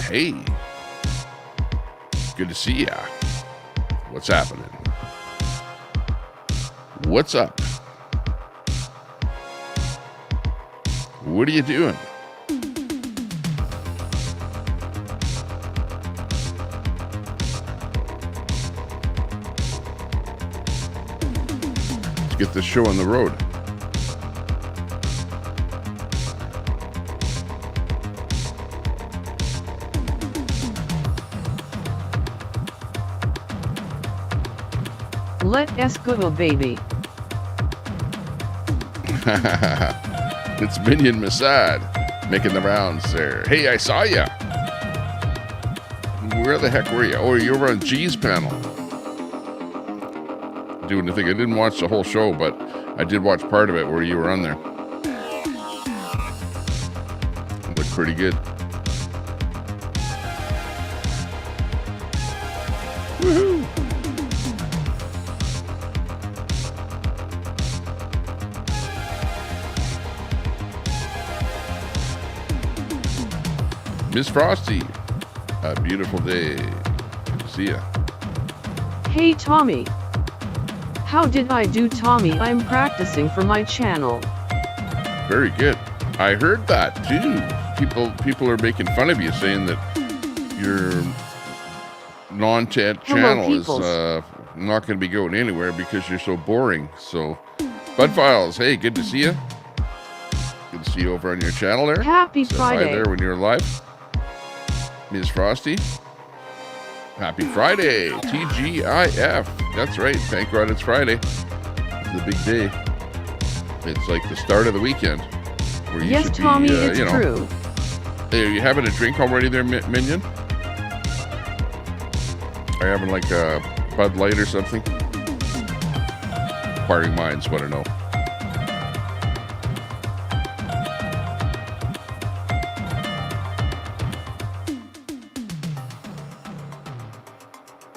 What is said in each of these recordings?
Hey. Good to see ya. What's happening? What's up? What are you doing? Let's get this show on the road. Let us go, baby. It's Minion Masad making the rounds there. Hey, I saw ya. Where the heck were you? Oh, you were on G's panel. Doing the thing. I didn't watch the whole show, but I did watch part of it where you were on there. It looked pretty good. Woohoo! Miss Frosty, a beautiful day. Good to see ya. Hey Tommy. How did I do, Tommy? I'm practicing for my channel. Very good. I heard that too. People are making fun of you, saying that your non-ted channel is not going to be going anywhere because you're so boring. So, Bud Files, hey, good to see you. Good to see you over on your channel there. Happy Friday. Hi there when you're live. Ms. Frosty. Happy Friday. TGIF. That's right. Thank God it's Friday. It's the big day. It's like the start of the weekend. Where you should Tommy, be, it's true. Hey, are you having a drink already there, Minion? Are you having like a Bud Light or something? Inquiring minds want to know.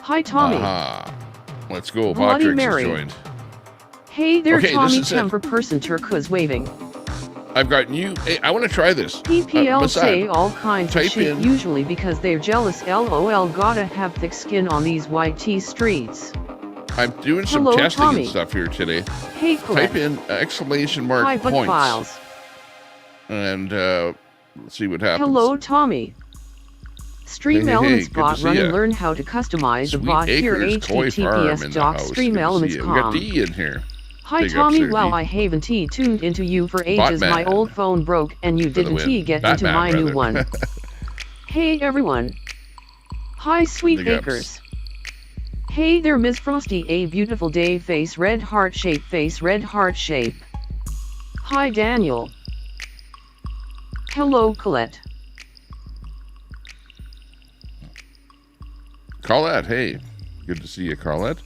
Hi, Tommy. Let's go. Bloody Botrix Mary. has joined. Hey there, Okay, Tommy. this is it. 10 person Turquoise waving. I've got new. Hey, I want to try this. PPL Masad, say all kinds of type shit in- usually because they're jealous. LOL. Gotta have thick skin on these YT streets. I'm doing some Hello, testing Tommy. and stuff here today. Hey, Colette. Type in exclamation mark Hi, Bud points Files. and let's see what happens. Hello, Tommy. Stream Hey, Elements good to bot see run ya. and learn how to customize the Sweet bot here. Acres Toy Farm in https the house. Good to see you. We got streamelements.com. D in here. Hi Big ups Tommy, there, wow, D. I haven't tuned into you for ages. Botman. My old phone broke and you For the didn't win. get Batman, into my new rather. one. Hey everyone. Hi Sweet Big ups. Bakers. Hey there Miss Frosty, a beautiful day face red heart shape face red heart shape. Hi Daniel. Hello Colette. Carlette, hey. Good to see you, Carlette.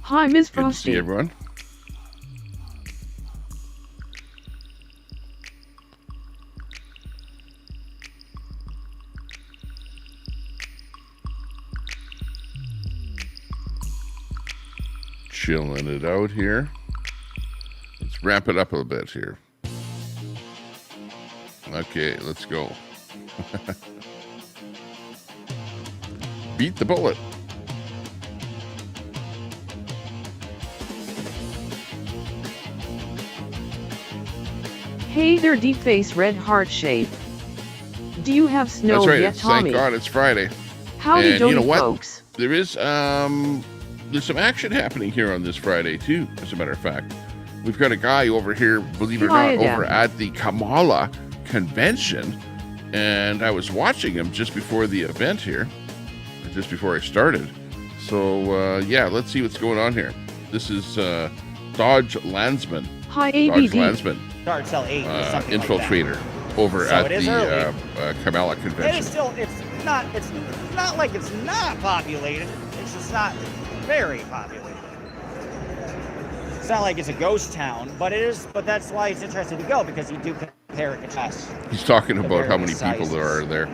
Hi Miss Good to see Frosty. everyone. Chilling it out here. Let's ramp it up a bit here. Okay, let's go. Beat the bullet. Hey there deep face red heart shape. Do you have snow That's right. yet, Tommy? Thank God it's Friday. Howdy And doody, you know what? folks. There is there's some action happening here on this Friday too, as a matter of fact. We've got a guy over here, believe it or not, over at the Kamala convention, and I was watching him just before the event here, just before I started. So yeah, let's see what's going on here. This is Dodge Landsman. Hi Dodge ABD. Landsman, Start cell 8 or something infiltrator over So at it is the Kamala It convention. is still, it's not like it's not populated. It's just not very populated. It's not like it's a ghost town, but it is. But that's why it's interesting to go, because you do compare and contrast. He's talking about how many Compare people the there are sizes. there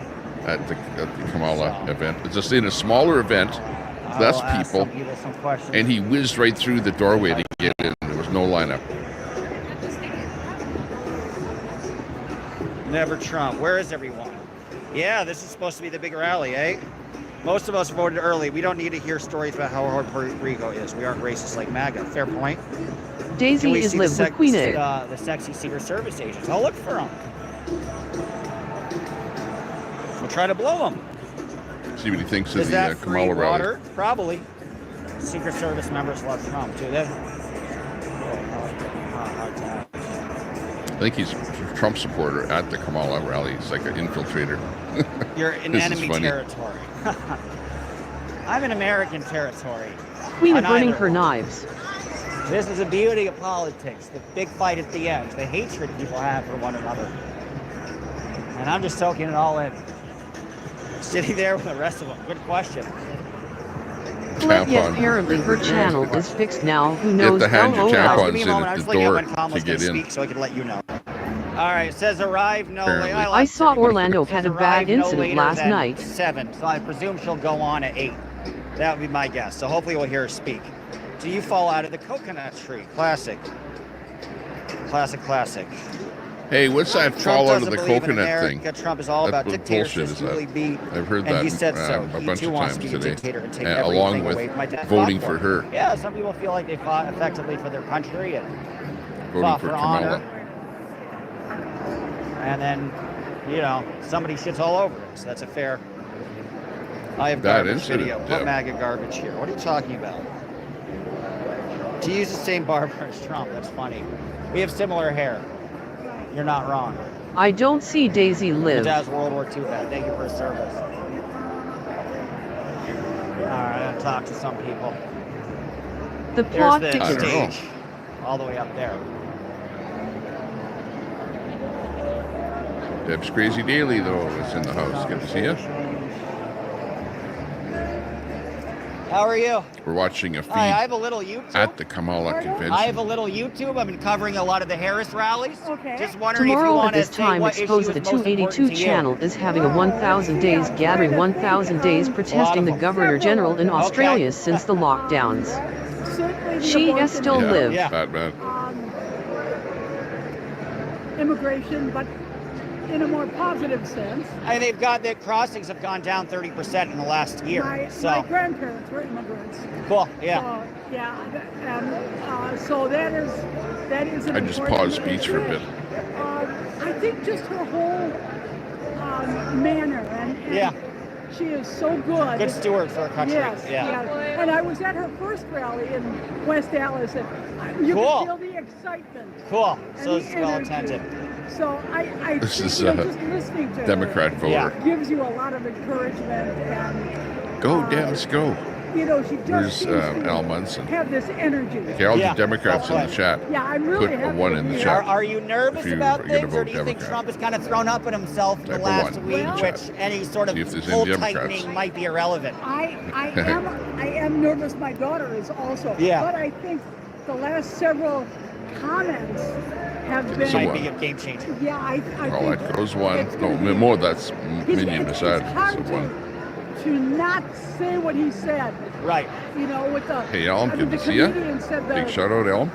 at the Kamala event. It's just in a smaller event, less I'll ask people, some people some questions. and he whizzed right through the doorway to get in. There was no lineup. Never Trump. Where is everyone? Yeah, this is supposed to be the big rally, eh? Most of us voted early. We don't need to hear stories about how hard Puerto Rico is. We aren't racist like MAGA. Fair point. Daisy is live with Queen Egg. The sexy Secret Service agents. I'll look for them. We'll try to blow them. See what he thinks of Is the that free Kamala rally. water? Probably. Secret Service members love Trump too. I think he's a Trump supporter at the Kamala rally. He's like an infiltrator. You're in This is enemy funny. territory. I'm in American territory. Queen On burning either. her knives. This is the beauty of politics. The big fight at the end. The hatred people have for one another. And I'm just soaking it all in. Sitting there with the rest of them. Good question. Colette, yet Tampon. apparently her channel is fixed now. Who You knows? have to hand your LOL. tampons Give me a in moment. at I'm the just looking at door when Kamala's to going get to in. speak so I can let you know. All right, it says arrive no Apparently. later. I saw Orlando had a Arrive bad no incident later last than night. 7, so I presume she'll go on at 8. That would be my guess. So hopefully we'll hear her speak. Do you fall out of the coconut tree? Classic. Classic, classic. Hey, what's that Trump fall out of doesn't the believe in coconut America. thing? Trump is all about What bullshit dictatorship. is that? Really be, I've heard and that he said so. a He bunch too of wants times to be a today, dictator and take along everything with away from my dad. voting Fought for her. Yeah, some people feel like they fought effectively for their country and Voting fought for for Kamala. honor. And then, you know, somebody shits all over it. So that's a fair. I have That garbage incident, video. yeah. What MAGA garbage here? What are you talking about? To use the same barber as Trump. That's funny. We have similar hair. You're not wrong. I don't see Daisy Your live. dad's World War II vet. Thank you for his service. All right, I'm gonna talk to some people. The There's plot the I don't know. stage, all the way up there. Deb's Crazy Daily, though, is in the house. Good to see you. How are you? We're watching a feed Hi, I have a little YouTube. at the Kamala convention. I have a little YouTube. I've been covering a lot of the Harris rallies. Okay. Just wondering if you Tomorrow at want to this say time, what issue Expose is the most 282 important to you. channel is having a 1,000 days gathering 1,000 days protesting the Governor General in Australia since the lockdowns. Certainly the She abortion is still yeah, live. Yeah. Batman. Immigration, but in a more positive sense. And they've got the crossings have gone down 30% in the last year. My So grandparents were immigrants. cool. Yeah. So, yeah, and so that is an I just important paused speech for a bit. I think just her whole manner and Yeah. she is so good. Good steward for our country. Yes, Yeah. yes. And I was at her first rally in West Dallas, and you Cool. could feel the excitement. Cool. So and it's the well energy. attended. So I This think, is you know, a just listening to Democrat her voter. Yeah. gives you a lot of encouragement, and Go, Dems, go. you know, she just Where's seems to Al Munson? have this energy. Okay, all Yeah, the Democrats in the well chat. Yeah, I'm really Put a happy 1 to in the be chat. here. Are you nervous If you about are gonna things, or vote do you think Democrat. Trump has kind of thrown up at himself Type the a last 1 week, in the which chat. any sort of See if there's any pull Democrats. tightening might be irrelevant? I am nervous. My daughter is also. Yeah. But I think the last several comments have So been. Might what? be a game changer. Yeah, I All think that goes 1. it's No, gonna be- more, that's He's- minion it's beside. hard So 1. to not say what he said. Right. You know, with the. Hey, Elm, I mean, good the to see ya. comedian said Big the, shout out, Elm.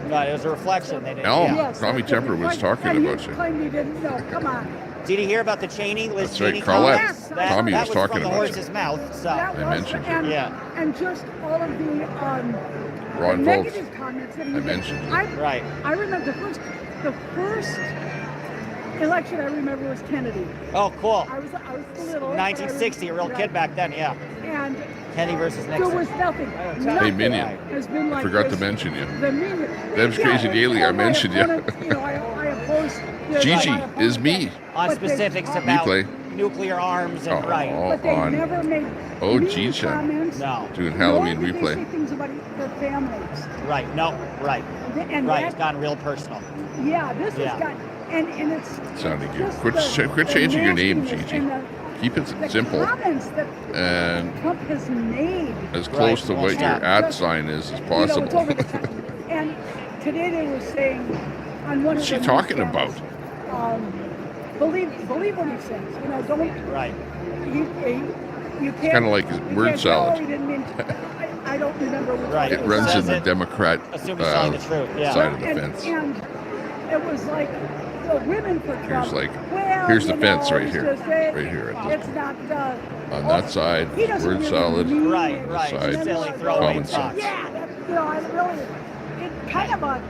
No, it was a reflection. They didn't. Elm. Yeah. Yes, Tommy that's what Temper he was claimed. talking And about he you. claimed he didn't know. Come on. Did you hear about the Cheney, Liz That's right, Cheney Carlette. comments? Yes, Tommy that was was talking from the about you. horse's mouth. So That I was, mentioned you. and, Yeah. and just all of the Ron Volz. negative comments that he I did. mentioned you. right. I remember the first election I remember was Kennedy. Oh, cool. I was little. 1960, a real kid back then. Yeah. And Kennedy versus there Nixon. was nothing. Hey, Nothing Minion. has been like Forgot to this. mention you. The media. Deb's Crazy Daily, I all my mentioned you. opponents, you know, I oppose. Gigi my is opponents, me. On but they specifics talk- about Replay. nuclear arms and right. But they on never made OG mean channel. comments. No. doing nor Halloween did they replay. say things about their families. Right. No. Right. And Right. that- It's gotten real personal. Yeah, this Yeah. has got, and it's Sounding good. just Quit, the- quit the changing your name, nastiness Gigi. and Keep it the simple comments that and Trump has made. as close to Right. what your Yeah. ad sign is as You know, it's over possible. the top. And today they were saying on one What's of she the talking newscasts, believe what he says. You know, don't Right. you can't. Kinda like you word can't salad. tell he didn't mean. I don't remember which Right. It one runs says in the it. Democrat Assume he's telling the truth. Yeah. side of the and, fence. And it was like women for Trump. Here's the fence right it's here. just Right here. It's not On that side, he doesn't word really salad. mean Right, it. right. Side, Just silly common throwaway sense. talk. Yeah, that's, I really, it's kind of a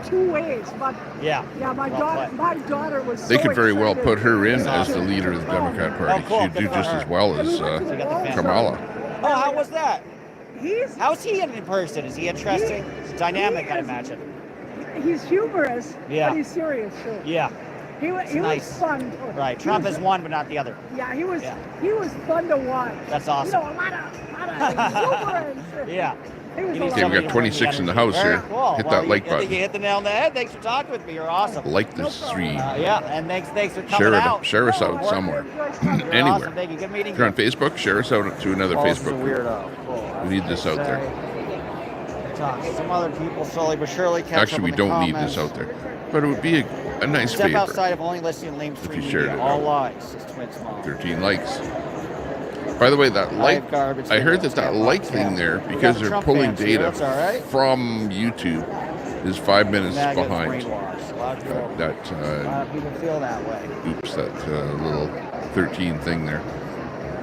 two ways, but Yeah. my daughter was They so could very well excited put her in That's as the awesome. leader of the Democrat Party. Oh, cool. She'd do Good for just her. as well as Kamala. Oh, how was that? He's How's he in person? Is he interesting? It's dynamic, I'd imagine. he's humorous, Yeah. but he's serious too. Yeah. He nice. was fun. Right. Trump has won, but not the other. Yeah, he was fun to watch. That's awesome. You know, a lot of exuberance. Yeah. He was You need Okay, we somebody got to 26 in the bring house energy. here. Very cool. Hit Well, that like I think you button. hit the nail on the head. Thanks for talking with me. You're awesome. Like the stream. Yeah, and thanks for coming out. Share us out somewhere. You're Anywhere. awesome. Thank you. Good meeting If you're you. on Facebook, share us out to another Oh, this is a Facebook group. weirdo. Cool. We need this out there. Talk to some other people slowly but surely. Catch Actually, up we in the don't need comments. this out there. But it would be a nice Step favor. outside of only listening to lame stream you shared media. it All out. lies. It's Twin Small. 13 likes. By the way, that like, garbage I heard videos. that like thing there, We because got they're Trump pulling fans here, data that's all right. from YouTube, is 5 minutes Now I get behind. brainwashed. A lot of people, a That, lot of people feel that way. oops, that little 13 thing there.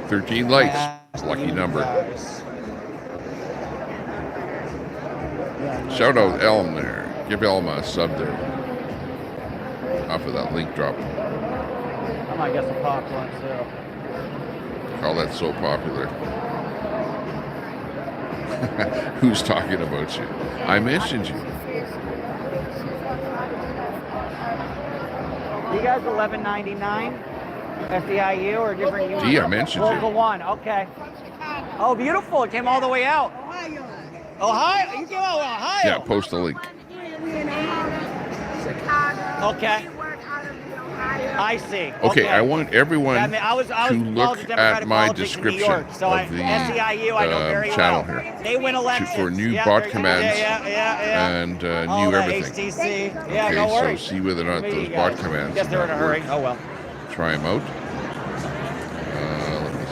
13 likes. It's a lucky number. Guys. Yeah, no, Shout out Elm there. Give Elm a sub there. Off of that link drop. I might get some popcorn too. Oh, that's so popular. Who's talking about you? I mentioned you. You guys $11.99 SEIU or different unit? Gee, I mentioned you. Local one, okay. Oh, beautiful. It came all the way out. Ohio? You came out of Ohio? Yeah, post a link. Okay. I see. Okay, I want everyone I mean, I was to followed look the at Democratic my politics in New description York, so of the SEIU I know very channel well. here. They win elections. For new Yeah, bot very- commands yeah. and All new that everything. HTC. Yeah, Okay, no so worries. see whether or not Maybe those you bot guys- commands Guess they're in a hurry. Oh well. Try them out. Let me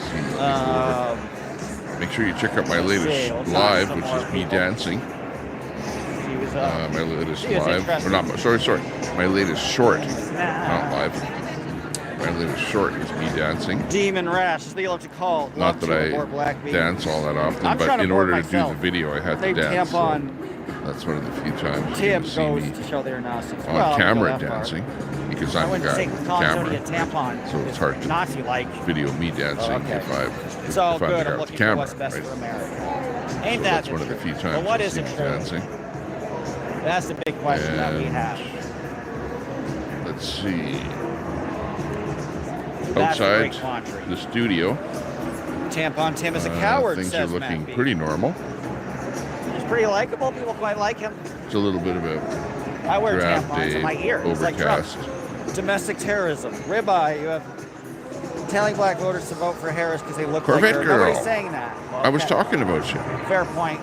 see. Make sure you check out my latest see, we'll talk live, some which more is me people. dancing. She was My latest She was live, or interesting. not? Sorry. My latest short, not live. My latest short is me dancing. Demon Rash, as they love to call. Not that I dance all that often, but in order to do the video, I had to dance. So that's one of the few times you Tip can see goes me to show their Nazis. on camera dancing, because I I'm the wouldn't guy say with the call somebody a camera. tampon. So it's hard to Nazi-like. video me dancing okay. if It's all I'm the good. guy I'm with the looking for camera. what's best Right? for America. So Ain't that that's the one of the truth? few But times what you is see the me truth? dancing. That's the big question that we And have. let's see. That's a Outside great laundry. the studio, Tampon Tim is a coward, things are says looking Matt B. pretty normal. He's pretty likable. People quite like him. It's a little bit of a I wear draft tampons in my day ear. It's like Trump. overcast. Domestic terrorism. Ribeye, you have telling black voters to vote for Harris because they look Corvette like her. girl. Nobody's saying that. Well, I was okay. talking about you. Fair point.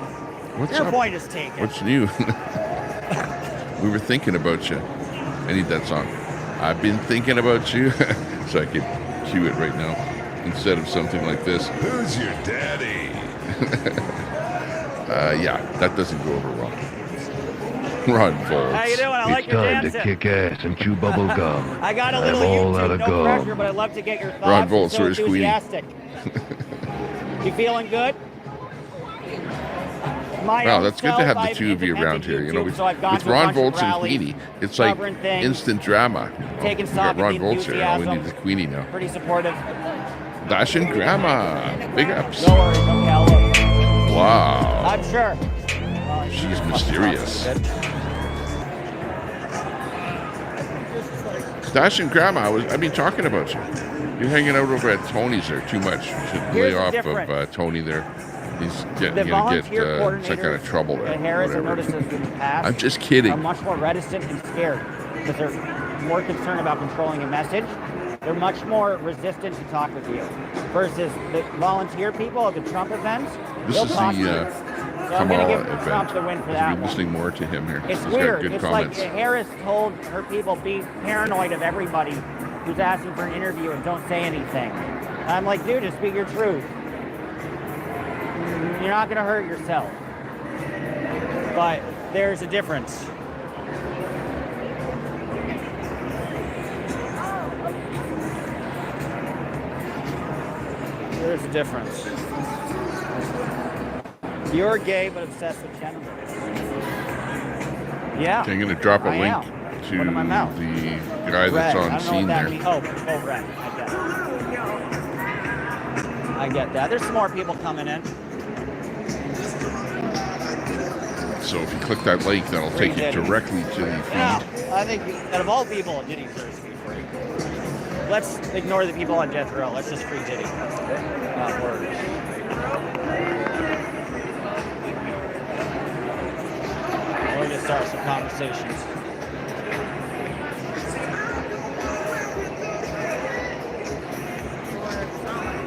What's Your up? point is taken. What's new? We were thinking about you. I need that song. I've been thinking about you. So I could cue it right now instead of something like this. Who's your daddy? Yeah, that doesn't go over well. Ron Volts. How you doing? I like It's your time to dancing. kick ass and chew bubble gum. I got a I'm little all out YouTube, of no gum. pressure, but I'd love to get your thoughts. Ron Volts, You're where's so Queenie? enthusiastic. You feeling good? Wow, that's good to have the two of you around here. You know, with Ron Volts and Queenie, it's like covering things, instant drama. taking We stock got Ron of the Volts here. Now we need enthusiasm. the Queenie now. Pretty supportive. Dash and Grandma. Big ups. No worries. Okay, I'll look. Wow. I'm sure. She's mysterious. Dash and Grandma, I've been talking about you. You're hanging out over at Tony's there too much. You should Here's lay the off difference. of Tony there. He's The gonna get volunteer some kind coordinators of trouble there. at Harris, I whatever. noticed this in the past, I'm just kidding. are much more reticent and scared because they're more concerned about controlling a message. They're much more resistant to talk with you versus the volunteer people at the Trump events. This they'll is talk to you. the So I'm going to Kamala give Trump event. the win for I've that been one. listening more to him here. It's He's weird. got good It's comments. like Harris told her people be paranoid of everybody who's asking for an interview and don't say anything. And I'm like, dude, just speak your truth. You're not going to hurt yourself. But there's a difference. There's a difference. You're gay but obsessed with gender. Yeah. I'm going to drop a I link am. to Put it in my mouth. the guy Red. that's I on don't know scene what that there. means. Oh, red. I get that. There's some more people coming in. So if you click that link, that'll take you directly to the feed. Yeah, I think out of all people, Diddy deserves to be free. Let's ignore the people on death row. Let's just free Diddy. Not words. We're going to start some conversations.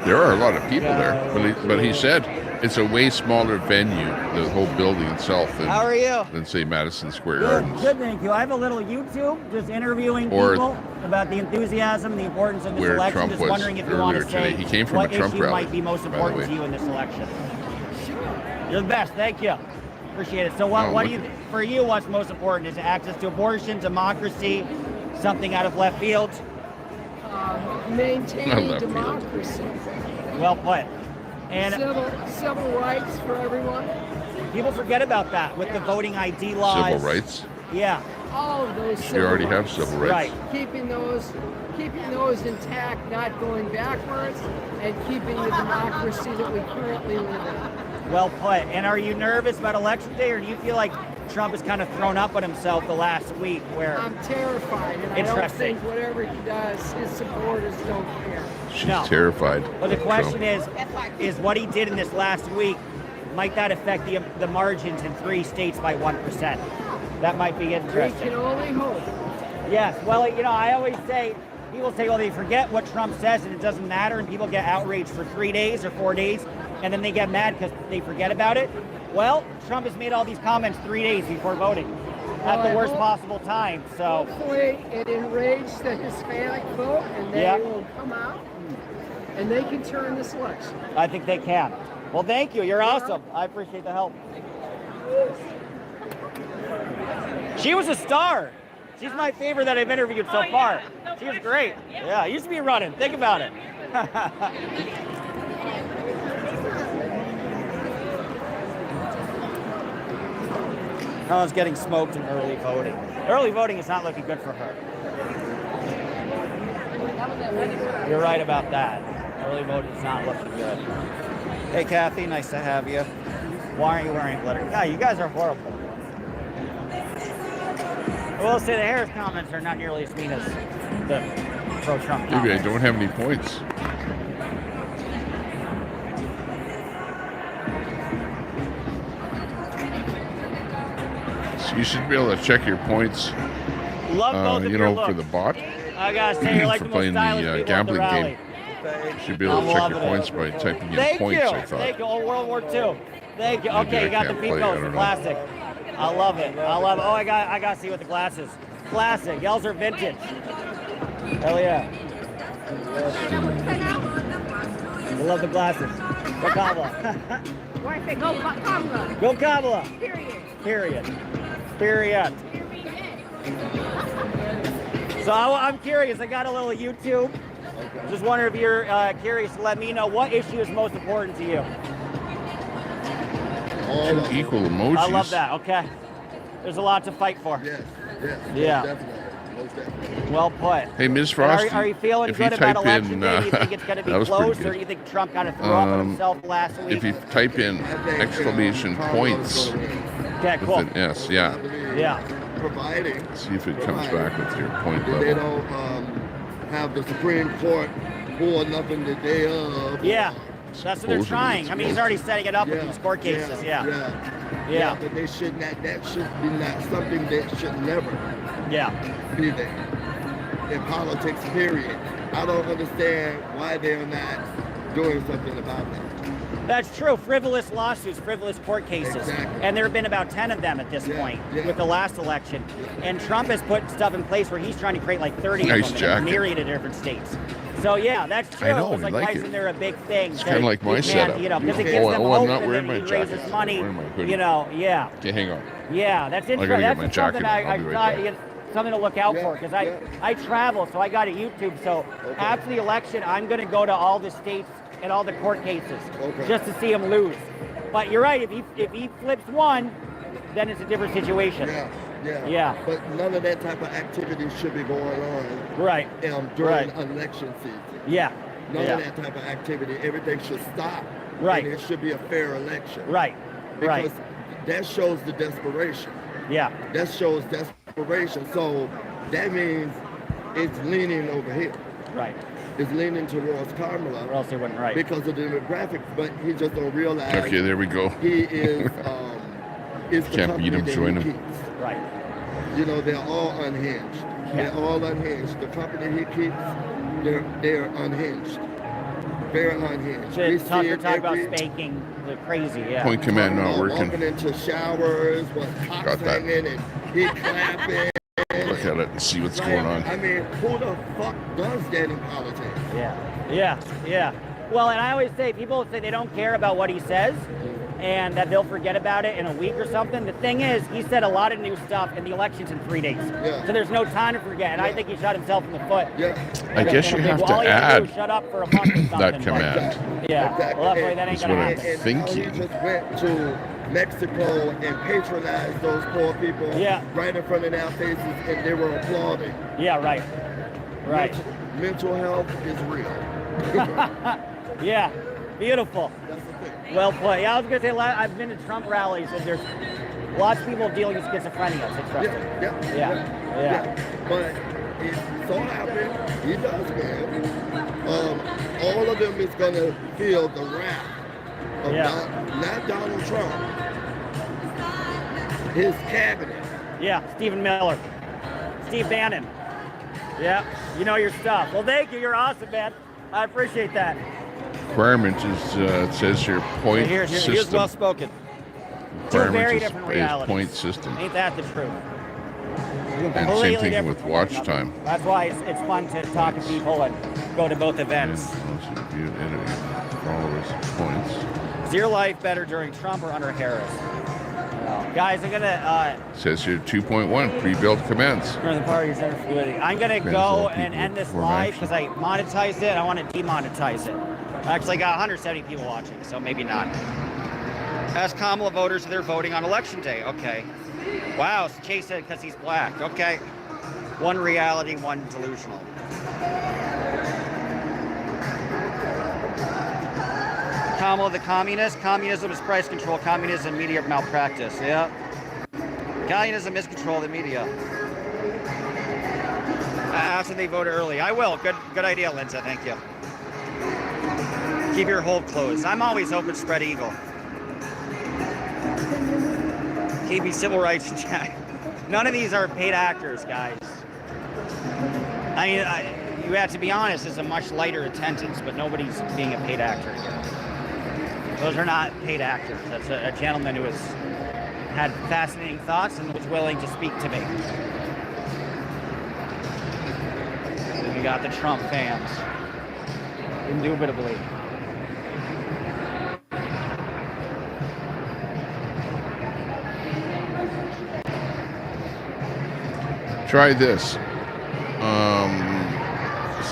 There are a lot of people there, but he said it's a way smaller venue, the whole building itself, How are you? than say Madison Square Good, Gardens. good, thank you. I have a little YouTube just interviewing Or people about the enthusiasm, the importance of this where election. Trump just was wondering if you want earlier to say today. He came from what a Trump issue rally, might be most by the important way. to you in this election. You're the best. Thank you. Appreciate it. So what do you, for you, what's most important? Is it access to abortion, democracy, something out of left field? Maintaining Left field. democracy, Well put. And civil rights for everyone. people forget about that with the voting ID laws. Civil rights. Yeah, All of those. You already have civil rights. right. Keeping those intact, not going backwards, and keeping the democracy that we currently live in. Well put. And are you nervous about election day, or do you feel like Trump has kind of thrown up on himself the last week where I'm terrified, and I don't Interesting. think whatever he does, his supporters don't care. She's No. terrified. Well, the of question Trump. is what he did in this last week, might that affect the margins in 3 states by 1%? That might be We interesting. can only hope. Yes. Well, I always say, people say, well, they forget what Trump says and it doesn't matter, and people get outraged for 3 days or 4 days, and then they get mad because they forget about it. Well, Trump has made all these comments 3 days before voting at the worst possible time. So, Hopefully, it enraged the Hispanic vote, and they Yep. will come out, and they can turn this election. I think they can. Well, thank you. You're awesome. I appreciate the help. She was a star. She's my favorite that I've interviewed so far. She was great. Yeah, I used to be running. Think about it. Helen's getting smoked in early voting. Early voting is not looking good for her. You're right about that. Early voting is not looking good. Hey, Kathy, nice to have you. Why aren't you wearing glitter? Yeah, you guys are horrible. I will say the Harris comments are not nearly as mean as the pro-Trump Maybe I comments. don't have any points. So you should be able to check your points, Love both of you your know, looks. for the bot. I gotta say, you're like for the most playing the, stylish people at the gambling rally. game. You should be able to I'm check your loving it. points by typing in Thank points, you. I thought. Thank you. Oh, World War II. Thank you. Maybe Okay, I you got the can't play it, I Picos, the don't know. classic. I love it. I love it. Oh, I got to see with the glasses. Classic. Yells are vintage. Hell yeah. I love the glasses. Go Kamala. Go Kamala. Period. So I'm curious. I got a little YouTube. Just wonder if you're curious to let me know what issue is most important to you. Two equal emojis. I love that. Okay. There's a lot to fight for. Yes, Yeah. most definitely. Well put. Hey, Ms. And Frosty, are you feeling if good you about type election in, day? Do you think it's going to be that was pretty close, or good. do you think Trump kind of threw up on himself last week? If you type in exclamation points Okay, with cool. an S, yeah. Yeah. Providing See if it comes back with your point that they level. don't have the Supreme Court pull nothing the day of. Yeah. That's what they're Supposedly trying. it's I mean, he's already setting it up with these court cases. Yeah. Yeah, but they should not. That should be not something that should never Yeah. be there in politics. Period. I don't understand why they're not doing something about that. That's true. Frivolous lawsuits, frivolous court cases. Exactly. And there have been about 10 of them at this point with the last election. And Trump has put stuff in place where he's trying to create like 30 Nice of them in a jacket. myriad of different states. So yeah, that's true. I know, It's like, we like why it. isn't there a big thing? It's kinda like my You can't, setup. You know, because it Okay. gives Oh, them I'm hope not and wearing then my he raises jacket. money. I'm wearing my hoodie. You know, yeah. Okay, hang on. Yeah, that's gotta interesting. get That's my just something jacket. I'll I be right thought back. something to look out Yeah, for because yeah. I travel, so I got a YouTube. So after the election, I'm going to go to all the states in all the court cases, Okay. just to see him lose. But you're right. If he flips one, then it's a different situation. Yeah. But none of that type of activity should be going on. Right. During election season. Yeah. None of that type of activity. Everything should stop. Right. And it should be a fair election. Right. Because that shows the desperation. Yeah. That shows desperation. So that means it's leaning over here. Right. It's leaning towards Kamala. Or else they wouldn't, right. Because of the demographics, but he just don't realize. Okay, there we go. He is. Is the Can't beat him, company join that he him. keeps. Right. You know, they're all unhinged. Yeah. They're all unhinged. The company he keeps, they're unhinged. Very unhinged. We see Tucker it talking about every- spanking the crazy, yeah. Point command not working. Walking into showers, Got cocks that. hanging, and he clapping. Look at it and see what's Like, going on. I mean, who the fuck does that in politics? Yeah. Well, and I always say, people say they don't care about what he says and that they'll forget about it in a week or something. The thing is, he said a lot of new stuff and the election's in 3 days. Yeah. So there's no time to forget. And I think he shot himself in the foot. Yeah. I guess you have to All he had to do add was shut up for a month or something. that command. Yeah. Exactly. Well, that ain't That's gonna what I'm happen. thinking. He just went to Mexico and patronized those poor people right in front of their faces, and they were applauding. Yeah, right. Mental health is real. Yeah, beautiful. That's the thing. Well played. Yeah, I was gonna say, I've been to Trump rallies and there's lots of people dealing with schizophrenia. It's interesting. Yeah. But it so happened, he does win. All of them is gonna feel the wrath of not Donald Trump, his cabinet. Yeah, Stephen Miller, Steve Bannon. Yeah, you know your stuff. Well, thank you. You're awesome, man. I appreciate that. Requirement is, it says here, point Here's system. well spoken. Two very Requirement different is realities. point system. Ain't that the truth? And Completely same thing different with from one watch another. time. That's why it's fun to talk to people and go to both events. Followers points. Is your life better during Trump or under Harris? Guys, I'm gonna Says here 2.1 pre-built commands. for the party center fluidity. I'm gonna Depends go on and people end this before live action. because I monetized it. I want to demonetize it. I actually got 170 people watching, so maybe not. Ask Kamala voters if they're voting on election day. Okay. Wow, so Chase said because he's black. Okay. One reality, one delusional. Kamala the communist. Communism is price control. Communism, media malpractice. Yeah. Communism is control of the media. After they voted early. I will. Good idea, Lindsay. Thank you. Keep your hold closed. I'm always open, spread eagle. KB civil rights in chat. None of these are paid actors, guys. I mean, you have to be honest, it's a much lighter attendance, but nobody's being a paid actor here. Those are not paid actors. That's a gentleman who has had fascinating thoughts and was willing to speak to me. And we got the Trump fans. Indubitably. Try this.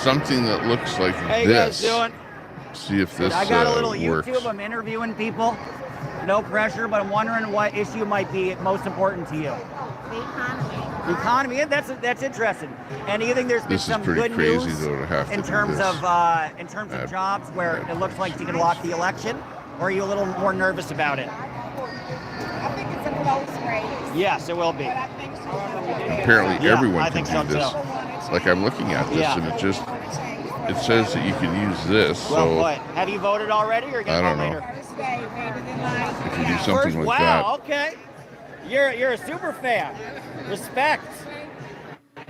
Something that looks like How you this. guys doing? See if this I got a little works. YouTube. I'm interviewing people. No pressure, but I'm wondering what issue might be most important to you. The economy. The economy. Yeah, that's interesting. And do you think there's been This is some pretty good crazy, news though, to have to in do terms this. of jobs where it looks like you can lock the election? Or are you a little more nervous about it? I think it's a close race. Yes, it will be. But I think so. Apparently Yeah, everyone I can think do so, this. too. Like I'm looking at this Yeah. and it says that you can use this. Well, So what? Have you voted already or I gonna don't vote know. later? First day, better than life. if you do Yeah. something First, like wow, okay. You're a super fan. Respect.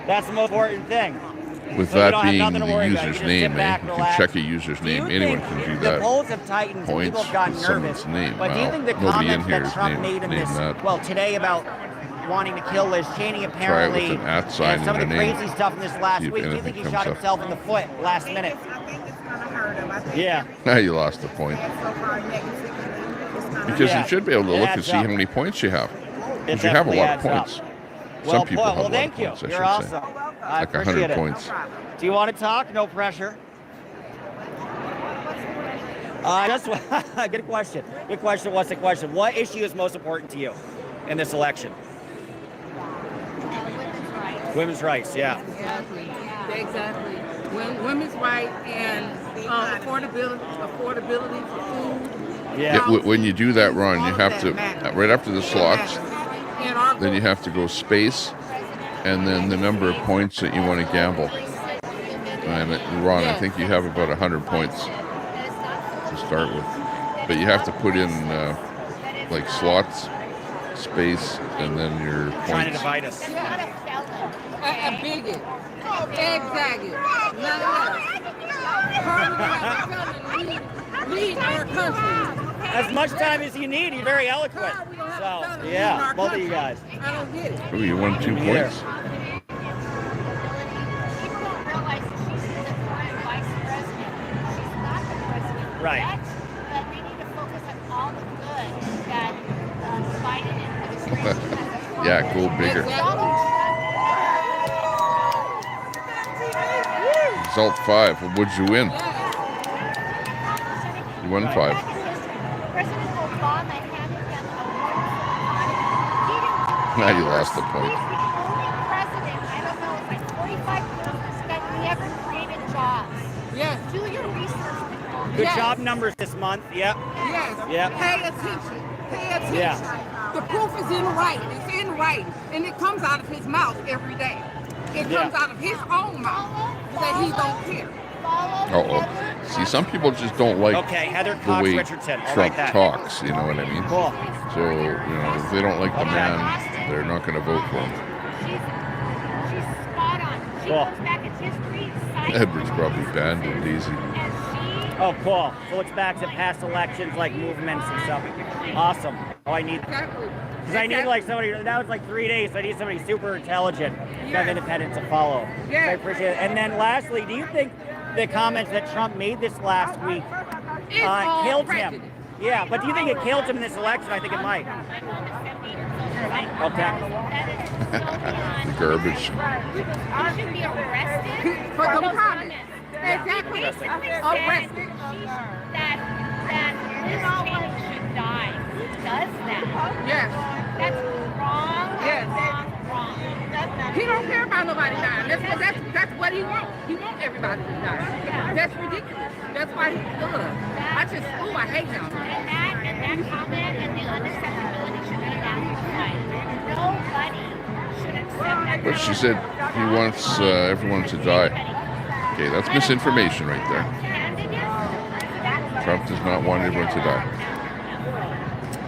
That's the most important thing. that, with So you that don't have being nothing the to worry about. You user's just name, sit back, you can relax. check a user's Do name. you Anyone think can do the that. polls have tightened and Points people have gotten with nervous. someone's name. But do you Well, think the nobody in comments here that is Trump named- made in named this, that. well, today about wanting to kill Liz Cheney apparently, an at sign and some of in the their name. crazy stuff in this last See if week, do you anything think he comes shot up. himself in the foot last minute? I think it's going to hurt him. I think Yeah. Now you lost the point. so far negatively. It's gonna Because Yeah. you should be able to It look and adds see how up. many points you have. It Because you have a definitely lot of adds up. points. Well, Some people well, have a lot thank of you. points, I You're should awesome. say. I Like appreciate 100 it. points. Do you want to talk? No pressure. Just good question. Good question. What's the question? What issue is most important to you in this election? Women's rights. Women's rights. Yeah. Exactly. Women's rights and affordability for food. Yeah. When you do that, Ron, you have to, right after the slots, then you have to go space, and then the number of points that you want to gamble. And Ron, I think you have about 100 points to start with. But you have to put in like slots, space, and then your points. Trying to divide us. A bigot. Exactly. None of lead our country. As much time as you need. You're very eloquent. So, yeah, both of you guys. I don't get it. Oh, you won 2 Me neither. points. People don't realize that she's the current vice president. She's not the president Right. yet, but they need to focus on all the good that Biden administration has. Yeah, go bigger. Result 5. Well, what'd you win? You won 5. President Obama handed them a Now you lost the point. He's the only president, I don't know, it's like 45 years that never created jobs. Yes. Do your research, people. Good Yes. job numbers this month. Yep. Yes. Yep. Pay attention. Pay attention. Yeah. The proof is in writing. It's in writing. And it comes out of his mouth every day. It comes out of his own mouth that he don't care. Follow Uh-oh. See, some people just don't like Okay, Heather the Cox way Richardson. I Trump like that. talks, you know what I mean? Cool. So, if they don't like the man, they're not going to vote for him. She's spot on. She Cool. looks back at history, science, Edward's probably banned and Daisy. and she Oh, cool. So looks back to past elections, like movements and stuff. Awesome. Oh, I need, Exactly. because I need like somebody, that was like 3 days, so I need somebody super intelligent, to have independence to follow. So I appreciate it. And then lastly, do you think the comments that Trump made this last week It's all killed prejudice. him? Yeah, but do you think it killed him in this election? I think it might. Okay. The garbage. He should be arrested For for the those comments. comments. Exactly. Basically Arrested. said that Liz Cheney should die. Who does that? Yes. That's wrong. Yes. Wrong. He don't care about nobody dying. That's what he wants. He wants everybody to die. That's ridiculous. That's why he I hate him. And that comment and the unacceptability should be amplified. Nobody should accept that. But she said he wants everyone to die. Okay, that's misinformation right there. Trump does not want everyone to die.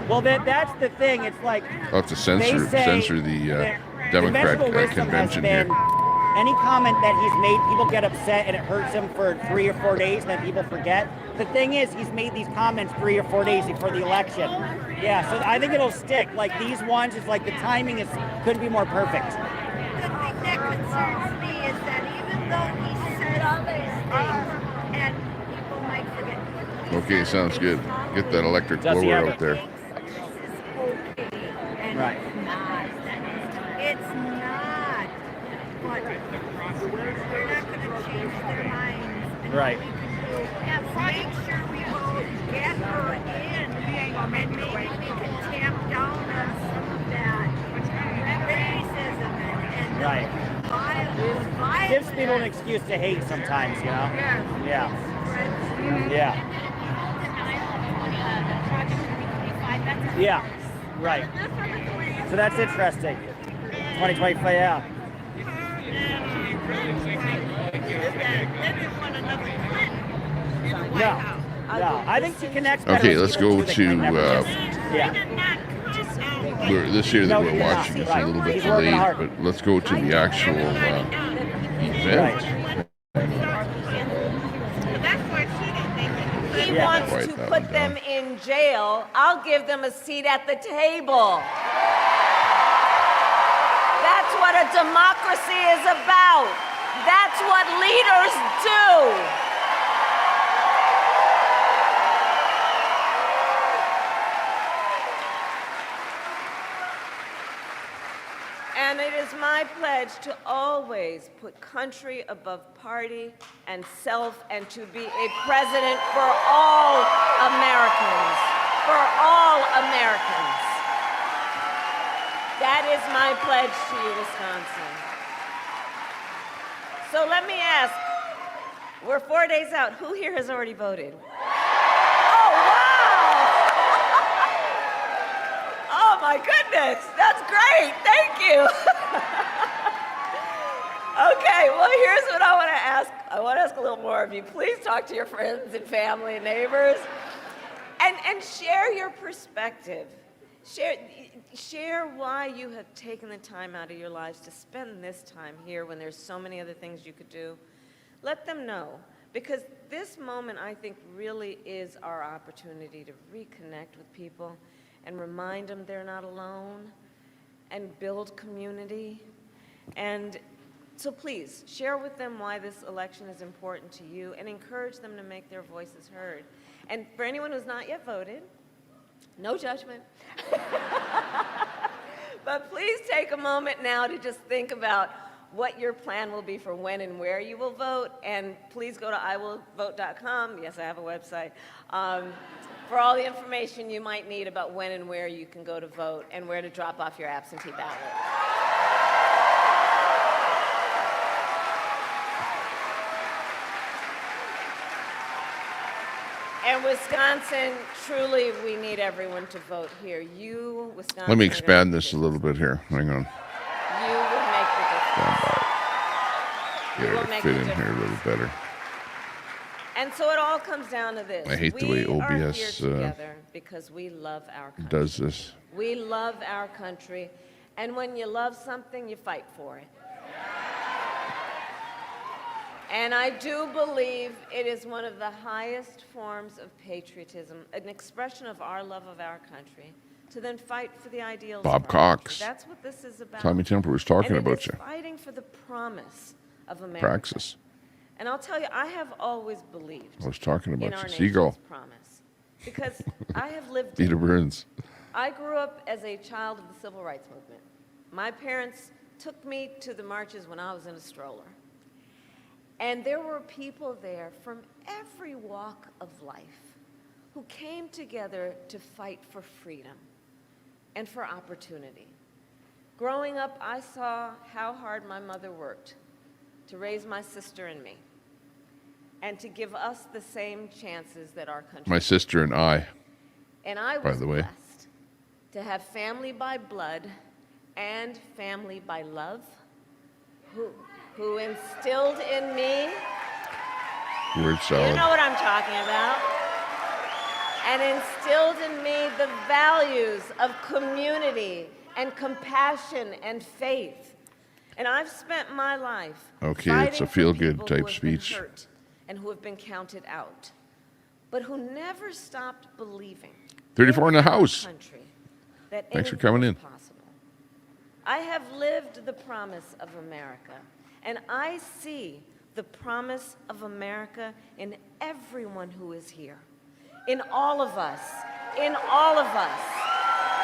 Well, that's the thing. It's like I'll have to they say censor the that Democrat conventional wisdom convention has here. been any comment that he's made, people get upset and it hurts him for 3 or 4 days, and then people forget. The thing is, he's made these comments 3 or 4 days before the election. Yeah, so I think it'll stick. Like these ones, it's like the timing couldn't be more perfect. The thing that concerns me is that even though he said all these things, and people might forget. Okay, sounds good. Get that electric Does he blower have out there. This is okay, and Right. it's not. It's not. But we're not going to change their minds. And Right. what we can do is make sure we will get her in, and maybe we can tamp down on some of that racism and Right. violence. Gives people an excuse to hate sometimes, you know? Yes. Yeah. Yeah. Yeah. Right. So that's interesting. 2025, yeah. No. No. I think she connects better Okay, with let's people go too that to can never just- yeah. this here that No, we're she's not. watching is a Right. little bit She's working delayed, hard. but let's go to the actual event. He Yeah. wants Write to that put one them down. in jail. I'll give them a seat at the table. That's what a democracy is about. That's what leaders do. And it is my pledge to always put country above party and self, and to be a president for all Americans. For all Americans. That is my pledge to you, Wisconsin. So let me ask, we're 4 days out. Who here has already voted? Oh, wow! Oh, my goodness. That's great. Thank you. Okay, well, here's what I want to ask. I want to ask a little more of you. Please talk to your friends and family and neighbors and share your perspective. Share why you have taken the time out of your lives to spend this time here when there's so many other things you could do. Let them know, because this moment, I think, really is our opportunity to reconnect with people and remind them they're not alone and build community. And so please, share with them why this election is important to you and encourage them to make their voices heard. And for anyone who's not yet voted, no judgment. But please take a moment now to just think about what your plan will be for when and where you will vote. And please go to iwillvote.com. Yes, I have a website. For all the information you might need about when and where you can go to vote and where to drop off your absentee ballot. And Wisconsin, truly, we need everyone to vote here. You, Wisconsin. Let me expand this a little bit here. Hang on. You will make the difference. Get her to fit in here a little better. And so it all comes down to this. I hate the way We are here OBS together because we love our country. does this. We love our country. And when you love something, you fight for it. And I do believe it is one of the highest forms of patriotism, an expression of our love of our country, to then fight for the ideals Bob of our country. Cox. That's what this is about. Tommy Temper was talking And it about is you. fighting for the promise of America. Praxis. And I'll tell you, I have always believed I was talking in about our you. nation's Seagull. promise, because I have lived Peter it. Burns. I grew up as a child of the Civil Rights Movement. My parents took me to the marches when I was in a stroller. And there were people there from every walk of life who came together to fight for freedom and for opportunity. Growing up, I saw how hard my mother worked to raise my sister and me and to give us the same chances that our country. My sister and I. And I by was the way. blessed to have family by blood and family by love who instilled in me, Word salad. you know what I'm talking about, and instilled in me the values of community and compassion and faith. And I've spent my life Okay, it's a fighting for feel-good people type who have been speech. hurt and who have been counted out, but who never stopped believing 34 in the house. country that Thanks for anything coming is in. possible. I have lived the promise of America, and I see the promise of America in everyone who is here, in all of us, in all of us,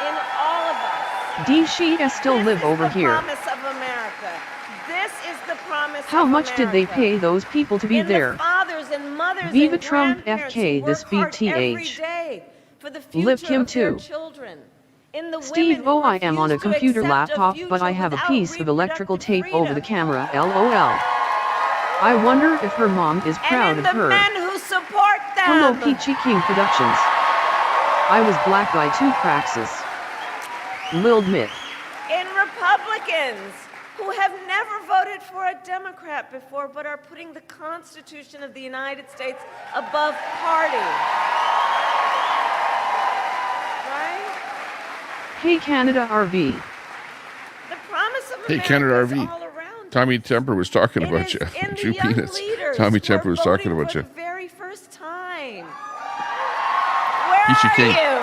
in all of us. She still live over here. This is the promise of America. This is the promise How of much did they America. pay those people to be In there? The fathers and mothers Viva and Trump grandparents FK, who this work hard every BTH. day for the future Lift him of their too. children. In the Steve, women who I am on a refuse to computer accept laptop, future but I have a without piece of electrical tape over the freedom. camera, LOL. I wonder if her mom is proud And in of the her. men who support them. Hello, Peachy King Productions. I was black by 2 Praxis. Lil Myth. In Republicans who have never voted for a Democrat before but are putting the Constitution of the United States above party. Right? Hey Canada RV. The promise of Hey, America Canada is RV. all around. Tommy Temper was talking It about is you. in the Chew young peanuts. leaders Tommy who Temper are was talking voting about for you. the very first time. Where Peachy are King. you?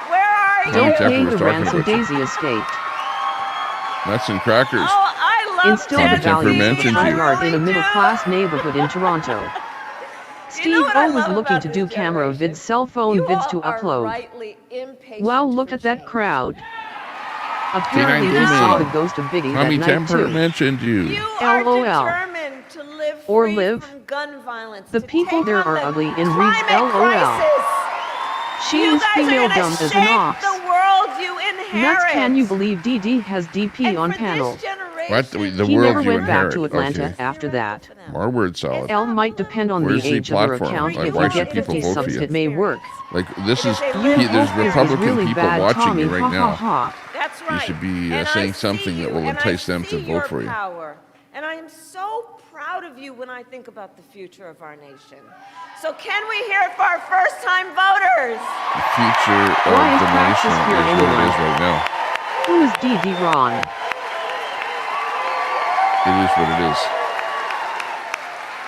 Where are you? Don't Temper pay was the talking ransom about you. Daisy estate. Nuts and crackers. Oh, I love Instill the Tommy Temper values of a mentioned high you. yard in a really middle-class do. neighborhood in Toronto. You know Steve what I O was love looking about to this do camera generation? vids, cell phone You vids all to are upload. rightly impatient Wow, look for at that change. crowd. Apparently he saw the ghost of Biggie that Tommy night Temper too. mentioned you. You are LOL. determined to live Or free live. from gun violence. The to people take there on are the ugly in Reed's climate LOL. crisis. She You is guys female are gonna dumb as an shape ox. the world you inherit. Nuts, can you believe DD has DP And on for panel? this generation, What? The He world never you went back inherit. to Atlanta Okay. after that. More word salad. L might depend on Where's the the age of her platform? account. Like, If why you should get people 50 vote for subs, you? it may work. Like, this is, You there's Hofkes is Republican really people bad, watching Tommy, you right ha, now. ha, ha. That's You right. should be And saying I something see that you, will and I entice them to see vote your for you. power. And I am so proud of you when I think about the future of our nation. So can we hear it for our first-time voters? The future of Why is the Praxis nation here is what it anyway? is right now. Who is DD Ron? It is what it is.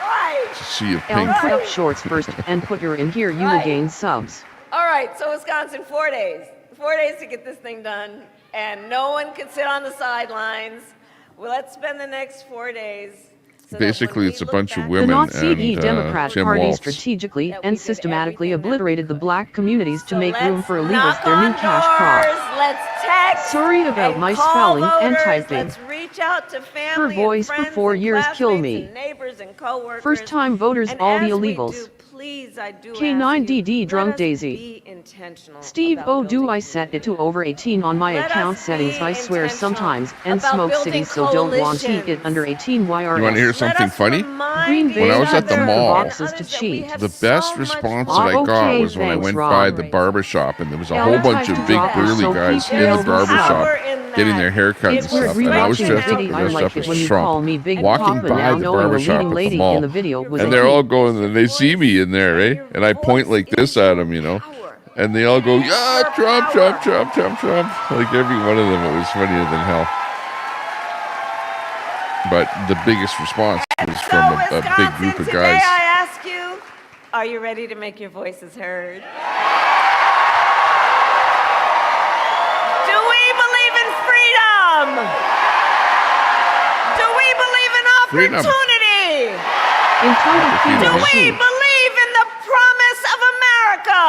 Right. It's a sea of L pink. put up shorts first and put your in here. You will Right. gain subs. All right, so Wisconsin, 4 days. 4 days to get this thing done, and no one can sit on the sidelines. Well, let's spend the next 4 days. So that Basically, when we it's a look bunch of back The women Nazi and Democrat Tim Party Walz. strategically that we and did systematically everything that we obliterated the could. black communities to So make room let's for illegals knock their new on cash doors, crop. let's text, Sorry about and my call spelling and voters, typing. Let's reach out to family voice and for friends 4 and years kill classmates me. and neighbors and coworkers. First-time voters, and all the as we illegals. do, please, I do K9DD ask you, Drunk let us Daisy. be intentional Steve, about oh, do building I set it to community. over 18 on my Let account us settings? be I swear intentional sometimes. And about Smoke building City, so don't want to eat it coalitions. under 18 YRS. You want to hear Let something us funny? remind Green each Bay When I was at the other mall, and boxes to others that we cheat. have The so best much response more that I to got okay, was when I thanks, went Ron. by the barber shop and there was a L whole type bunch to of big drop us, burly so guys keep in the your barber elbows shop power in getting that. their hair cut and It's We're stuff, and I was rewatching dressed the up, video. I dressed like up it as when you Trump, call me Big walking Papa, by now the knowing barber the shop leading at the lady mall, in the video was and a they're all he. going, and they see me in there, eh? And I point like this at them, you know, and they all go, yeah, Trump, Trump, Trump, Trump, Trump. Like every one of them, it was funnier than hell. But the biggest response was from a big group of today guys. I ask you, are you ready to make your voices heard? Do we believe in freedom? Do we believe in Freedom. opportunity? Entitled Do Do female we sheep. believe in the promise of America?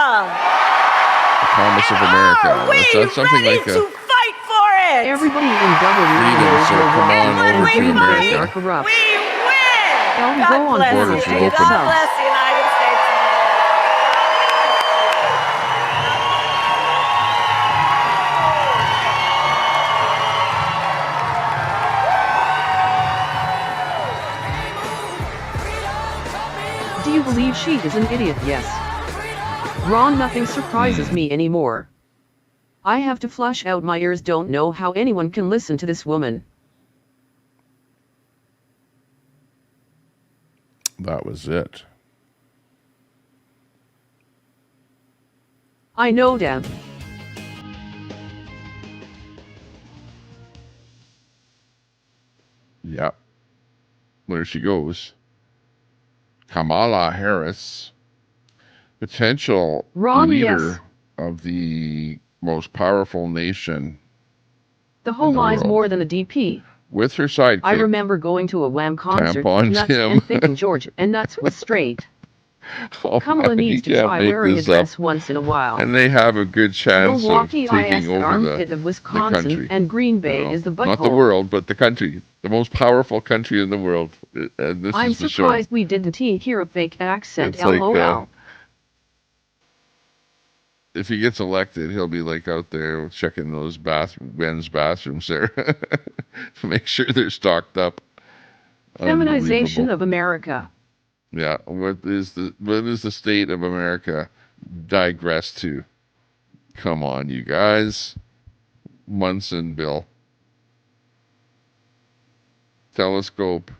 The promise of America. Are we That's something ready like to fight for it? Everybody in W freedom, knows so you're come wrong. on over to Green Bay America. are corrupt. We win! Don't God go on bless borders you. are open. God bless the United States of America. Do you believe she is an idiot? Yes. Ron, nothing surprises me anymore. I have to flush out my ears. Don't know how anyone can listen to this woman. That was it. I know, Deb. Yeah. There she goes. Kamala Harris, potential Ron, leader yes. of the most powerful nation The whole in the lie's world, more than a DP. with her sidekick. I remember going to a Wham concert, Tampon Nuts, Jim. and thinking George and Nuts was straight. Oh, Kamala man, needs you to can't try make wearing a this dress up. once in a while. And they have a good chance Milwaukee of taking is the over armpit of the Wisconsin, country. and Green Bay You know, is the not the butthole. world, but the country. The most powerful country in the world. And this I'm is the show. surprised we didn't hear a fake accent. It's like, LOL. if he gets elected, he'll be like out there checking those men's bathrooms there to make sure they're stocked up. Feminization Unbelievable. of America. Yeah, what is the state of America digress to? Come on, you guys. Munson Bill. Telescope.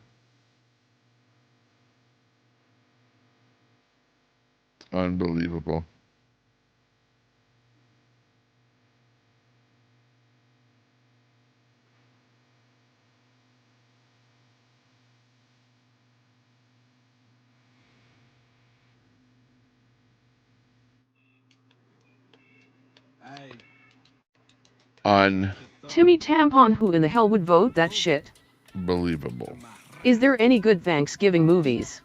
Unbelievable. Timmy Tampon, who in the hell would vote that shit? Unbelievable. Is there any good Thanksgiving movies?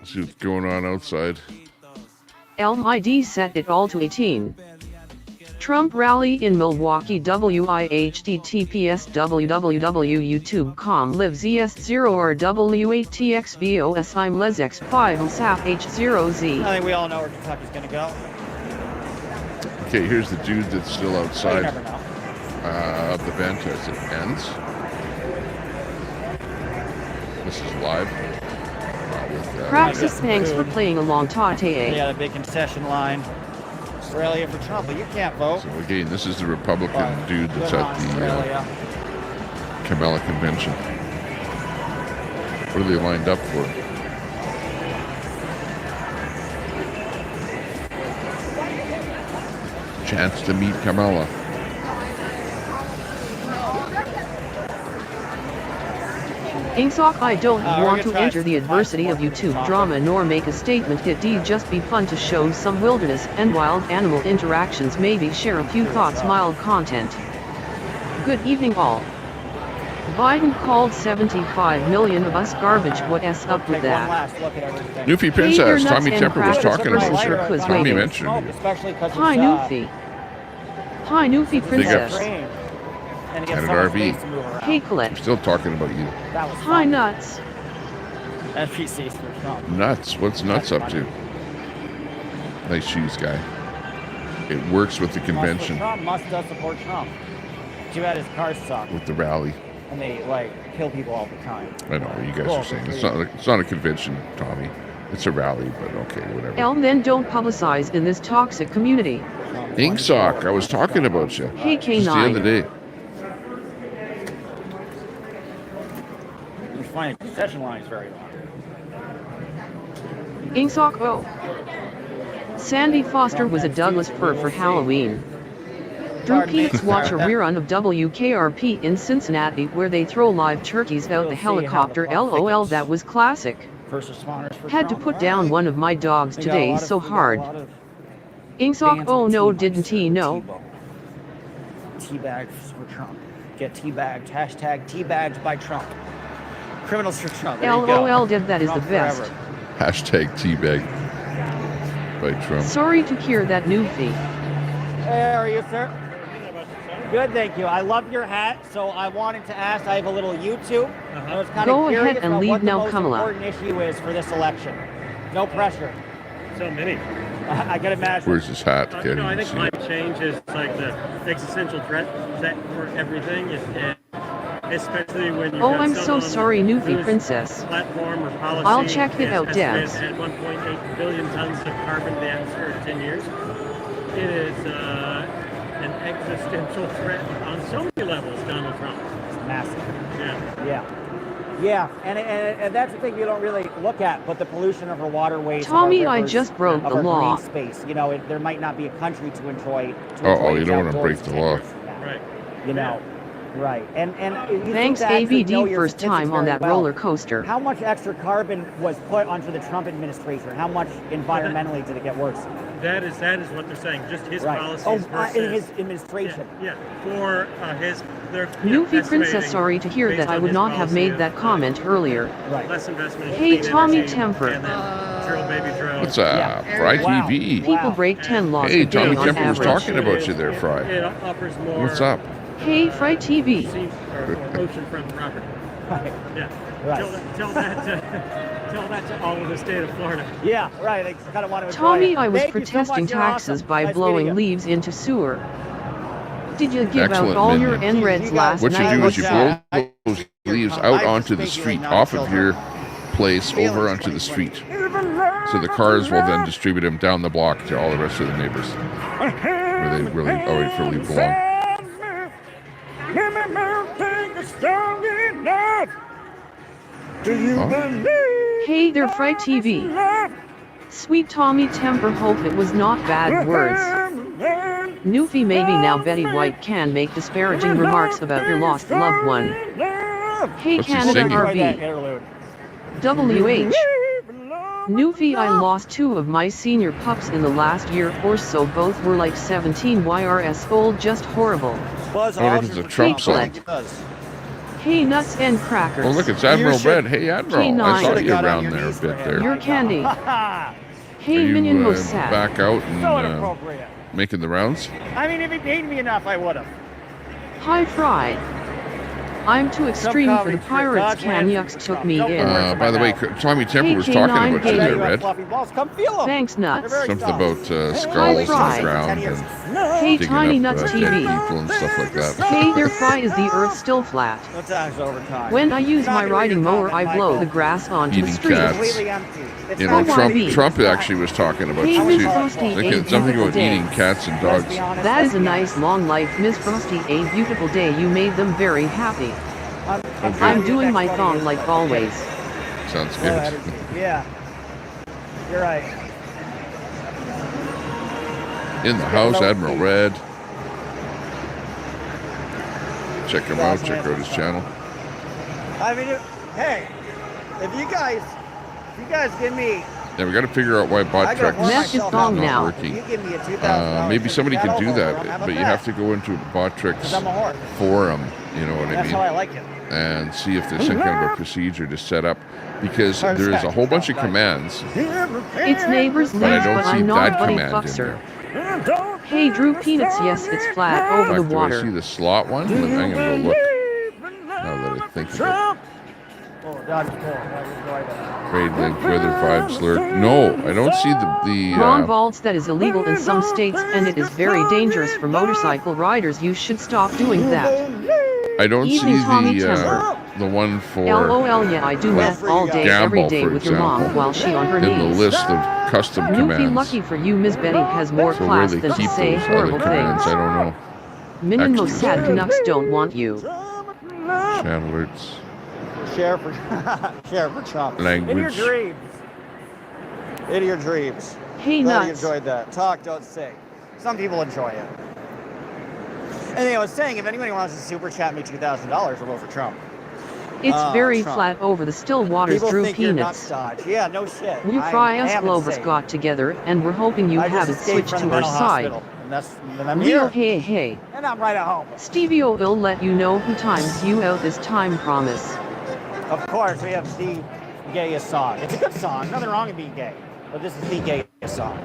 See what's going on outside. Elm ID set it all to 18. Trump rally in Milwaukee WIHTTPS www.youtube.com lives ES0 or W8TXBOS I'm LesX5 SAP H0Z. I think we all know where Kentucky's going to go. Okay, here's the dude that's still You outside never know. of the vent as it ends. This is live. Praxis, thanks for playing along, Tate. Yeah, the big concession line. Australia for Trump, but you can't vote. So again, this is the Republican dude that's Good at on the Australia. Kamala convention. What are they lined up for? Chance to meet Kamala. Ingsock, I don't we're want gonna to try enter the adversity of YouTube drama nor make a statement. It'd just be fun to show some wilderness and wild animal interactions, maybe share a few thoughts, mild content. Good evening all. Biden called 75 million of us garbage. What's up with that? Newfie Princess, Tommy Temper was talking about it. Tommy mentioned it. Hi Newfie. Hi Newfie Princess. At an RV. Hey Colette. I'm still talking about you. Hi Nuts. FPCs for Trump. Nuts. What's Nuts up to? Nice shoes, guy. It works with the convention. Musk does support Trump. Too bad his cars suck. With the rally. And they kill people all the time. I know what you guys are saying. It's not a convention, Tommy. It's a rally, but okay, whatever. Elm, then don't publicize in this toxic community. Inksock, I was talking about you. Hey K9. Just the other day. You find the concession line is very long. Ingsock, oh. Sandy Foster was a Douglas fir for Halloween. Drew Peanuts watch a rerun of WKRP in Cincinnati where they throw live turkeys out the helicopter. LOL, that was classic. First responders for Had to Trump. put down one of my dogs today, so hard. Ingsock, oh no, didn't he know? Teabags for Trump. Get teabagged. Hashtag teabagged by Trump. Criminals for Trump. There you go. LOL, did that is the Trump best. forever. Hashtag teabag by Trump. Sorry to hear that, Newfie. Hey, how are you, sir? Good, thank you. I love your hat, so I wanted to ask, I have a little YouTube. I was kind Go of curious ahead and about leave what the now, most Kamala. important issue is for this election. No pressure. So many. I can imagine. Where's his hat? I Can't think even see climate it. change is like the existential threat for everything, and especially when you've Oh, got I'm so someone sorry, Newfie whose Princess. platform or policy I'll check it has out, estimated Debs. at 1.8 billion tons of carbon in the atmosphere in 10 years. It is an existential threat on so many levels, Donald Trump. It's massive. Yeah. Yeah, and that's the thing you don't really look at, but the pollution of our waterways. Tommy, of our I rivers, just broke of the our law. green space. You know, there might not be a country to enjoy. Uh-oh, you don't want to break the law. Right. You know, right. And you Thanks seem to actually know ABD your first time on statistics that very well. roller coaster. How much extra carbon was put onto the Trump administration? How much environmentally did it get worse? That is what they're saying. Just his Right. policies versus In his administration. Yeah. For their Newfie Princess, estimating sorry to hear based that I on would his not have policy made of, that comment earlier. Right. Less investment in Hey, clean Tommy energy, Temper. and then drill, baby, drill. What's up? Fry Wow. TV. People break 10 laws Hey, a day Tommy on Temper was average. talking about you there, Fry. It offers more. What's up? Hey, Fry TV. Sea or oceanfront property. Right. Yeah. Right. Tell that to all of the state of Florida. Yeah, right. I kind of want to. Tommy, I was Thank you so protesting much. You're taxes awesome. by Nice blowing meeting you. leaves into sewer. Did you give Excellent, out all your Mindy. NREDs last What you night? do is you Yeah. blow those leaves out onto the street, off of your place, over onto the street. So the cars will then distribute them down the block to all the rest of the neighbors, where they really belong. Hey there, Fry TV. Sweet Tommy Temper, hope it was not bad words. Newfie, maybe now Betty White can make disparaging remarks about your lost loved one. Hey What's he Canada singing? RV. WH. Newfie, I lost 2 of my senior pups in the last year or so. Both were like 17 YRS old, just horrible. Was I wonder if it's a Trump song. Hey Nuts and Crackers. Oh, look, it's Admiral You should- Red. Hey, Admiral. I K9. saw you Got on around your there a knees bit for him. there. Your candy. Hey, Are you Minion Mossad. back out So and inappropriate. making the rounds? I mean, if he paid me enough, I would have. Hi, Fry. I'm too extreme for the pirates. Canyux took me in. By the way, Tommy Temple was talking KK9 about you there, Red. Fluffy balls. Come feel them. Thanks, Nuts. Something about skulls on the ground and Hey, digging Tiny up Nuts dead TV. people and stuff like that. Hey there, Fry. Is the earth still flat? No time's overtime. When I use Not my gonna riding read your mower, comment, I blow Michael. the grass onto the Eating street. cats. Completely empty. It's You know, not Trump- empty. Trump actually was talking about Hey, you Miss too. Frosty, Like, a it's something beautiful about day. eating cats and Let's dogs. be honest, That is a let's be nice long life, Miss Frosty. A beautiful day. You made them very happy. honest. I'm doing my thong like always. Sounds Low good. energy. Yeah. You're right. In the house, Admiral Red. Check him out. Check out his channel. I mean, hey, if you guys give me, Yeah, we got to figure out why I bot gotta trek warm is Match his myself thong up. not now. If working. you give me a $2,000, Maybe somebody can do over, that, I'm but a you bet. have to go into bot tricks 'Cause I'm a whore. forum. You know what I That's mean? how I like it. And see if there's some kind of a procedure to set up, because there is a whole bunch of commands, It's neighbors but I leaves, don't but see I'm not that buddy command in fuckser. there. Hey, Drew Peanuts. Yes, it's flat over In the fact, do I see water. the slot one? I'm gonna go look. Now that I think of it. Oh, Dodge cool. I enjoyed it. Grade link, weather 5 slur. No, I don't see Ron the Vaults, that is illegal in some states, and it is very dangerous for motorcycle riders. You should stop doing that. I don't see Evening, Tommy Temper. the one for LOL, yeah, I do math all day, every Gamble, day for with your mom example, while she on her in the knees. list of custom Newfie, commands. lucky for you, Miss Betty has more So where class they than to keep say those other horrible commands, things. I don't know. Minion Extras. Mossad Canucks don't want you. Channel alerts, Share for Trump. In your language. dreams. In your dreams. Hey, Glad you Nuts. enjoyed that. Talk, don't sing. Some people enjoy it. Anyway, I was saying, if anybody wants to super chat me $2,000, we'll vote for Trump. It's very Trump. flat over the still waters, People Drew think you're Peanuts. nuts, Dodge. Yeah, no shit. We I Fry am us Globers insane. got together, and we're hoping you I have it just escaped switched from to the our mental side. hospital, and I'm Real here. hey. And I'm right at home. Stevie O will let you know who times you out this time, promise. Of course, we have the gayest song. It's a good song. Nothing wrong with being gay. But this is the gayest song.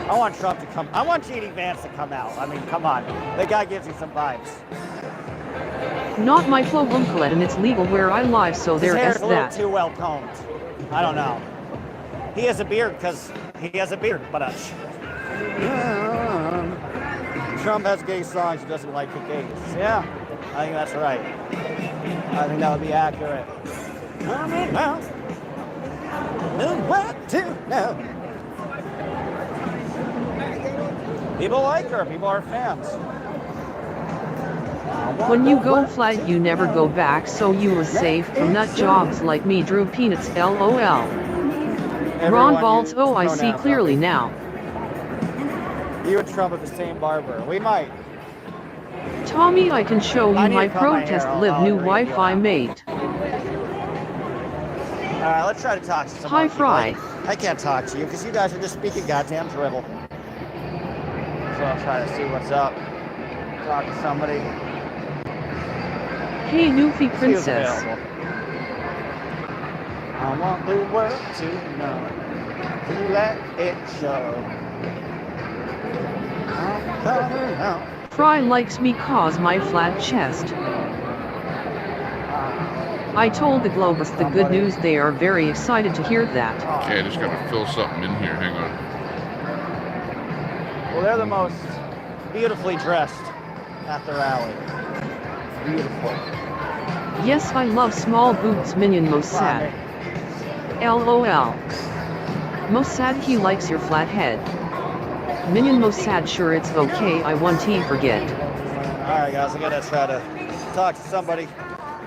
I want Trump to come. I want J.D. Vance to come out. I mean, come on. The guy gives me some vibes. Not my flow Colette, and it's legal where I live, so His there hair is is a little that. too well combed. I don't know. He has a beard because he has a beard, but Trump has gay songs. He doesn't like the gays. Yeah, I think that's right. I think that would be accurate. People like her. People are fans. When you go flat, you never go back, so you are safe from nut jobs like me, Drew Peanuts, LOL. Ron Balls, oh, I see clearly now. You and Trump are the same barber. We might. Tommy, I can show I you need my to cut my protest hair. live I'll new agree. Wi-Fi mate. All right, let's try to talk to some Hi, more people. Fry. I can't talk to you because you guys are just speaking goddamn drivel. So I'll try to see what's up. Talk to somebody. Hey, Newfie See who's Princess. available. I want the world to know, to let it show. I'm coming out. Fry likes me cause my flat chest. I told the Globers the good news. They are very excited to hear that. Okay, I just gotta fill something in here. Hang on. Well, they're the most beautifully dressed at the rally. Beautiful. Yes, I love small boots, Minion Mossad. LOL. Mossad, he likes your flat head. Minion Mossad, sure it's okay, I want to forget. Alright guys, I gotta try to talk to somebody.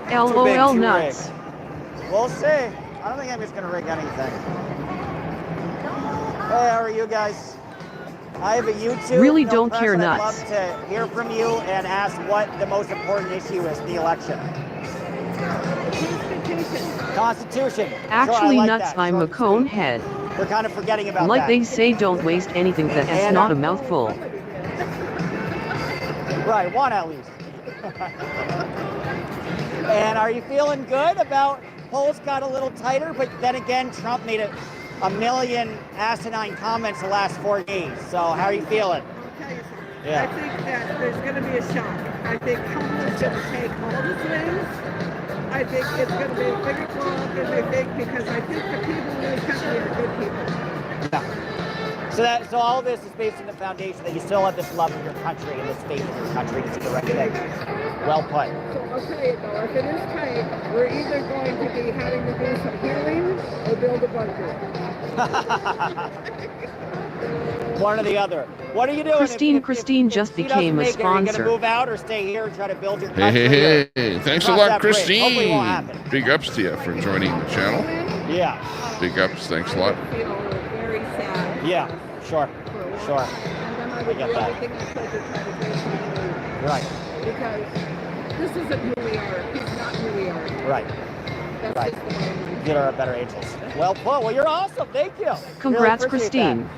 LOL Too big, too nuts. rigged. We'll see. I don't think anybody's gonna rig anything. Hey, how are you guys? I have a YouTube. Really no don't press, care and I'd nuts. love to hear from you and ask what the most important issue is in the election. Constitution. Sure, I Actually like nuts, that. I'm Sure. a cone head. We're kind of forgetting about Like that. they say, don't waste anything that is And, not a mouthful. Right, one at least. And are you feeling good about polls got a little tighter, but then again, Trump made a million asinine comments the last 4 days. So how are you feeling? I'll tell you something. Yeah. I think that there's going to be a shock. I think Kamala's going to take all the swings. I think it's going to be a bigger call than they think, because I think the people in this country are good people. Yeah. So all of this is based on the foundation that you still have this love of your country and this faith in your country to do the right thing. Well put. So I'll tell you though, if it is tight, we're either going to be having to do some healing or build a bunker. One or the other. What are you doing? Christine just became a Are you going sponsor. to move out or stay here and try to build your country? Hey, thanks a Cross lot, that bridge. Hopefully it Christine. won't happen. Big ups to you for joining the channel. Yeah. Big ups, thanks a lot. I feel very sad. Yeah, sure. Sure. And then I would get do that. everything I could to try to get him. Right. Because this isn't who we are. He's not who we are. Right. That's Right. just the bottom line. Get our better angels. Well put. Well, you're awesome. Thank you. Congrats, Really appreciate Christine.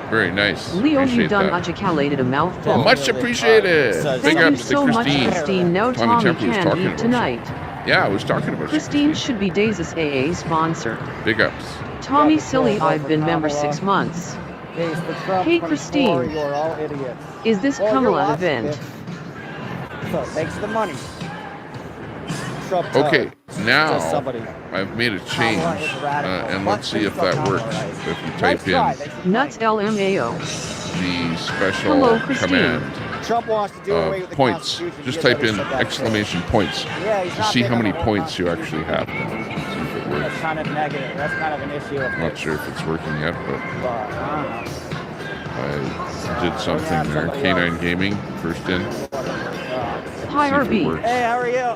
Very nice. Leo, Appreciate you done that. articulated a mouthful. Much appreciated. Thank Big Thank you ups to so much, Christine. Christine. Now Tommy Tommy Temple was can talking eat about tonight. Yeah, I was talking about Christine should be Daze's AA sponsor. Big ups. Tommy Yeah, Silly, before I've been member Kamala. 6 months. Hey, it's the Trump Hey, 24, Christine. You're all idiots. Is this Well, Kamala you're watching event? it. So thanks for the money. Trump Okay, Just now somebody. I've made a change, Kamala is radical. and But let's see if please don't that works. Kamala, If you Nice type try. in Thanks for the Nuts LMAO. the special Hello, Christine. command, money. Trump wants to do away with the points, Constitution. just He type already in said that too. exclamation points Yeah, he's to not see big how on many the whole points you actually have. See if it works. That's kind of negative. That's kind of an issue. I'm not sure if it's working yet, but But I don't know. I did something there. K9 Gaming, first in. Hi, See if it RB. works. Hey, how are you?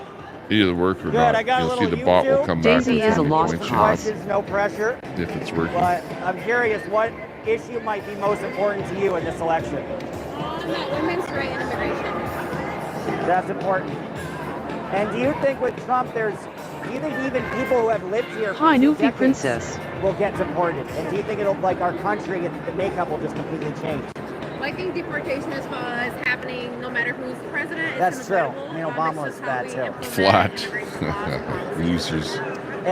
Either work or Good, not. I got a You'll see little the bot will YouTube. come back Daisy with is how a many lost points you cause. have, Questions, no pressure. if it's working. But I'm curious, what issue might be most important to you in this election? Women's right and immigration. That's important. And do you think with Trump, do you think even people who have lived here Hi, for Newfie decades Princess. will get deported? And do you think it'll, like, our country and the makeup will just completely change? Well, I think deportation is happening no matter who's the president. It's That's true. inevitable. I mean, Obama was It's just bad, how we too. implement Flat. immigration laws and policies. Losers.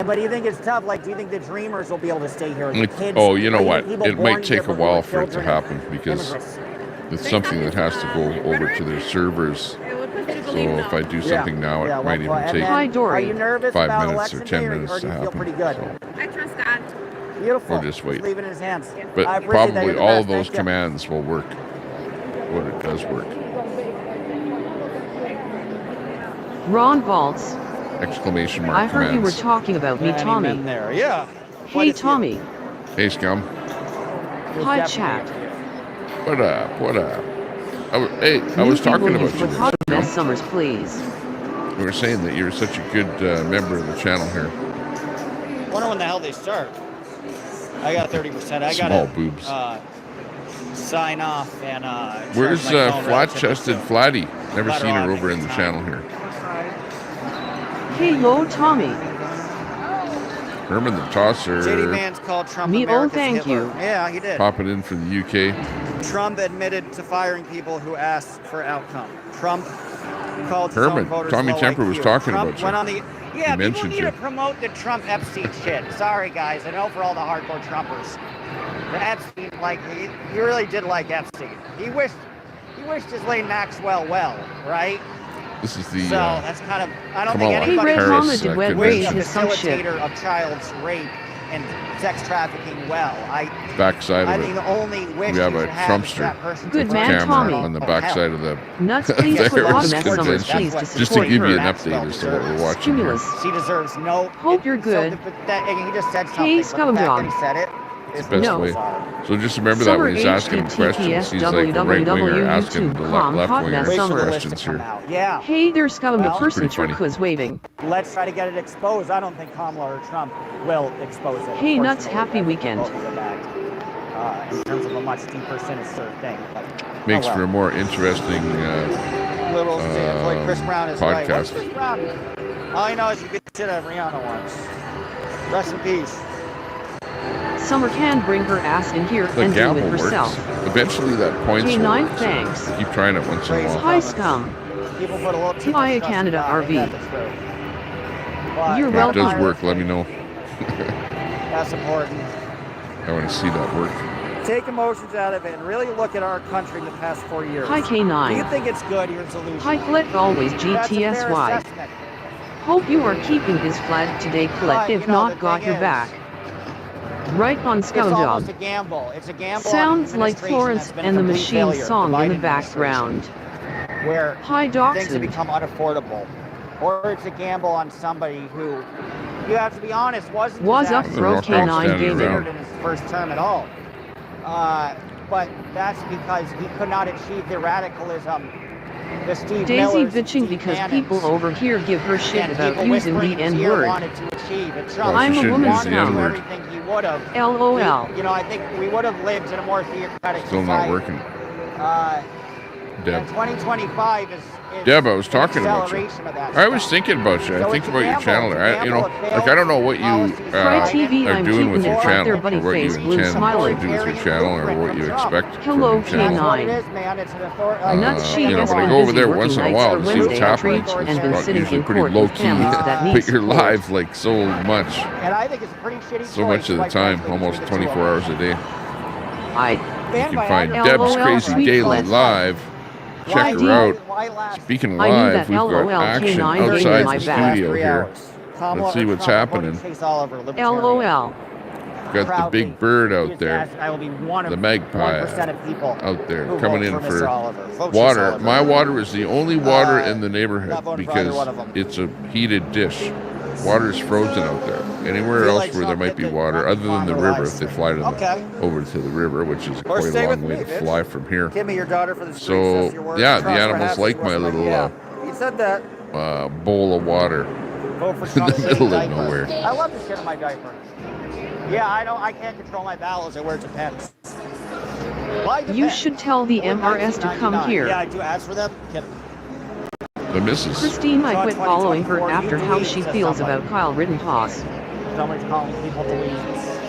But do you think it's tough? Like, do you think the dreamers will be able to stay here? The kids, Oh, you know or even what? people It born might here take a but who while are for it to children of happen because immigrants? it's something that has to go over to their servers. It would put you to So believe if I do something now, it well, might even and take then, Hi, Dory. Are you nervous 5 about minutes or election 10 day, minutes or to do you feel happen. pretty good? I trust God. Beautiful. Or just wait. Leave it in his hands. I But appreciate that. probably You're the all of best. those Thank you. commands will work when it does work. Ron Valtz. Exclamation mark I heard you were commands. talking about me, Any Tommy. men there? Yeah. Hey, Quite a few. Tommy. Hey, scum. There's Hi, definitely chat. a few. What up? What up? I was Newfie, talking will about you. put hot Scum. mess summers, please. We were saying that you're such a good member of the channel here. Wonder when the hell they start. I got 30%. I Small got boobs. sign off and Where's charge my phone flat-chested Flatty? Never Flatter seen her on over me in the time. channel here. Hey, lo, Tommy. Herman the Tosser JD Vance called Trump Me, oh, America's thank Hitler. you. Yeah, he did. popping in from the UK. Trump admitted to firing people who asked for outcome. Trump called his own Herman, voters Tommy low Temper was IQ. talking Trump about you. went on the yeah. People mentioned need you. to promote the Trump Epstein shit. Sorry guys, I know for all the hardcore Trumpers. The Epstein, like he really did like Epstein. He wished Ghislaine Maxwell well, right? This is the So that's kind of I don't Kamala think Hey, anybody Red Harris, Mama did Wed wish raise a his some shit. facilitator of child's rape and sex trafficking well. backside I of think it. the only wish We have you a should have is Trumpster that person Good to man, run camera Tommy. on the Oh, backside hell. of the Nuts, please There put hot was mess summers, convention. please, to Just to support give you an her. update as to what we're watching here. Stimulus. She deserves no. Hope you're good. And he just said something. Hey, but the Scum fact Dog. that he said it is Best No. way. bizarre. So just remember that when he's asking him questions, he's like a right-winger asking the www.youtube.com left-winger hot mess Wait for the summer. list to questions come here. out. Yeah. Hey there, scum, the Well, person pretty funny. was waving. Let's try to get it exposed. I don't think Kamala or Trump will expose it. Hey, nuts, Unfortunately, happy weekend. both of them act, in terms of a much deeper, sinister thing. But, Makes oh well. for a more interesting Little like Chris Brown is right. What's podcast. Chris Brown? All I know is you get shit out of Rihanna once. Rest in peace. Summer can bring her ass in here The and deal gamble with works. herself. Eventually that points Hey, will 9 work. So thanks. keep trying it once in a while. Hi, scum. People put a little too Hiya, much trust Canada in God, RV. and that's the truth. But You're If it welcome. does work, let me know. that's important. I want to see that work. Take emotions out of it and really look at our country in the past 4 years. Hi Do you K9. think it's good? You're delusional. Hi Colette always That's a fair GTSY. assessment. Hope you are keeping his flag today Colette, But, if you know, not the got thing your is, back. Right on It's almost a Scumdog. gamble. It's a gamble. on Sounds like administration Florence that's been and the a complete Machine failure, song in the Biden administration, background. where Hi things have Dachshund. become unaffordable. Or it's a gamble on somebody who, you have to be honest, wasn't Was up exactly bro They're all K9 standing gaming. around. considered in his first term at all. But that's because he could not achieve the radicalism, the Steve Daisy Millers, bitching Steve because Bannons, people over here give her shit and about people using whispering the in his ear N-word. wanted to achieve. And Trump Well, I'm she a shouldn't woman's use the wanted to do N-word. everything he would have. LOL. You know, I think we would have lived in a more theocratic Still not society. working. And Deb. 2025 is Deb, I was an talking about you. acceleration of that I was stuff. thinking about you. I So think it's a about your gamble. channel. It's a I, you know, gamble of like I don't know what you policies Fry by TV, Biden are I'm doing with keeping your it channel, their or buddy what you face blue intend smiling. to do with your channel, or what you expect from Hello, your channel. That's what it K9. is, man. It's an Nuts she You know, has but I been go over busy there working once in a nights while or to see what's Wednesday at happening. Preach and It's been sitting usually in pretty court low with key, families that need but you're support. live like so much, And I think it's a pretty shitty so much of the quite time, frankly, almost between the two 24 of hours them. a day. I You can find Bandwagon. Deb's LOL, Crazy sweet Daily flesh. Live. Check her out. Why last? Speaking I knew live, that we've got LOL action K9 banging outside my the back. studio here. Let's see what's happening. LOL. Got the big bird out there, I will be one of the magpie 1% of people out there who coming vote in for Mr. for Oliver. Vote water. Oliver. My water is the only water in the not neighborhood voting for either because one of them. it's a heated dish. Water's frozen out there. Anywhere Feel else like where there Trump might be did the water, other than the farmer river, live if they stream. fly to Okay. over to the river, which is Or quite stay a long with way me, to bitch. fly from here. Give me your daughter for the streets. So, That's your word. yeah, the Trust, animals perhaps, like it my wasn't little yeah. He said that. Bowl of water Vote for in Trump's the middle of diaper. nowhere. I love the shit in my diaper. Yeah, I can't control my bowels. I wear Depends. Why You Depends? should tell the MRS to come $19.99. here. Yeah, I do ads for them. Kidding. The missus. Christine, I So quit following her 2024, after you how delete, she says feels somebody. about Kyle Rittenhouse. Somebody's calling people deletions.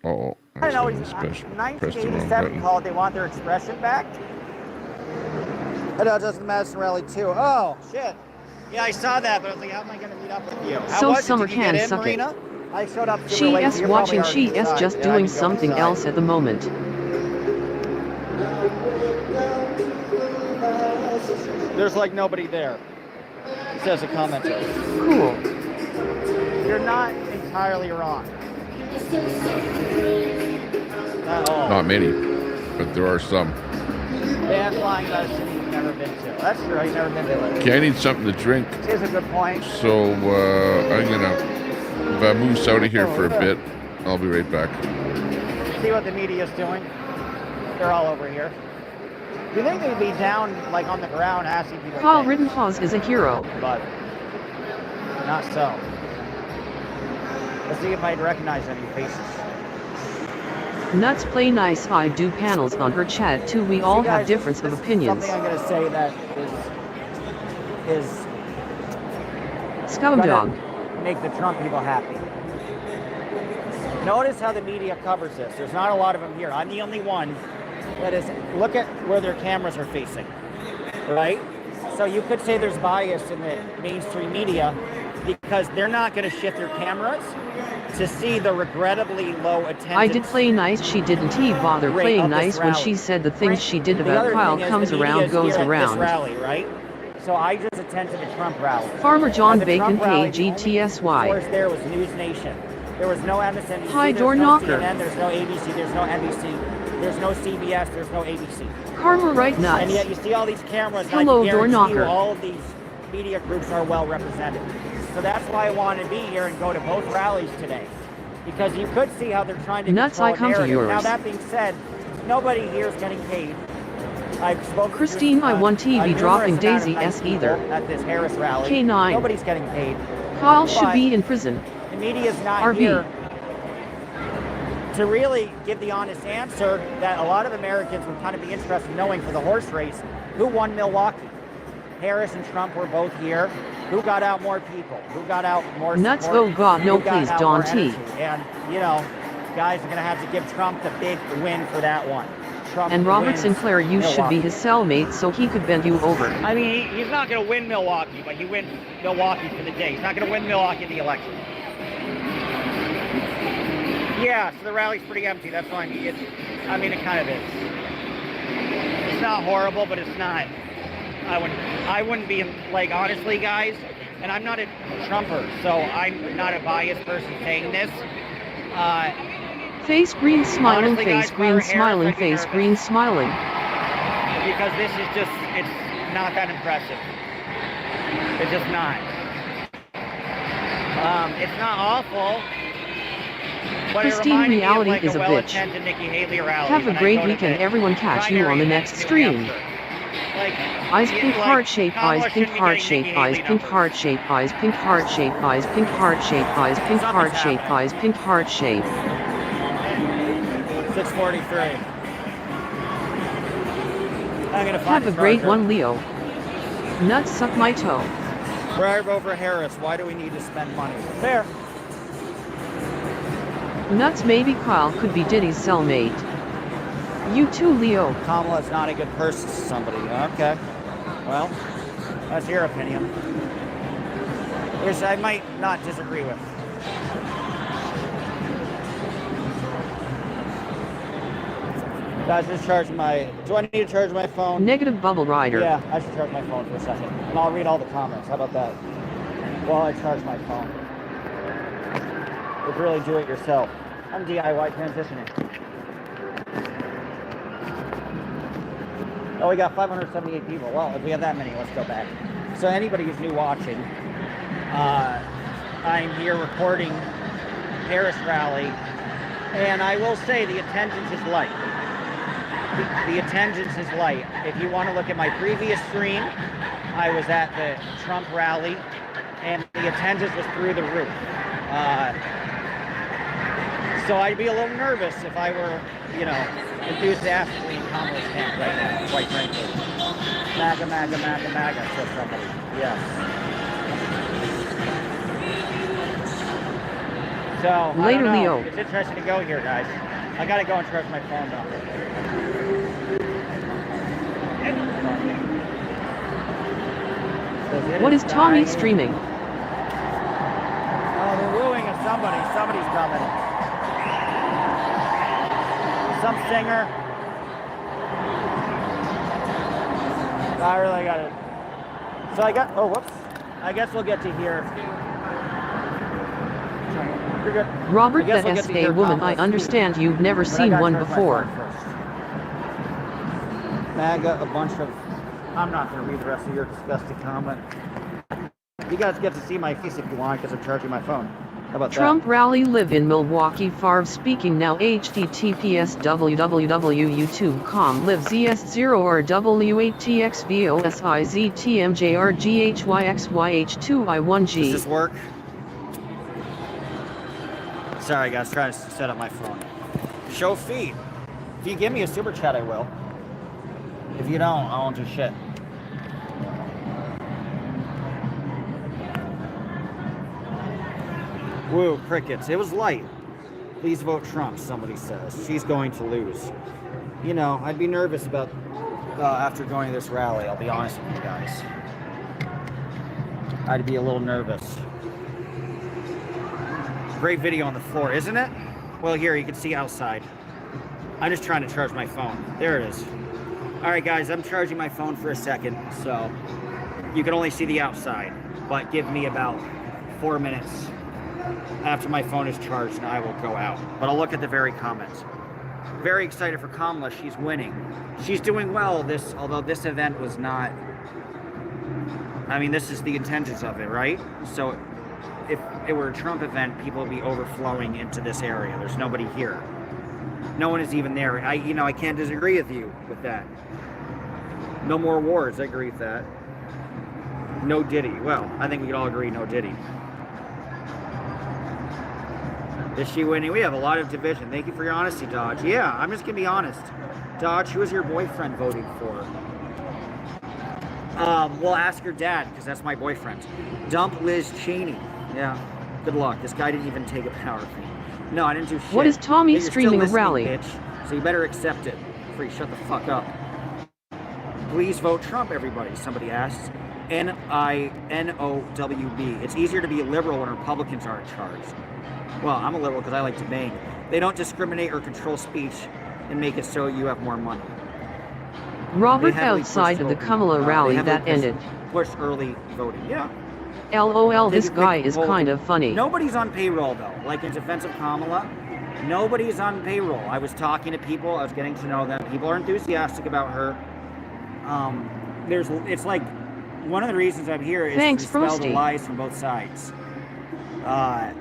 Oh, I don't know. accidentally pressed the wrong 1987 button. called. They want their expression back. I know, Justin Madison rally too. Oh shit. Yeah, I saw that, but I was like, how am I going to meet up with you? How So was it? Summer Did you can get in, suck it. Marina? I showed up super She late. is so you're probably watching, she already is inside. just Yeah, I doing can go something inside. else at the moment. There's like nobody there, says a commenter. Cool. You're not entirely wrong. At all. Not many, but there are some. Band flying out of a city you've never been to. That's true. I've never been to it. Okay, I need something to drink, Is a good point. so I'm gonna vamoose out of here for a bit. I'll be right back. See what the media's doing? They're all over here. You think they'd be down, like on the ground, asking people? Kyle things, Rittenhouse is a hero. but not so. Let's see if I'd recognize any faces. Nuts play nice. I do panels on her chat too. We all have difference of opinions. Something I'm going to say that is Scumdog. gonna make the Trump people happy. Notice how the media covers this. There's not a lot of them here. I'm the only one that is. Look at where their cameras are facing, right? So you could say there's bias in the mainstream media because they're not going to shift their cameras to see the regrettably low attendance. I did play nice. She didn't bother rate playing of this nice when rally. she said the things she did The about other Kyle thing is comes the media around is goes here at around. This rally, right? So I just attended the Trump rally. Farmer John At the Bacon Trump rally, paid the only GTSY. source there was News Nation. There was no MSNBC. Hi, there's door no knocker. CNN, there's no ABC. There's no NBC. There's no CBS. There's no ABC. Karma right nuts. And yet you see all these cameras. And Hello, I door guarantee you knocker. all of these media groups are well represented. So that's why I want to be here and go to both rallies today, because you could see how they're trying to Nuts, control I come to narrative. Now yours. that being said, nobody here is getting paid. I've spoken Christine, to I want TV numerous dropping amount of Daisy nice S people either. at this Harris rally. K9. Nobody's getting paid. Kyle should But be in prison. the media's not RV. here to really give the honest answer that a lot of Americans would kind of be interested in knowing for the horse race. Who won Milwaukee? Harris and Trump were both here. Who got out more people? Who got out more Nuts, support? oh God, no Who got please, out Don more T. energy? And, you know, guys are going to have to give Trump the big win for that one. Trump And Robert wins Sinclair, you should be Milwaukee. his cellmate so he could bend you over. I mean, he's not going to win Milwaukee, but he wins Milwaukee for the day. He's not going to win Milwaukee in the election. Yeah, so the rally's pretty empty. That's what I mean. It kind of is. It's not horrible, but it's not. I wouldn't be, like, honestly, guys, and I'm not a Trumper, so I'm not a biased person saying this. Face green smiling, Honestly, face guys, green Harris, smiling, I'd be face nervous. green smiling. Because this is just, it's not that impressive. It's just not. It's not awful. But Christine, it reminded reality me of, like, is a bitch. well-attended Nikki Haley rally. Have a when I great go to weekend, the everyone. Catch you on the primary next events in New stream. Hampshire. Like, Eyes you- pink like, heart shape, Kamala eyes pink shouldn't be heart getting shape, Nikki eyes Haley pink numbers. heart shape, eyes pink heart shape, eyes pink heart shape, eyes pink heart shape, eyes pink heart shape. 6:43. I'm gonna find Have a the great charger. one, Leo. Nuts suck my toe. Drive over Harris. Why do we need to spend money? Fair. Nuts, maybe Kyle could be Diddy's cellmate. You too, Leo. Kamala's not a good person to somebody. Okay. Well, that's your opinion. Which I might not disagree with. Guys, just charge my... Do I need to charge my phone? Negative Bubble Rider. Yeah, I should charge my phone for a second. And I'll read all the comments. How about that? While I charge my phone. It's really do it yourself. I'm DIY transitioning. Oh, we got 578 people. Well, if we have that many, let's go back. So anybody who's new watching, I'm here recording Harris rally, and I will say the attendance is light. The attendance is light. If you want to look at my previous stream, I was at the Trump rally, and the attendance was through the roof. So I'd be a little nervous if I were, you know, enthusiastically in Kamala's camp right now, quite frankly. MAGA, MAGA, MAGA, MAGA, said somebody. Yes. So, Later, I don't know. Leo. It's interesting to go here, guys. I gotta go and charge my phone though. What is Tommy streaming? Oh, they're wooing at somebody. Somebody's coming. Some singer. I really got it. So I got, oh, whoops. I guess we'll get to hear. You're good. Robert, I guess the we'll get to hear SA woman, I Kamala's understand you've never speech, but I seen gotta one charge my before. phone first. MAGA, a bunch of, I'm not going to read the rest of your disgusting comment. You guys get to see my face if you want because I'm charging my phone. How about Trump that? rally live in Milwaukee. Favre speaking now. HTTPS www.youtube.com live ZS0 or W8TXVOSIZTMJRGHYXYH2I1G. Does this work? Sorry guys, trying to set up my phone. Show feed. If you give me a super chat, I will. If you don't, I won't do shit. Woo, crickets. It was light. Please vote Trump, somebody says. She's going to lose. You know, I'd be nervous about after going to this rally, I'll be honest with you guys. I'd be a little nervous. Great video on the floor, isn't it? Well, here, you can see outside. I'm just trying to charge my phone. There it is. All right, guys, I'm charging my phone for a second, so you can only see the outside, but give me about 4 minutes after my phone is charged and I will go out. But I'll look at the very comments. Very excited for Kamala. She's winning. She's doing well, although this event was not, I mean, this is the intentions of it, right? So if it were a Trump event, people would be overflowing into this area. There's nobody here. No one is even there. I can't disagree with you with that. No more wars. I agree with that. No Diddy. Well, I think we could all agree no Diddy. Is she winning? We have a lot of division. Thank you for your honesty, Dodge. Yeah, I'm just going to be honest. Dodge, who is your boyfriend voting for? We'll ask your dad, because that's my boyfriend. Dump Liz Cheney. Yeah, good luck. This guy didn't even take a power thing. No, I didn't do shit. What is Tommy Hey, you're still streaming a listening, rally? bitch, so you better accept it. free. Shut the fuck up. Please vote Trump, everybody, somebody asks. N-I-N-O-W-B. It's easier to be a liberal when Republicans are in charge. Well, I'm a liberal because I like to bang. They don't discriminate or control speech and make it so you have more money. Robert outside of the Kamala rally that ended. Push early voting. Yeah. LOL, this guy is kind of funny. Nobody's on payroll though. Like in defense of Kamala, nobody's on payroll. I was talking to people. I was getting to know them. People are enthusiastic about her. It's like one of the reasons I'm here is to dispel the lies from both sides. And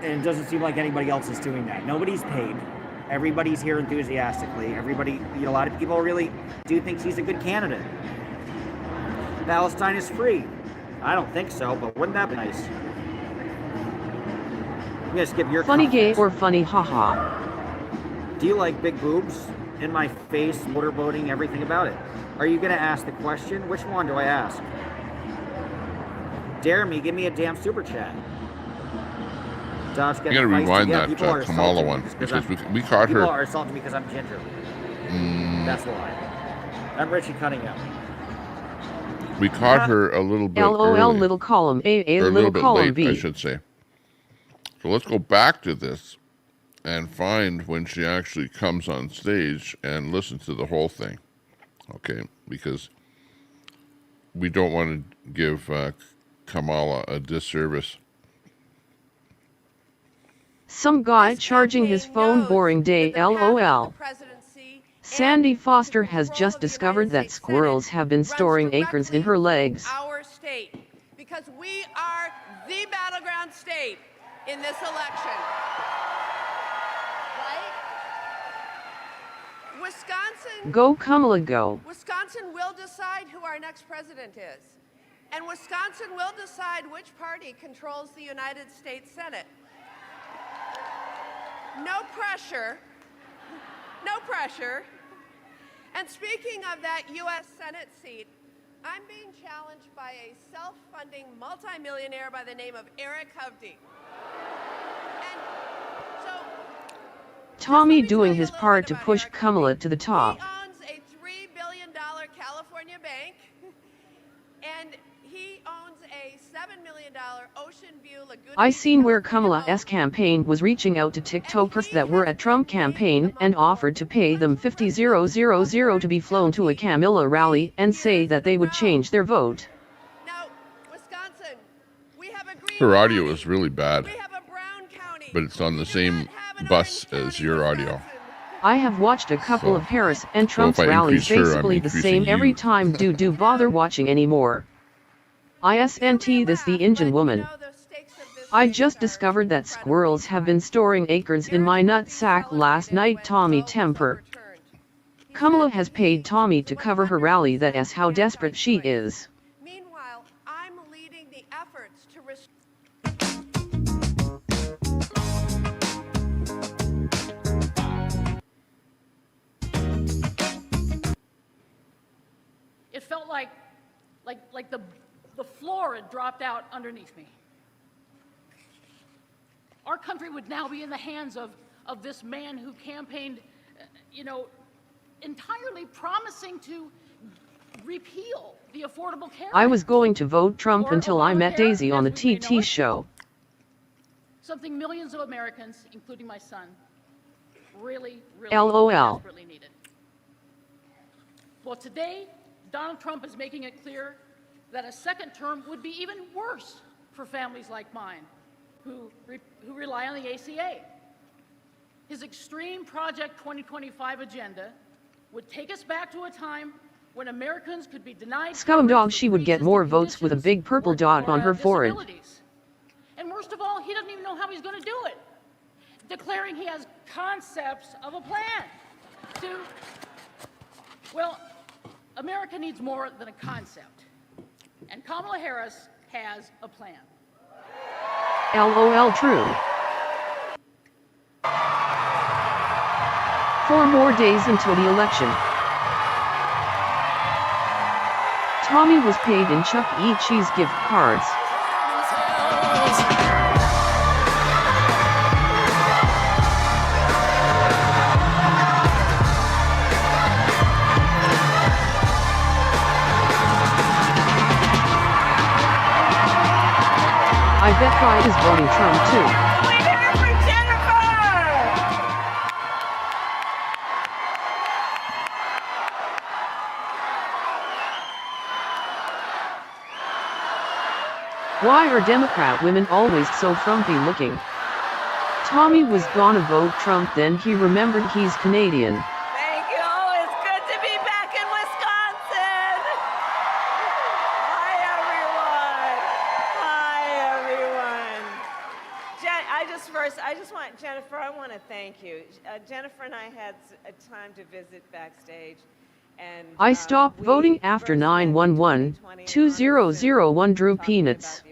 it doesn't seem like anybody else is doing that. Nobody's paid. Everybody's here enthusiastically. Everybody, a lot of people really do think she's a good candidate. Palestine is free. I don't think so, but wouldn't that be nice? I'm gonna skip your funny comments. gay or funny haha. Do you like big boobs? In my face, motorboating, everything about it. Are you gonna ask the question? Which one do I ask? Dare me, give me a damn super chat. Dodge You gotta rewind that Kamala one because we caught her. People are assaulting me because I'm ginger. That's why. I'm Richie Cunningham. We caught her a little bit LOL early, little column A or a little bit column late, B. I should say. So let's go back to this and find when she actually comes on stage and listen to the whole thing. Okay, because we don't want to give Kamala a disservice. Some guy charging his phone, boring day, LOL. Sandy Foster has just discovered that squirrels have been storing acorns in her legs. Our state, because we are the battleground state in this election. Right? Wisconsin. Go Kamala, go. Wisconsin will decide who our next president is. And Wisconsin will decide which party controls the United States Senate. No pressure. No pressure. And speaking of that U.S. Senate seat, I'm being challenged by a self-funding multimillionaire by the name of Eric Hovde. And so Tommy doing his part to push Kamala to the top. he owns a $3 billion California bank, and he owns a $7 million Ocean View Laguna. I seen where Kamala's campaign was reaching out to TikTokers that were at Trump campaign and offered to pay them $50,000 to be flown to a Kamala rally and say that they would change their vote. Now, Wisconsin, we have a green Her audio county. is really bad, We have a brown county. but it's on the same bus as your audio. I have watched a couple of Harris and Trump's if I rallies, increase her, I'm basically the increasing same every you. time. Do bother watching anymore. ISNT this the Indian woman. I just discovered that squirrels have been storing acorns in my nutsack last night. Tommy temper. Kamala has paid Tommy to cover her rally. That is how desperate she is. Meanwhile, I'm leading the efforts to It felt like the floor had dropped out underneath me. Our country would now be in the hands of this man who campaigned, entirely promising to repeal the Affordable Care Act. I was going to vote Trump Or until I met Obamacare, Daisy on the as we know TT it. show. Something millions of Americans, including my son, really LOL. desperately needed. Well, today, Donald Trump is making it clear that a second term would be even worse for families like mine, who rely on the ACA. His extreme Project 2025 agenda would take us back to a time when Americans could be denied. Scumdog, she would get more votes with a big purple dot on her forehead. disabilities. And worst of all, he doesn't even know how he's going to do it, declaring he has concepts of a plan to, well, America needs more than a concept. And Kamala Harris has a plan. LOL true. 4 more days until the election. Tommy was paid in Chuck E. Cheese gift cards. I bet Pride is voting Trump too. We did it for Jennifer! Why are Democrat women always so frumpy looking? Tommy was gonna vote Trump, then he remembered he's Canadian. Thank you. Oh, it's good to be back in Wisconsin. Hi, everyone. Jennifer, I want to thank you. Jennifer and I had a time to visit backstage. And, I stopped voting after 9/11/2001 Drew Peanuts.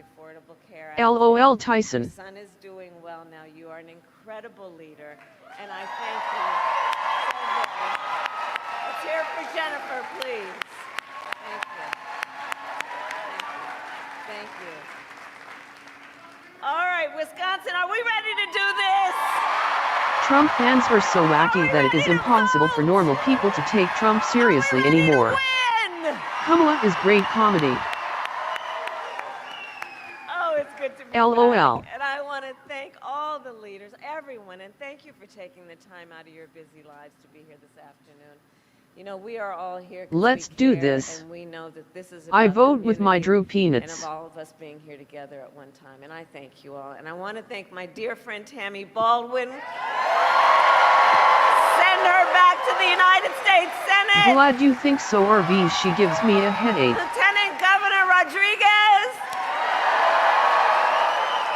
LOL Tyson. Your son is doing well now. You are an incredible leader, and I thank you so much. Let's hear it for Jennifer, please. Thank you. Thank you. All right, Wisconsin, are we ready to do this? Trump fans are so wacky that it is impossible for normal people to take Trump seriously anymore. Kamala is great comedy. Oh, it's good to be LOL. back. And I want to thank all the leaders, everyone, and thank you for taking the time out of your busy lives to be here this afternoon. You know, we are all here 'cause Let's we do care, this. and we know that this is I about vote with my community Drew and Peanuts. of all of us being here together at one time. And I thank you all. And I want to thank my dear friend Tammy Baldwin. Send her back to the United States Senate. Glad you think so, RV. She gives me a headache. Lieutenant Governor Rodriguez.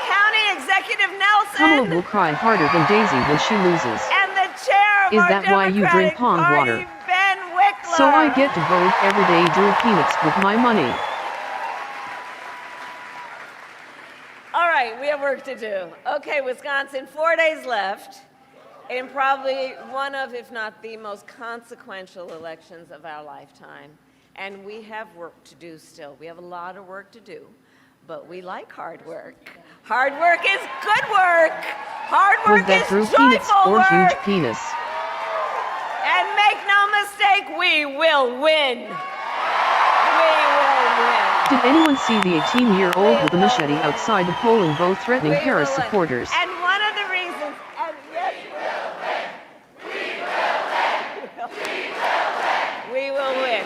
County Executive Nelson. Kamala will cry harder than Daisy when she loses. And the chair of Is our that why you drink Democratic pond Party, water? Ben Wickler. So I get to vote every day Drew Peanuts with my money. All right, we have work to do. Okay, Wisconsin, 4 days left in probably one of, if not the most consequential elections of our lifetime. And we have work to do still. We have a lot of work to do, but we like hard work. Hard work is good work. Hard Was work that is Drew Peanuts joyful or work. huge penis? And make no mistake, we will win. We will win. Did anyone see the 18-year-old with a machete outside the polling booth threatening We Harris will win. supporters? And one of the reasons, and yes, we will win.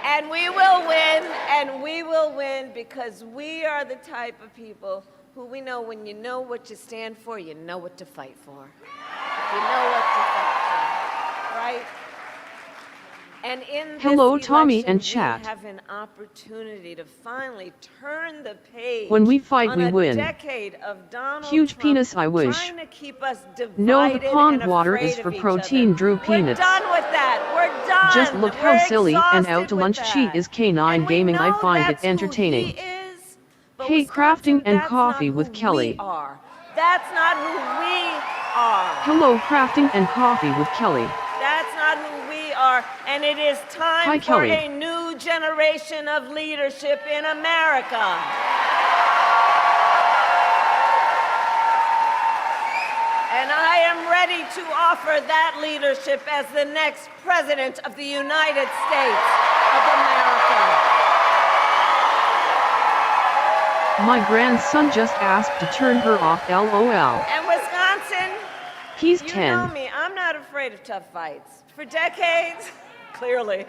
And we will win, and we will win because we are the type of people who we know when you know what you stand for, you know what to fight for. You know what to fight for, right? And in Hello, this Tommy election, and chat. we have an opportunity to finally turn the page When we fight, on we a win. decade of Donald Huge Trump penis, I wish. trying to keep us No, the divided pond and water afraid is for of each protein, other. Drew We're Peanuts. done with that. We're done. Just look how We're silly and out to exhausted lunch with she that. is. K9 And we Gaming, I know find it that's who entertaining. he is, but Hey, Wisconsin, crafting and that's coffee not with who Kelly. we are. That's not who we are. Hello, crafting and coffee with Kelly. That's not who we are. And it is time Hi, for Kelly. a new generation of leadership in America. And I am ready to offer that leadership as the next President of the United States of America. My grandson just asked to turn her off, LOL. And Wisconsin, He's you 10. know me, I'm not afraid of tough fights. For decades, clearly.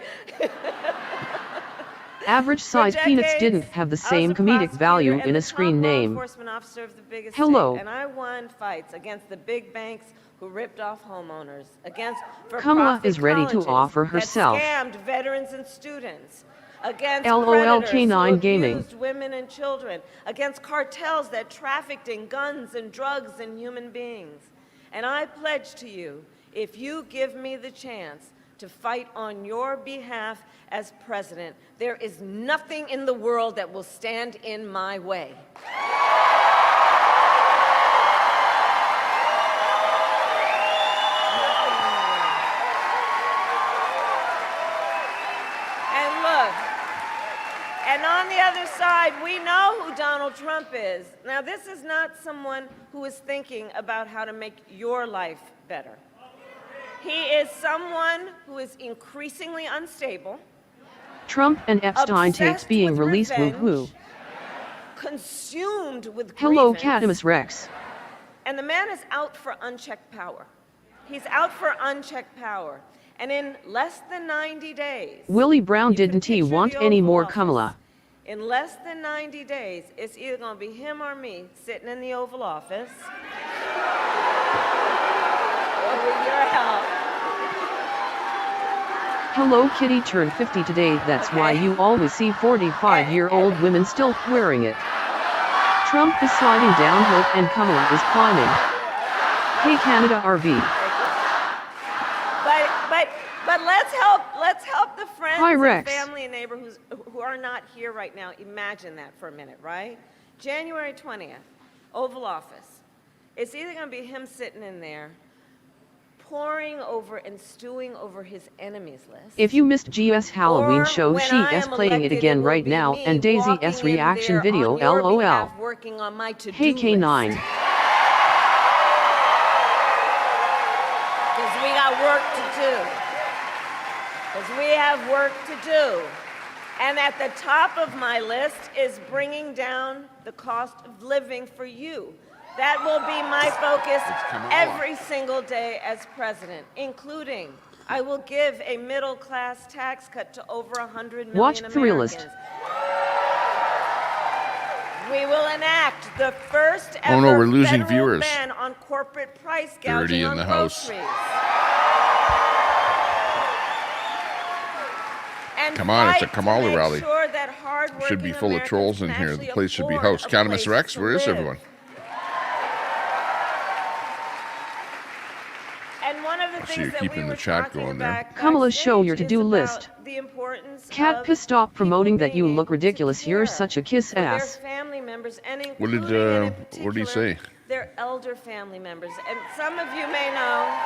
Average size For peanuts decades, didn't have the I was same a comedic prosecutor value and in the a screen top law name. enforcement officer of the biggest Hello. state, and I won fights against the big banks who ripped off homeowners, against Kamala for-profit is ready to colleges offer herself. that scammed veterans and students, against LOL predators K9 who Gaming. abused women and children, against cartels that trafficked in guns and drugs and human beings. And I pledge to you, if you give me the chance to fight on your behalf as president, there is nothing in the world that will stand in my way. And look, and on the other side, we know who Donald Trump is. Now, this is not someone who is thinking about how to make your life better. He is someone who is increasingly unstable, Trump and Epstein obsessed tapes being with released, revenge, woohoo. consumed with Hello, grievance. Catamus Rex. And the man is out for unchecked power. He's out for unchecked power. And in less than 90 days, Willie Brown didn't he picture want the any Oval more Office. Kamala? In less than 90 days, it's either going to be him or me sitting in the Oval Office, or with your help. Hello, Kitty turned 50 today. That's why you always see 45-year-old women still wearing it. Trump is sliding downhill and Kamala is climbing. Hey, Canada RV. But let's help the friends Hi, and Rex. family and neighbors who are not here right now. Imagine that for a minute, right? January 20th, Oval Office. It's either going to be him sitting in there, poring over and stewing over his enemies list. If you missed GS Halloween Or show, when she I is am playing it elected, again will right be now, me and Daisy walking S in reaction there video, on your LOL. behalf, working on my to-do Hey, K9. list. Because we got work to do. Because we have work to do. And at the top of my list is bringing down the cost of living for you. That will be my focus every single day as president, including I will give a middle-class tax cut to over 100 million Watch Americans. Thrillist. We will enact the first ever Oh no, we're losing federal viewers. ban on corporate price 30 gouging in on the house. groceries. And Come on, it's a fight to Kamala make rally. sure that hardworking Should be full of Americans trolls in can here. The actually place should be afford housed. a Catamus place Rex, to where is live. everyone? And one of the I see things you're that keeping we the were chat talking going there. about Kamala, show your backstage to-do is list. about the importance Cat of pissed off promoting that you being look able to ridiculous. You're care such a kiss for their ass. family members, and What did, including and in what did he particular, say? their elder family members. And some of you may know.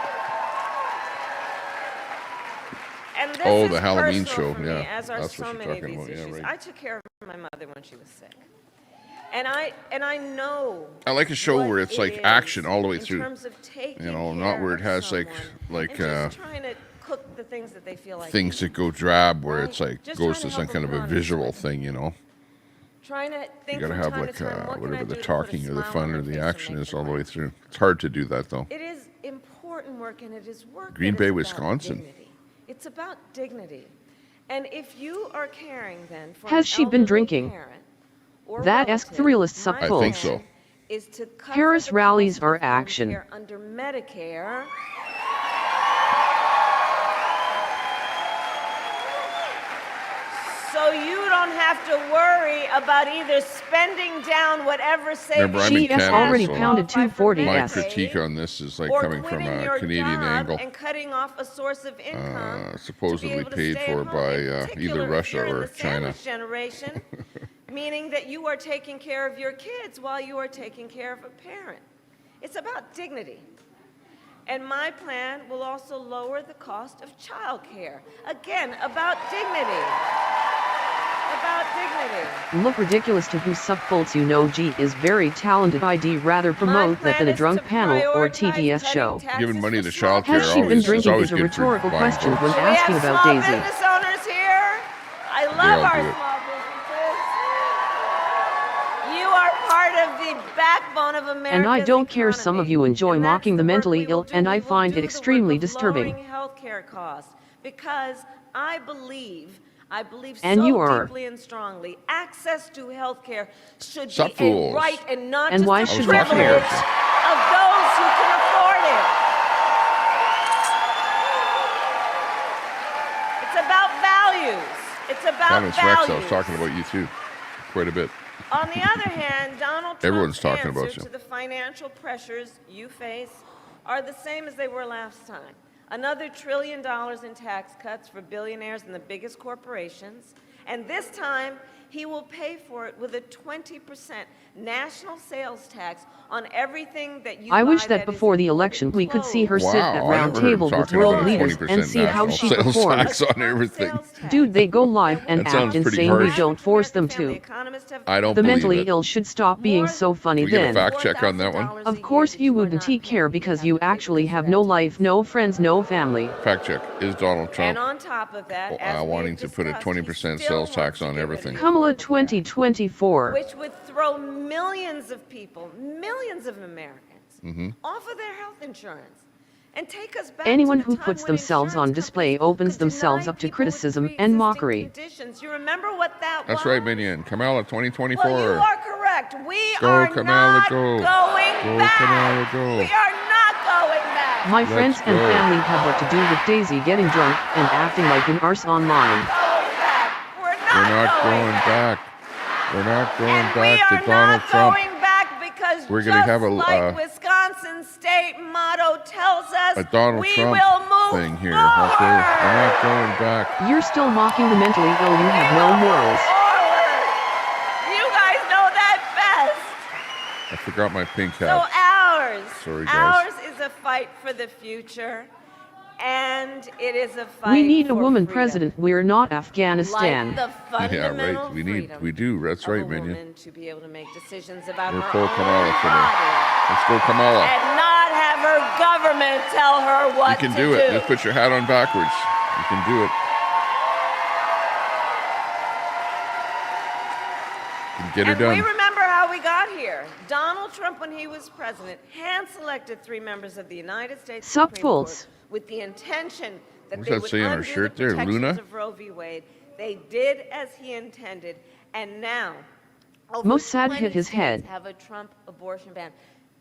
And this Oh, is the Halloween personal show, for me, yeah. as are That's so what you're many of talking these about, yeah, issues. right. I took care of my mother when she was sick, and I know. I like a show what where it's it like is action all the way in through. terms of taking You know, not care where it of has like someone and just trying to cook the things that they feel like things eating. that go drab, where Right? it's like Just goes trying to to some help kind them of a put on a visual swing. thing, you know. Trying to You think gotta from have time like to time, what can I whatever do the to put a talking or the smile fun on or their the face to action make is them all the way laugh? through. It's hard to do that though. It is important work, and it is work. Green that Bay, is about Wisconsin. dignity. It's about dignity. And if you are caring then for Has an she been elderly drinking? parent or That ask relative, Thrillist my suck I think balls. so. is to cover Paris the rallies cost are of home action. care under Medicare. So you don't have to worry about either spending down whatever savings Remember, I'm in She has Canada, already so pounded qualify for 240 my S. critique on this is like or coming from quitting a your Canadian job angle. and cutting off a source of income to be Supposedly able to paid stay for at home. by In either particular, if Russia you're in or the China. sandwich generation, meaning that you are taking care of your kids while you are taking care of a parent. It's about dignity. And my plan will also lower the cost of childcare. Again, about dignity. About dignity. Look ridiculous to who suck bolts. You know G is very talented. ID rather promote that than a drunk panel or TTS show. Giving money to child Has care she been always is drinking always is a good for rhetorical buying question when votes. We asking have about small Daisy. business owners here. I all love our do it. small businesses. You are part of the backbone of America's And I don't care, some of economy. you enjoy And that's mocking the work mentally we will ill, do. and We I will find do it the extremely work of disturbing. lowering healthcare costs because I believe And so you are. deeply and strongly, access to healthcare should Sup, be fools? a right and not And just why a should we care? privilege of those who can afford it. It's about values. It's about Catamus Rex, I was values. talking about you too, quite a bit. On the other hand, Donald Everyone's Trump's talking about answer you. to the financial pressures you face are the same as they were last time. Another $1 trillion in tax cuts for billionaires and the biggest corporations. And this time, he will pay for it with a 20% national sales tax on everything that you I buy wish that is before the election we could see her sit Wow, at I round never heard him tables with talking world about leaders 20% and see how national she sales performs. tax on everything. Dude, they go live and That act sounds pretty insane. We harsh. don't force them to. I don't The believe mentally it. ill should stop being so funny Can we get a then. fact check on that one? Of course you wouldn't care because you actually have no life, no friends, no family. Fact check. Is Donald Trump And on top of that, as we wanting have to put a discussed, 20% he still sales tax on everything. Kamala 2024. which would throw millions of people, millions of Americans, off of their health insurance and take us back Anyone to the who time puts when themselves on insurance display companies opens could themselves deny up to people with criticism and pre-existing mockery. conditions. You remember what that That's was? right, Minion. Kamala 2024. Well, you are correct. We Go, are Kamala, not go. going Go, back. Kamala, go. We are not going back. My Let's friends and go. family have what to do with Daisy getting drunk and acting like an arse online. We're We're not going back. We're not going and back we to are Donald not Trump. going back because We're gonna have a, like Wisconsin state motto tells us, A Donald we Trump will move thing here. Okay, we're not going back. You're still mocking the mentally ill. You have no morals. forward. You guys know that best. I forgot my pink So hat. ours, Sorry, guys. ours is a fight for the future, and it is a fight We need a for woman freedom. president. We're not Afghanistan. Like the Yeah, fundamental right. We freedom do. That's of right, a Minion. woman to be able to make decisions about We're her full own Kamala today. body Let's go, Kamala. and not have her government tell her You what can to do it. Just put your hat on backwards. You can do it. You can get her And done. we remember how we got here. Donald Trump, when he was president, hand-selected 3 members of the United States Sup, Supreme Court fools? with the intention that What's they that would say on her undo shirt the there, protections Luna? of Roe v. Wade. They did as he intended, and now over Mossad 20 hit his states head. have a Trump abortion ban.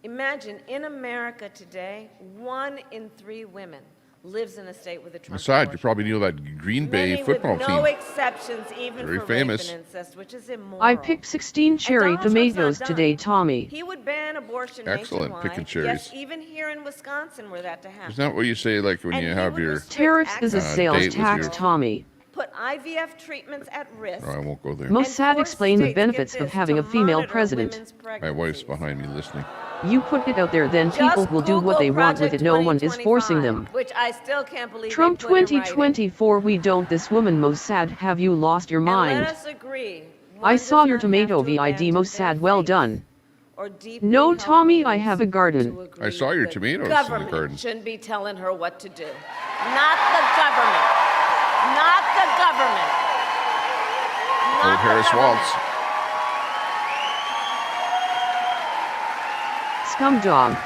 Imagine in America today, 1 in 3 women lives in a state with a Trump Aside, abortion. you probably know that Green Bay Many football with no team. exceptions, even Very for famous. rape and incest, which is immoral. I picked 16 cherry Donald Trump's not tomatoes done. today, Tommy. He would ban abortion Excellent, nationwide. picking cherries. Yes, even here in Wisconsin, were that to happen. Isn't that what you say, like when And you he have would your? restrict Tariffs is a access to sales date with tax, your- Tommy. Put IVF treatments at risk. No, I won't go there. Mossad force explained the states, get benefits of this, having to a female monitor president. women's My wife's pregnancies. behind me listening. You put it out there, then Just people will do what Google they want with Project it. No one is forcing 2025, them. Which I still can't believe Trump they put in writing. 2024. We don't. This woman, Mossad, have you lost your And mind? let us agree. I one saw does your not tomato have to VID, abandon their Mossad. Well faith done. or deeply No, held Tommy, I beliefs have a garden. to agree I saw your that tomatoes in the government garden. shouldn't be telling her what to do. Not the government. Not the government. Not Old the Harris government. Waltz. Scumdog.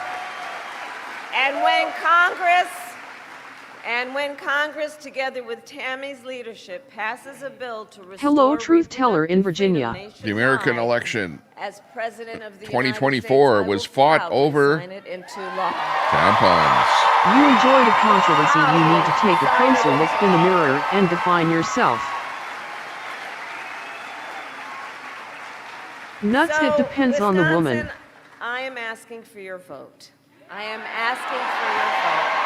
And when Congress, together with Tammy's leadership, passes a bill to restore Hello, truth teller in reproductive freedom Virginia. The American nationwide, election as president of the 2024 United States, I was will fought proudly over sign it into law. tampons. You enjoy the controversy. You need to take a closer look in the mirror and define yourself. Nuts, So, it depends on the woman. Wisconsin, I am asking for your vote. I am asking for your vote.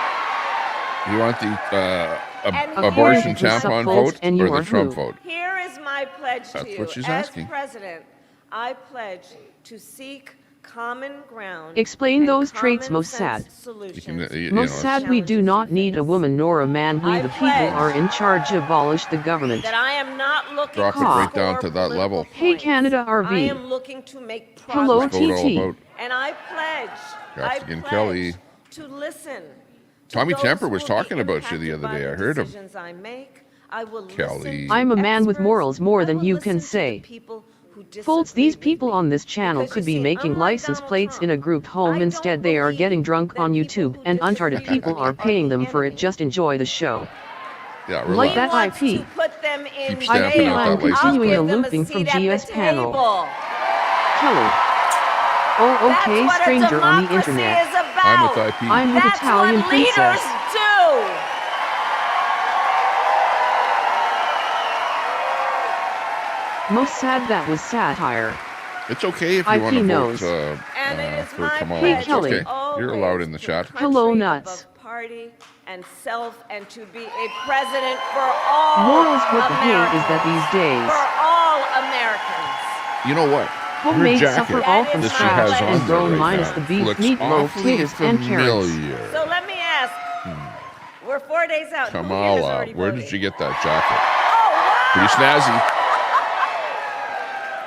You want the And abortion here's the tampon votes, vote and or you the are Trump who? vote? Here is my pledge That's to you. what she's As asking. president, I pledge to seek common ground. Explain and those traits, common Mossad. sense solutions Mossad, we do not need a woman nor a man. We, I the people, pledge are in charge. Abolish the government. that I am not looking Drop to it right score down to that political level. Hey, points. Canada I RV. am looking to make Hello, progress. Vote all TT. about And I pledge Captain Kelly. to listen. to Tommy those Temper who was will be talking about you the impacted other by day. the I heard him. decisions I make. I will Kelly. listen to I'm a man with experts. morals more I than will you listen can to the say. people who Folks, disagree these with people me. on this channel Because could you be see, making unlike license Donald plates in a Trump, group home. I don't Instead, they are believe getting drunk that on people YouTube, who and untarded disagree people with me are paying the them for it. enemy. Just enjoy the show. Yeah, Like relax. that Wants IP. to put them in Keep stamping jail. out that I'm license continuing plate. the I'll give them a looping from seat at GS the panel. table. Kelly. Oh, That's okay, what stranger a on the democracy internet. is about. I'm with IP. I'm with That's Italian what princess. leaders do. Mossad, that was satire. It's okay if you IP want to knows. vote And it is for my Kamala. Hey, It's Kelly. okay. You're allowed in the chat. Hello, Country nuts. above party and self, and to be a president for all Morals, what the hell is that Americans. these days? For all Americans. You know what? Homemade Her suffer jacket all That from is that she my has scratch pledge. on and there grown right minus now the beef, looks meatloaf, awfully taters, and carrots. familiar. So let me ask. We're 4 days out. Who here has Kamala, already where voted? did you get that jacket? Oh, wow. Pretty snazzy.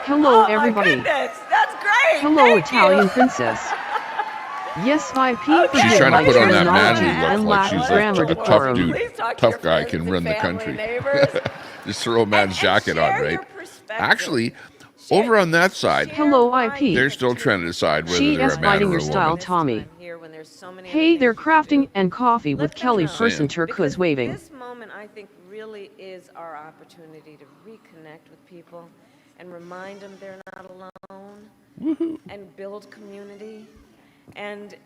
Hello, Oh, my everybody. goodness. That's great. Hello, Thank Italian you. princess. Yes, IP She's forgive trying my to put on that terminology manly look and like lack she's of a grammar tough decorum. dude. Please talk to Tough your guy friends can and run the family country. and neighbors. Just throw a man's jacket on, share right? your perspective. Actually, over on that side, Hello, IP. they're still trying to decide whether She they're is a man fighting or your a style, woman. Tommy. Here when there's so many Hey, other they're things you can crafting do. and coffee with Let them Kelly know. Person Saying. turquoise waving. This moment, I think, really is our opportunity to reconnect with people and remind them they're not alone and build community. And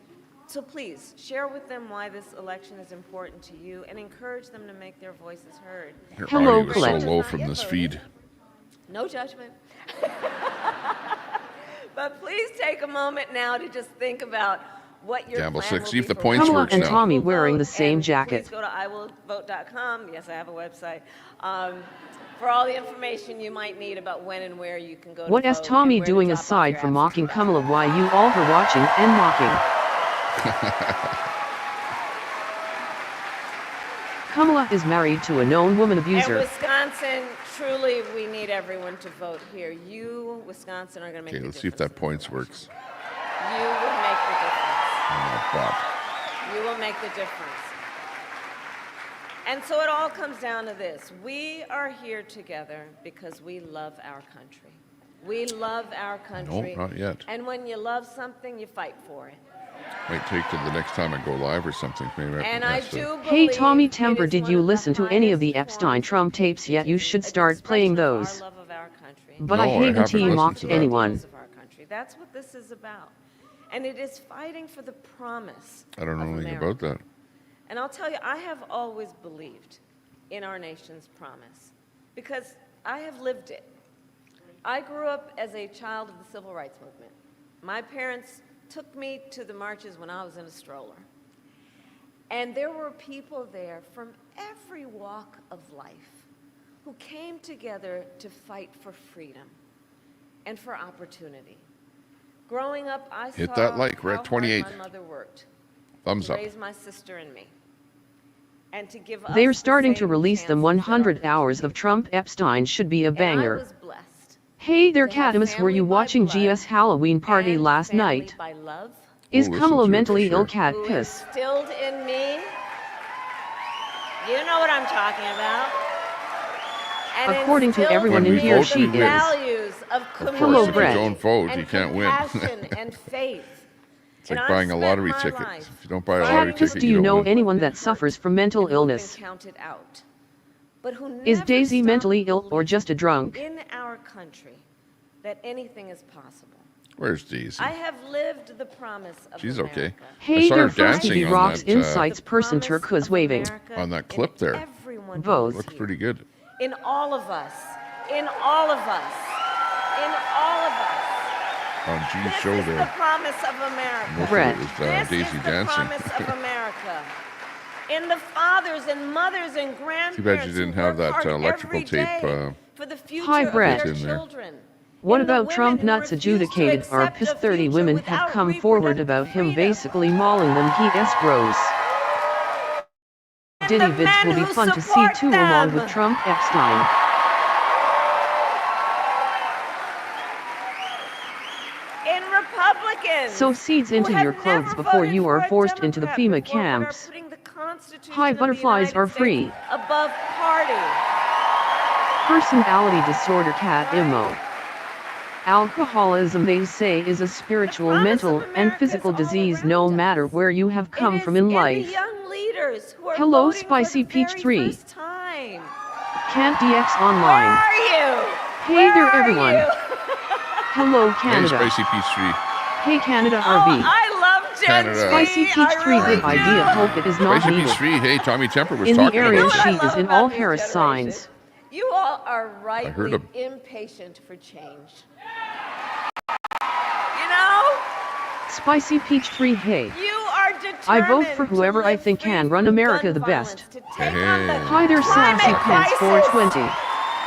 so please, share with them why this election is important to you and encourage them to make their voices heard. Your Hello, audio is so Colette. low from this feed. No judgment. But please take a moment now to just think about what your Gamble plan 6, will see if be the for points Kamala works and now. Tommy wearing the vote, same and jacket. Please go to iwillvote.com. Yes, I have a website. For all the information you might need about when and where you can go What to is vote Tommy and where to doing drop off aside your from absentee mocking ballot. Kamala while you all are watching and mocking? Kamala is married to a known woman And abuser. Wisconsin, truly, we need everyone to vote here. You, Wisconsin, are going to make Okay, the let's see if that points works. You will make the difference. Oh, You will make the difference. And so it all comes down to this. We are here together because we love our country. We love our country. not yet. And when you love something, you fight for it. Might take till the next time I go live or something. Maybe And I do Hey, Tommy believe Temper, it is did one you of the listen to any of the highest Epstein Trump tapes yet? You should a start playing expression of our those. love of our country. But No, I I hate when haven't he listened mocked to that. anyone. Of our country. That's what this is about. And it is fighting for the promise I don't know of anything America. about that. And I'll tell you, I have always believed in our nation's promise because I have lived it. I grew up as a child of the Civil Rights Movement. My parents took me to the marches when I was in a stroller. And there were people there from every walk of life who came together to fight for freedom and for opportunity. Growing up, I Hit saw that like, we're at how hard 28. my mother worked Thumbs to up. raise my sister and me. And to give us They're the starting to same release them chances that our 100 hours of Trump Epstein should be a And I banger. was blessed. Hey there, to have Catamus, were family you by watching blood GS Halloween party and last family night? by love, Is We'll listen Kamala to it for mentally ill, sure. cat who piss? instilled in me, you know what I'm talking about. And According to instilled everyone in in me here, the she is. values of Of Hello, course, if Brett. you don't vote, and you can't win. compassion and faith. It's like And I've buying a spent lottery my ticket. life If you don't buy a lottery Cat piss, ticket, do you you don't know win. anyone who've been that suffers hurt from mental and who've been illness? counted out, but who Is never Daisy stopped mentally ill or just a drunk? believing in our country that anything is possible. Where's Daisy? I have lived the promise of She's America. okay. I Hey saw there, her Frosty dancing the on Rocks that, Insights The person promise turquoise of waving. America on that in clip there. everyone who Both. is Looks here. pretty good. In all of us. In all of us. In all of us. On G's This show is the there. promise of America. Most Brett. of it was This Daisy is the dancing. promise of America. In the fathers and mothers and grandparents Too bad you didn't who have work that hard electrical every tape, day for the future Hi, of Brett. their in there. children. What In the about women Trump who nuts refuse to adjudicated? Our accept piss a 30 future women have without come forward reproductive about him freedom. basically mauling them. He is gross. And Diddy the vids men will be who fun to see support too, along them. with Trump Epstein. In Republicans. Sow seeds who into have your clothes never before voted you are for a forced into the Democrat FEMA before, but are camps. putting the Constitution Hi, of the butterflies United are States free. above party. Personality disorder, cat emo. Alcoholism, they say, is a spiritual, promise mental, of and America physical is all disease around no us. matter where you have come It from is in the life. young leaders who are Hello, voting Spicy for the Peach very 3. first time. Can't DX Where online. are you? Hey Where there, are everyone. you? Hello, Hey, Canada. Spicy Peach 3. Hey, Canada Oh, RV. I love Gen Canada. Z. Spicy Peach I 3, really good idea. do. Hope it is not Spicy needed. Peach 3. Hey, Tommy Temper was In the talking area, about what I she love is in about all this Harris generation? signs. You all are heard rightly him. impatient for change. You know, Spicy Peach 3, hey. you are determined I vote for whoever to I live think free can run from America gun the violence, best. to take on the Hey. Hi there, climate Sassy Pants crisis. 420.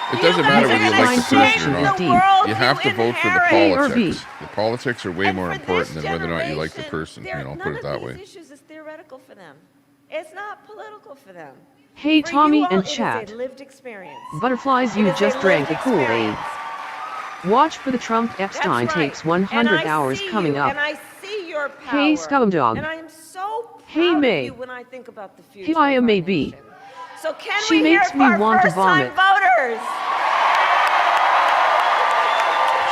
It doesn't You matter guys whether are you gonna like the change person or the not. world You have to vote for the inherit. Hey, politics. RV. The politics are way And more for important this than whether or not you like the generation, person. there- You know, none put it of that these way. issues is theoretical for them. It's not political for them. Hey, For Tommy you all, and it is chat. a lived experience. Butterflies, It you is a just drank the lived Kool-Aid. experience. Watch for the Trump Epstein That's right. tapes 100 And I hours see coming you, up. And I see your power. Hey, Scum Dog. And I am so Hey, proud May. of you when I think about the future Hey, I of our may be. nation. So can She we hear makes it me for our want to first-time vomit. voters? doors.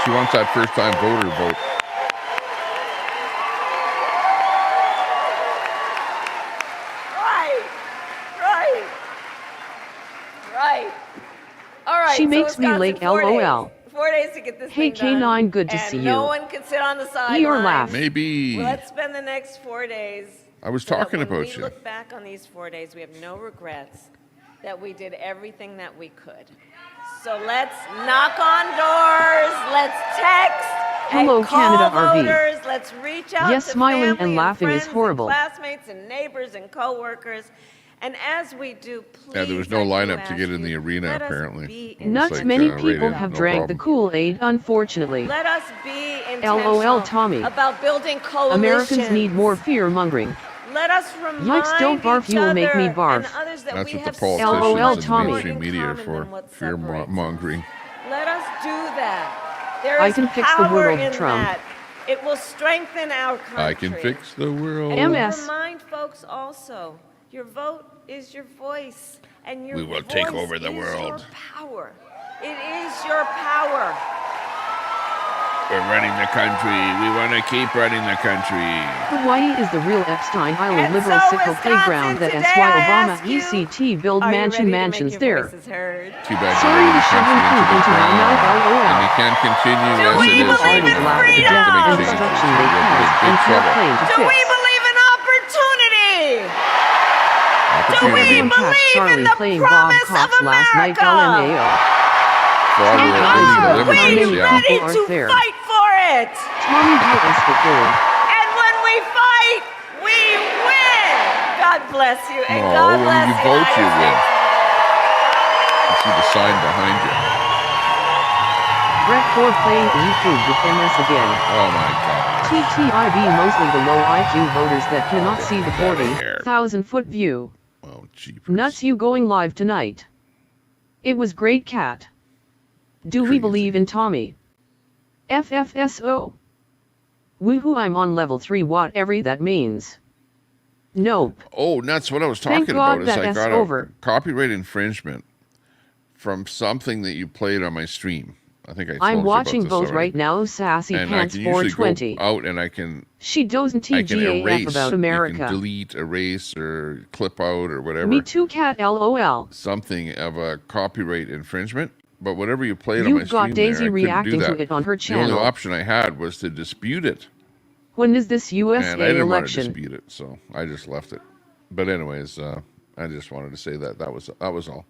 She wants that first-time voter vote. Right. All right. She makes me Wisconsin, like 4 days. LOL. 4 days to get this Hey thing done. K9, good to see No you. one can sit on the sidelines. Eeyore laugh. Maybe. Well, let's spend the next 4 days. I was so that talking when about we you. look back on these 4 days, we have no regrets that we did everything that we could. So let's knock on doors. Let's text. Hello, and call Canada RV. voters. Let's reach out Yes, to smiling family and laughing is friends horrible. And classmates and neighbors and coworkers. And as we do, please, Yeah, there was no I do lineup to ask get in you, the arena, let us apparently. be It was Nuts, like, many right people in, have no drank the problem. Kool-Aid, unfortunately. Let us be intentional LOL Tommy. about building coalitions. Americans need more fear-mongering. Let us remind Yikes, don't barf, each you will make me other barf. and others that That's we what the have politicians so LOL and the Tommy. mainstream media are common for. than what Fear separates us. mongering. Let us do that. There I is can fix the power world, in Trump. that. It will strengthen our country. I can fix the world. And MS. remind folks also, your vote is your voice, and your We will take voice over the is world. Your power. It is your power. We're running the country. We want to keep running the country. Hawaii is the real Epstein Island And liberal so, sicko Wisconsin, playground that today SY I Obama ask you, ECT build are you mansions ready to make your there. voices heard? Too bad Sorry you're to ready shove to your poop into my mouth, And LOL. you can't continue Do as we it is. believe in You're gonna have to freedom? make changes. Construction You're they gonna can't, be in and big pure trouble. plane to Do we fix. believe in opportunity? Do we Opportunity. Everyone catch believe in Charlie the playing Bob promise of Cox last night, America? LMAO. For all your Are illegal Are we immigrants, many yeah. ready people to aren't there? fight for it? Tommy Hilton's the goal. And when we fight, we win. God bless you, and No, God when bless you the vote, you United win. States. You see the sign behind you. Brett Ford playing E-Food with MS again. Oh my God. TTIB mostly the low IQ voters that cannot see the Get outta here. 40,000-foot view. Oh, jeepers. Nuts, you going live tonight. It was great, cat. Do we Crazy. believe in Tommy? FFSO. Woohoo, I'm on level 3, whatever that means. Nope. Oh, nuts. What I was Thank talking God about is I that's got over. a copyright infringement from something that you played on my stream. I think I told you I'm about watching this those already. right now, Sassy And I Pants can usually 420. go out and I can She doesn't I can TGAF erase. about You America. can delete, erase, or clip out, or whatever. Me too, cat, LOL. Something of a copyright infringement. But whatever you played on my You've stream got Daisy there, I couldn't do reacting that. to it on her The only channel. option I had was to dispute it. When is this And I USA didn't want to election? dispute it, so I just left it. But anyways, I just wanted to say that was all.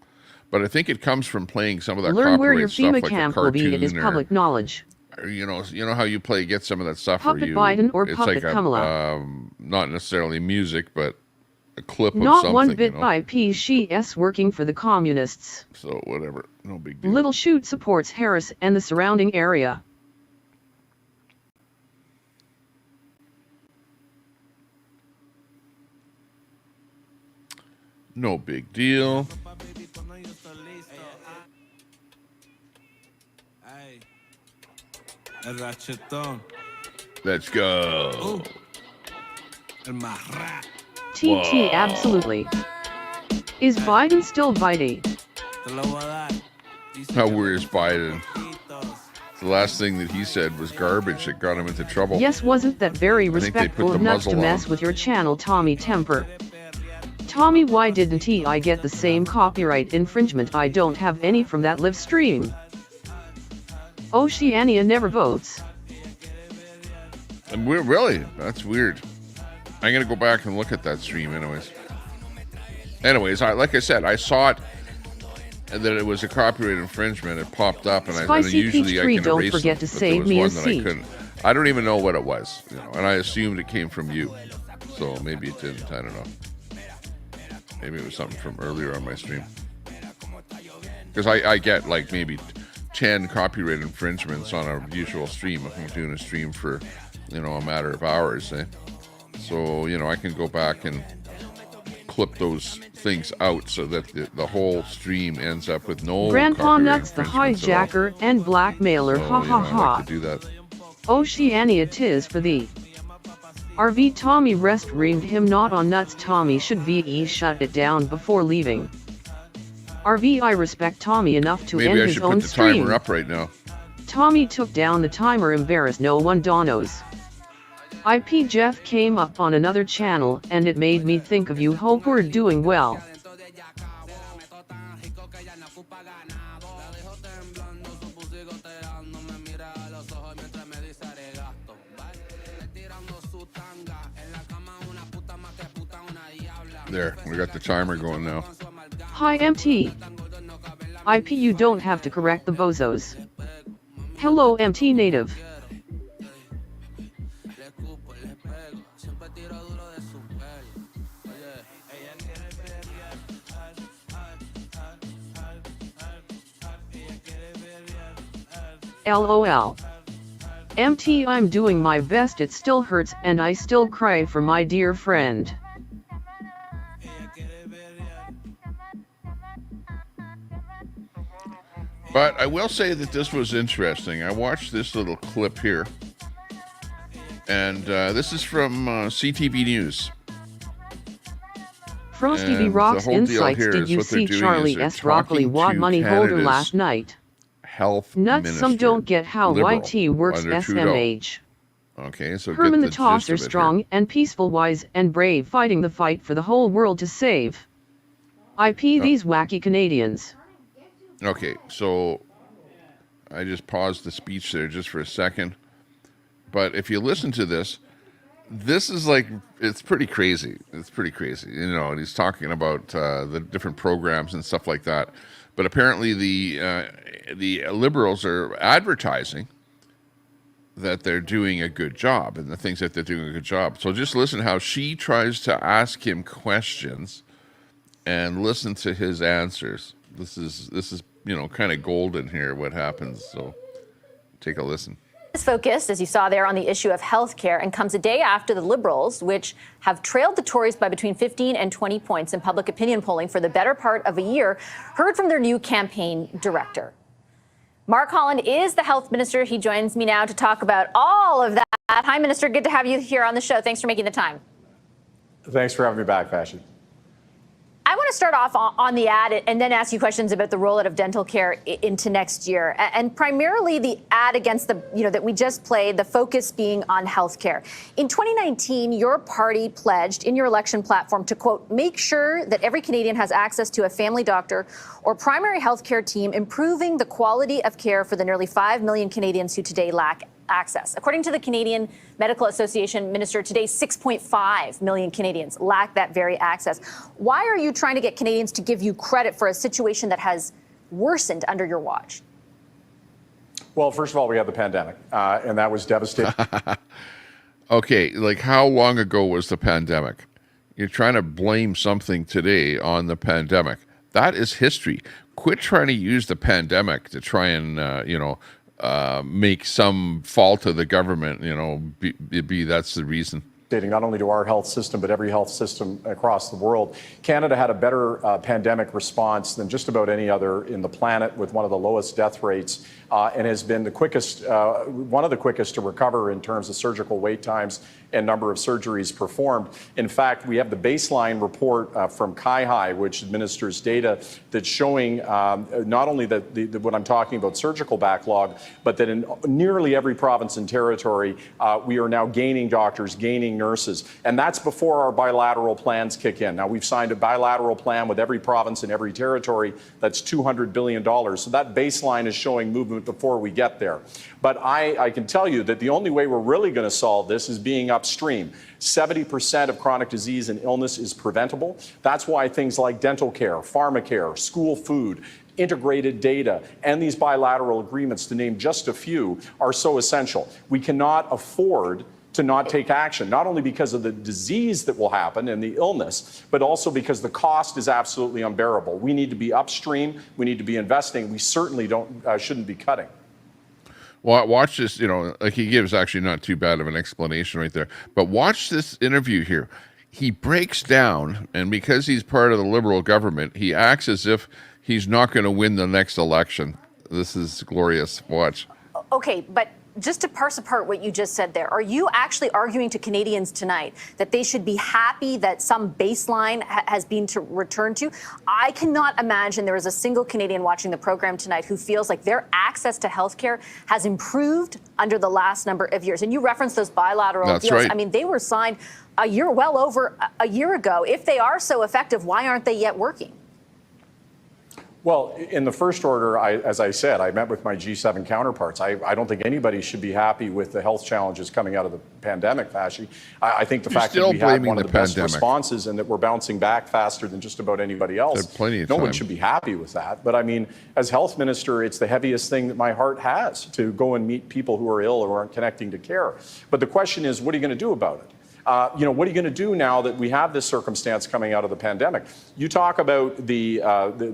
But I think it comes from playing some of that Learn where copyright your stuff, FEMA like a camp will be. It is cartoon public knowledge. or you know how you get some of that stuff Puppet where you Biden or it's Puppet like Kamala. not necessarily music, but a clip of Not something. one bit you know? by piece. She is working for the communists. So whatever, no big deal. Little Shoot supports Harris and the surrounding area. No big deal. Let's go. TT, absolutely. Is Biden still Bitey? How weird is Biden? The last thing that he said was garbage that got him into trouble. Yes, wasn't that very I think they respectful put the of nuts to muzzle mess on. with your channel, Tommy Temper? Tommy, why didn't I get the same copyright infringement? I don't have any from that live stream. Oceania never votes. And we're really, that's weird. I'm gonna go back and look at that stream, anyways. Like I said, I saw it, and that it was a copyright infringement. It popped up, and Spicy usually Peach I Tree, can don't erase forget them, to but save there was me a one that seat. I couldn't. I don't even know what it was, and I assumed it came from you. So maybe it didn't. I don't know. Maybe it was something from earlier on my stream. Because I get like maybe 10 copyright infringements on a usual stream if I'm doing a stream for, a matter of hours. So, I can go back and clip those things out so that the whole stream ends up with no Grandpa copyright Nuts, the infringements at all. hijacker and blackmailer, So, ha ha I ha. like to do that. Oceania, 'tis for thee. RV Tommy rest reamed him not on nuts. Tommy should VE shut it down before leaving. RV, I respect Tommy enough to Maybe end I his should own put the stream. timer up right now. Tommy took down the timer, embarrassed no one, Donos. IP Jeff came up on another channel and it made me think of you. Hope we're doing well. There, we got the timer going now. Hi MT. IP, you don't have to correct the bozos. Hello MT native. LOL. MT, I'm doing my best, it still hurts and I still cry for my dear friend. But I will say that this was interesting. I watched this little clip here. And this is from CTV News. Frosty V Rocks Insights. Did you see Charlie S. Broccoli Wad Money Holder last night? Health Nuts, Minister, some don't get how Liberal, YT works under SMH. Okay, so Herman the get the Toffs gist are of it strong here. and peaceful, wise and brave, fighting the fight for the whole world to save. IP these wacky Canadians. Okay, so I just paused the speech there just for a second. But if you listen to this, this is like, it's pretty crazy. It's pretty crazy. You know, and he's talking about the different programs and stuff like that. But apparently the Liberals are advertising that they're doing a good job and the things that they're doing a good job. So just listen how she tries to ask him questions and listen to his answers. This is you know, kind of golden here, what happens. So take a listen. Is focused, as you saw there, on the issue of health care and comes a day after the Liberals, which have trailed the Tories by between 15 and 20 points in public opinion polling for the better part of a year, heard from their new campaign director. Mark Holland is the health minister. He joins me now to talk about all of that. Hi, Minister. Good to have you here on the show. Thanks for making the time. Thanks for having me back, Fashion. I want to start off on the ad and then ask you questions about the rollout of dental care into next year, and primarily the ad against the, that we just played, the focus being on healthcare. In 2019, your party pledged in your election platform to, quote, make sure that every Canadian has access to a family doctor or primary healthcare team, improving the quality of care for the nearly 5 million Canadians who today lack access. According to the Canadian Medical Association, Minister, today 6.5 million Canadians lack that very access. Why are you trying to get Canadians to give you credit for a situation that has worsened under your watch? Well, first of all, we had the pandemic, and that was devastating. Okay, like how long ago was the pandemic? You're trying to blame something today on the pandemic. That is history. Quit trying to use the pandemic to try and, make some fault of the government, that's the reason. Not only to our health system, but every health system across the world. Canada had a better pandemic response than just about any other in the planet, with one of the lowest death rates, and has been the quickest, one of the quickest to recover in terms of surgical wait times and number of surgeries performed. In fact, we have the baseline report from CIHI, which administers data that's showing not only that what I'm talking about, surgical backlog, but that in nearly every province and territory, we are now gaining doctors, gaining nurses. And that's before our bilateral plans kick in. Now, we've signed a bilateral plan with every province and every territory that's $200 billion. So that baseline is showing movement before we get there. But I can tell you that the only way we're really going to solve this is being upstream. 70% of chronic disease and illness is preventable. That's why things like dental care, pharmacare, school food, integrated data, and these bilateral agreements, to name just a few, are so essential. We cannot afford to not take action, not only because of the disease that will happen and the illness, but also because the cost is absolutely unbearable. We need to be upstream. We need to be investing. We certainly shouldn't be cutting. Well, watch this, like he gives actually not too bad of an explanation right there. But watch this interview here. He breaks down, and because he's part of the Liberal government, he acts as if he's not going to win the next election. This is glorious. Watch. Okay, but just to parse apart what you just said there, are you actually arguing to Canadians tonight that they should be happy that some baseline has been returned to? I cannot imagine there is a single Canadian watching the program tonight who feels like their access to healthcare has improved under the last number of years. And you referenced those bilateral That's deals. right. I mean, they were signed well over a year ago. If they are so effective, why aren't they yet working? Well, in the first order, as I said, I met with my G7 counterparts. I don't think anybody should be happy with the health challenges coming out of the pandemic, Vashi. I think the fact that we have one of the best responses and that we're bouncing back faster than just about anybody else, no one should be happy with that. But I mean, as health minister, it's the heaviest thing that my heart has, to go and meet people who are ill or aren't connecting to care. But the question is, what are you going to do about it? What are you going to do now that we have this circumstance coming out of the pandemic? You talk about the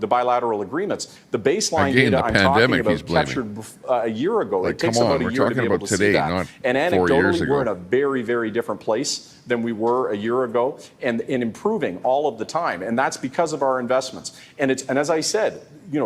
bilateral agreements. The baseline data I'm talking about captured a year ago. It takes about a year to be able to see that. And anecdotally, we're in a very, very different place than we were a year ago, and improving all of the time. And that's because of our investments. And as I said,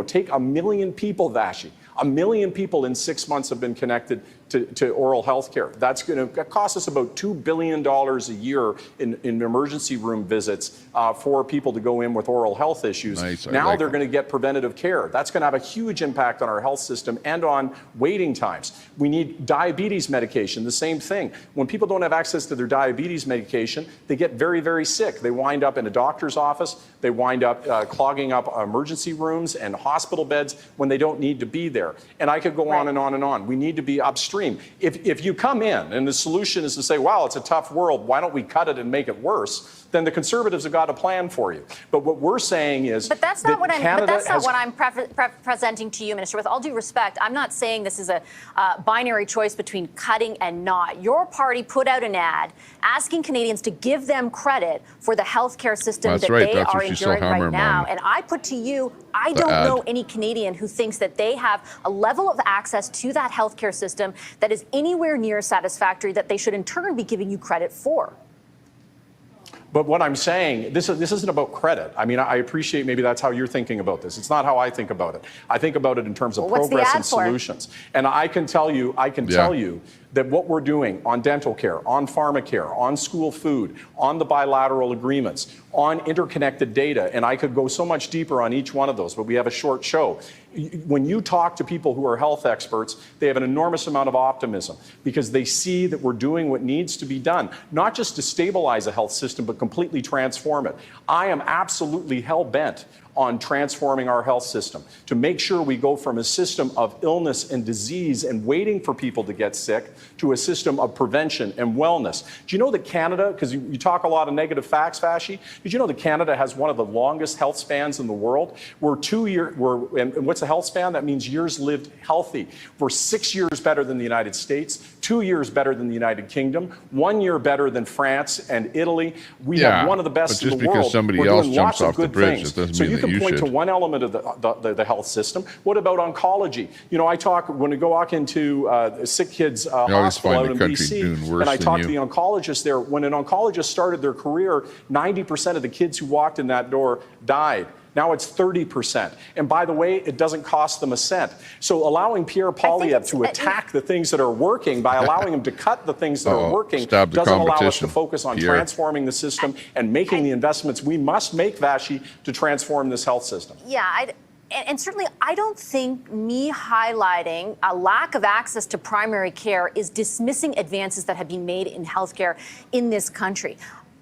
take 1 million people, Vashi. 1 million people in 6 months have been connected to oral health care. That's going to cost us about $2 billion a year in emergency room visits for people to go in with oral health issues. Nice, now they're going to get preventative care. That's going to have a huge impact on our health system and on waiting times. We need diabetes medication, the same thing. When people don't have access to their diabetes medication, they get very, very sick. They wind up in a doctor's office. They wind up clogging up emergency rooms and hospital beds when they don't need to be there. And I could go on and on and on. We need to be upstream. If you come in and the solution is to say, wow, it's a tough world, why don't we cut it and make it worse? Then the Conservatives have got a plan for you. But what we're saying is, but that's not what I'm presenting to you, Minister. With all due respect, I'm not saying this is a binary choice between cutting and not. Your party put out an ad asking Canadians to give them credit for the healthcare system that they are enduring right now. And I put to you, I don't know any Canadian who thinks that they have a level of access to that healthcare system that is anywhere near satisfactory that they should in turn be giving you credit for. But what I'm saying, this isn't about credit. I mean, I appreciate maybe that's how you're thinking about this. It's not how I think about it. I think about it in terms of progress and solutions. And I can tell you that what we're doing on dental care, on pharma care, on school food, on the bilateral agreements, on interconnected data, and I could go so much deeper on each one of those, but we have a short show. When you talk to people who are health experts, they have an enormous amount of optimism because they see that we're doing what needs to be done, not just to stabilize a health system, but completely transform it. I am absolutely hell-bent on transforming our health system to make sure we go from a system of illness and disease and waiting for people to get sick to a system of prevention and wellness. Do you know that Canada, because you talk a lot of negative facts, Vashi, did you know that Canada has one of the longest health spans in the world? And what's a health span? That means years lived healthy. We're 6 years better than the United States, 2 years better than the United Kingdom, 1 year better than France and Italy. We have one of the best in the world. Just because somebody else jumps off the bridge, it doesn't mean that you point to one element of the health system. What about oncology? I talk when we go walk into sick kids hospital out in BC, and I talk to the oncologist there. When an oncologist started their career, 90% of the kids who walked in that door died. Now it's 30%. And by the way, it doesn't cost them a cent. So allowing Pierre Poilievre to attack the things that are working by allowing him to cut the things that are working doesn't allow us to focus on transforming the system and making the investments we must make, Vashi, to transform this health system. Yeah, and certainly I don't think me highlighting a lack of access to primary care is dismissing advances that have been made in healthcare in this country.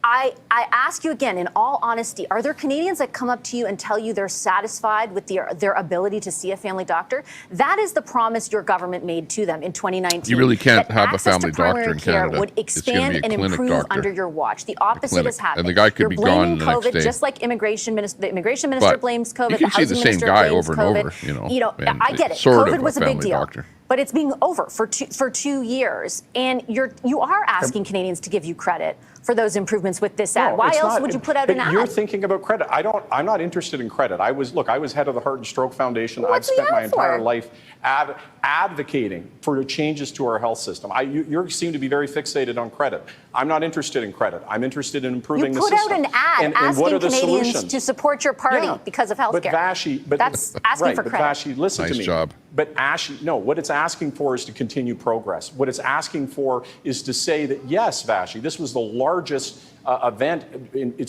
I ask you again, in all honesty, are there Canadians that come up to you and tell you they're satisfied with their ability to see a family doctor? That is the promise your government made to them in 2019. You really can't have a family doctor in Canada. Would expand and improve under your watch. The opposite has happened. And the guy could be gone the next day. Just like the immigration minister blames COVID. You can see the same guy over and over. I get it. COVID was a big deal. But it's being over for 2 years, and you are asking Canadians to give you credit for those improvements with this ad. Why else would you put out an ad? You're thinking about credit. I'm not interested in credit. I was head of the Heart and Stroke Foundation. I've spent my entire life advocating for changes to our health system. You seem to be very fixated on credit. I'm not interested in credit. I'm interested in improving the system. You put out an ad asking Canadians to support your party because of health care. But Vashi, that's asking for credit. But Vashi, listen to me. Nice job. But no, what it's asking for is to continue progress. What it's asking for is to say that, yes, Vashi, this was the largest event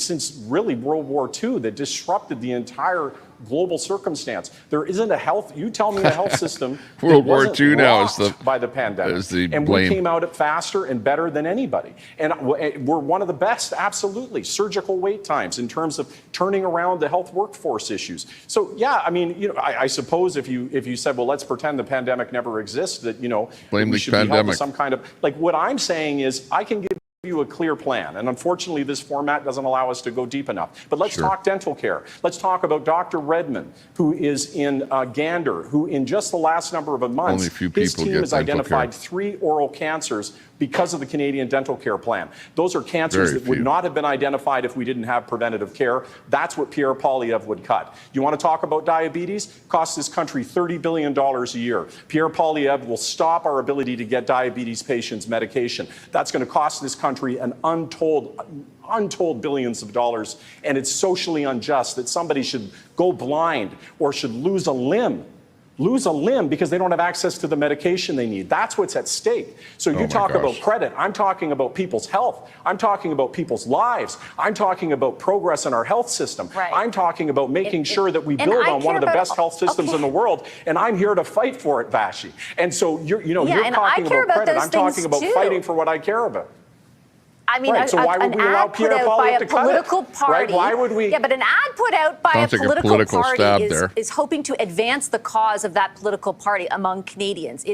since really World War II that disrupted the entire global circumstance. There isn't you tell me a health system World War II now is by the pandemic. And blame. We came out it faster and better than anybody. And we're one of the best, absolutely. Surgical wait times in terms of turning around the health workforce issues. So yeah, I mean, I suppose if you said, well, let's pretend the pandemic never exists, that blame we the should be held to pandemic. some kind of what I'm saying is I can give you a clear plan. And unfortunately, this format doesn't allow us to go deep enough. But let's talk dental care. Let's talk about Dr. Redmond, who is in Gander, who in just the last number of months, his team has identified 3 oral cancers because of the Canadian Dental Care Plan. Those are cancers that would not have been identified if we didn't have preventative care. That's what Pierre Poilievre would cut. You want to talk about diabetes? Costs this country $30 billion a year. Pierre Poilievre will stop our ability to get diabetes patients medication. That's going to cost this country an untold billions of dollars, and it's socially unjust that somebody should go blind or should lose a limb because they don't have access to the medication they need. That's what's at stake. So you talk about credit. I'm talking about people's health. I'm talking about people's lives. I'm talking about progress in our health system. Right. I'm talking about making sure that we build on one of the best health systems in the world. And I'm here to fight for it, Vashi. And so you're talking about credit. I'm talking about fighting for what I care about. I mean, so why would an we allow ad put Pierre out by Poilievre a to cut political it? party. Right? Why would we? Yeah, but an ad put out by a political party is hoping to advance the cause of that political party among Canadians.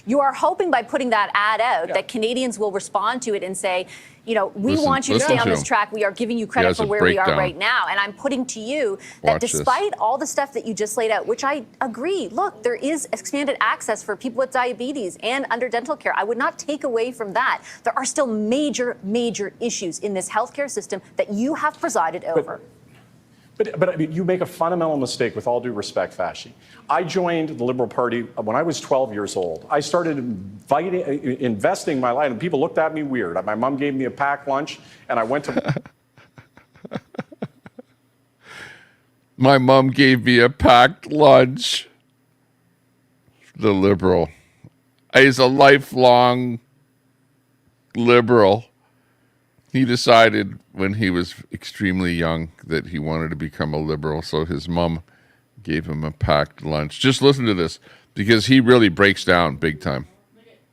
You are hoping by putting that ad out that Canadians will respond to it and say, we want you to stay on this track. We are giving you credit for where we are right now. And I'm putting to you that despite all the stuff that you just laid out, which I agree, look, there is expanded access for people with diabetes and under dental care. I would not take away from that. There are still major, major issues in this healthcare system that you have presided over. But I mean, you make a fundamental mistake, with all due respect, Vashi. I joined the Liberal Party when I was 12 years old. I started investing my life, and people looked at me weird. My mom gave me a packed lunch, and I went to... My mom gave me a packed lunch. The Liberal. He's a lifelong Liberal. He decided when he was extremely young that he wanted to become a Liberal, so his mom gave him a packed lunch. Just listen to this, because he really breaks down big time.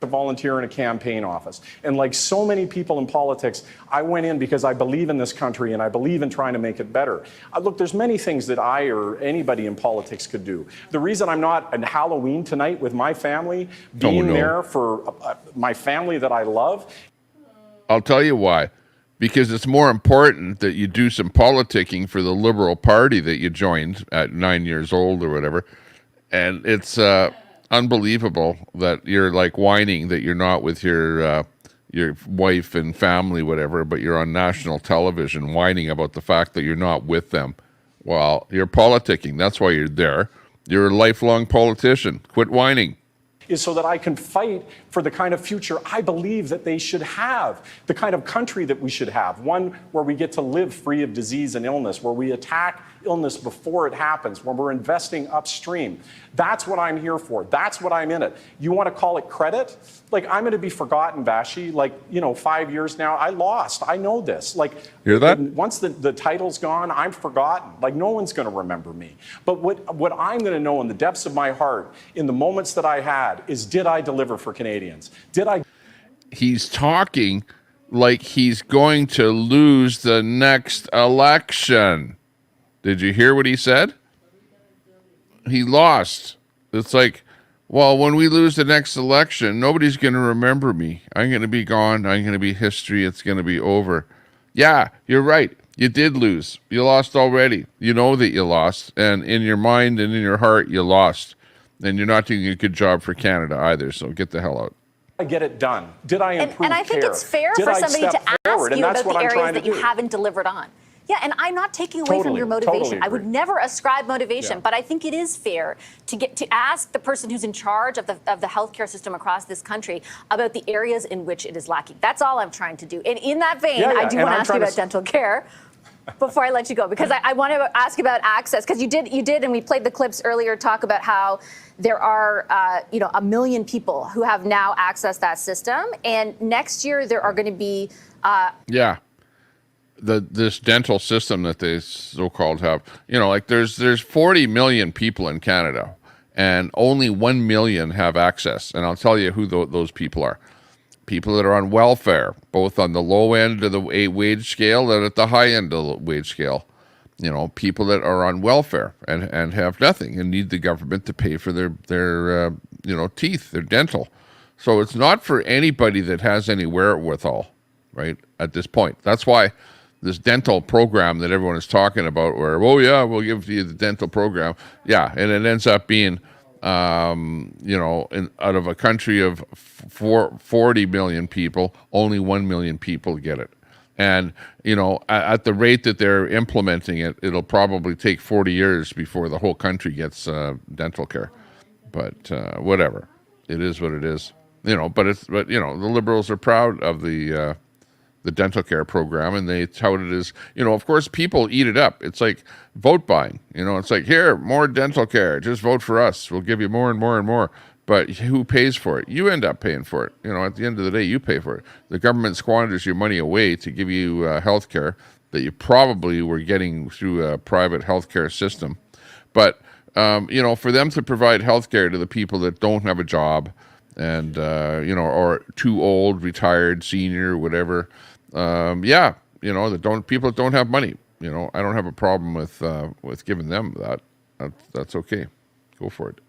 To volunteer in a campaign office. And like so many people in politics, I went in because I believe in this country and I believe in trying to make it better. Look, there's many things that I or anybody in politics could do. The reason I'm not on Halloween tonight with my family, being there for my family that I love. I'll tell you why. Because it's more important that you do some politicking for the Liberal Party that you joined at 9 years old or whatever. And it's unbelievable that you're like whining that you're not with your wife and family, whatever, but you're on national television whining about the fact that you're not with them while you're politicking. That's why you're there. You're a lifelong politician. Quit whining. Is so that I can fight for the kind of future I believe that they should have, the kind of country that we should have, one where we get to live free of disease and illness, where we attack illness before it happens, when we're investing upstream. That's what I'm here for. That's what I'm in it. You want to call it credit? Like, I'm going to be forgotten, Vashi. Like, 5 years now, I lost. I know this. Like, hear that? Once the title's gone, I'm forgotten. Like, no one's going to remember me. But what I'm going to know in the depths of my heart, in the moments that I had, is, did I deliver for Canadians? Did I? He's talking like he's going to lose the next election. Did you hear what he said? He lost. It's like, well, when we lose the next election, nobody's going to remember me. I'm going to be gone. I'm going to be history. It's going to be over. Yeah, you're right. You did lose. You lost already. You know that you lost. And in your mind and in your heart, you lost. And you're not doing a good job for Canada either. So get the hell out. I get it done? Did I improve And I think care? it's fair Did for I somebody step to ask forward? you And that's about the what I'm areas trying that to you do. haven't delivered on. Yeah, and I'm not taking away from your motivation. I would never ascribe motivation, but I think it is fair to ask the person who's in charge of the healthcare system across this country about the areas in which it is lacking. That's all I'm trying to do. And in that vein, I do want to ask you about dental care. before I let you go, because I want to ask about access, because you did, and we played the clips earlier, talk about how there are, 1 million people who have now accessed that system, and next year there are going to be. This dental system that they so-called have, like there's 40 million people in Canada, and only 1 million have access, and I'll tell you who those people are. People that are on welfare, both on the low end of the wage scale and at the high end of the wage scale. People that are on welfare and have nothing and need the government to pay for their teeth, their dental. So it's not for anybody that has any wherewithal, right, at this point. That's why this dental program that everyone is talking about, where, we'll give you the dental program. Yeah, and it ends up being out of a country of 40 million people, only 1 million people get it. And, at the rate that they're implementing it, it'll probably take 40 years before the whole country gets dental care. But whatever. It is what it is. But the Liberals are proud of the dental care program, and they tout it as, of course, people eat it up. It's like vote buying. It's like, here, more dental care. Just vote for us. We'll give you more and more and more. But who pays for it? You end up paying for it. At the end of the day, you pay for it. The government squanders your money away to give you health care that you probably were getting through a private health care system. But, for them to provide health care to the people that don't have a job and, or too old, retired, senior, whatever, people that don't have money, I don't have a problem with giving them that. That's okay. Go for it.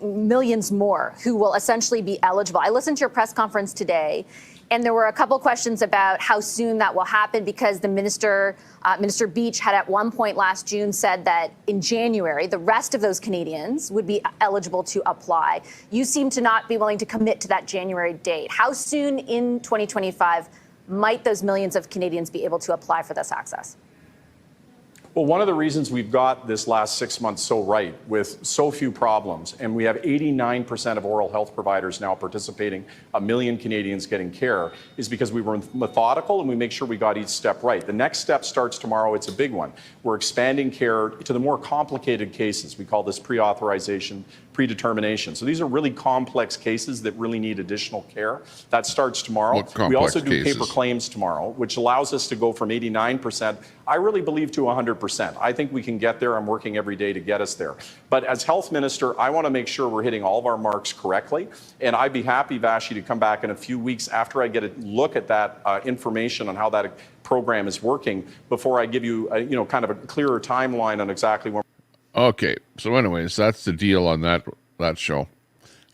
Millions more who will essentially be eligible. I listened to your press conference today, and there were a couple questions about how soon that will happen, because the Minister Beach had at one point last June said that in January, the rest of those Canadians would be eligible to apply. You seem to not be willing to commit to that January date. How soon in 2025 might those millions of Canadians be able to apply for this access? Well, one of the reasons we've got this last 6 months so right, with so few problems, and we have 89% of oral health providers now participating, 1 million Canadians getting care, is because we were methodical and we make sure we got each step right. The next step starts tomorrow. It's a big one. We're expanding care to the more complicated cases. We call this pre-authorization, predetermination. So these are really complex cases that really need additional care. That starts tomorrow. We also do paper claims tomorrow, which allows us to go from 89%, I really believe, to 100%. I think we can get there. I'm working every day to get us there. But as health minister, I want to make sure we're hitting all of our marks correctly. And I'd be happy, Vashi, to come back in a few weeks after I get a look at that information on how that program is working, before I give you kind of a clearer timeline on exactly when. Okay, so anyways, that's the deal on that show.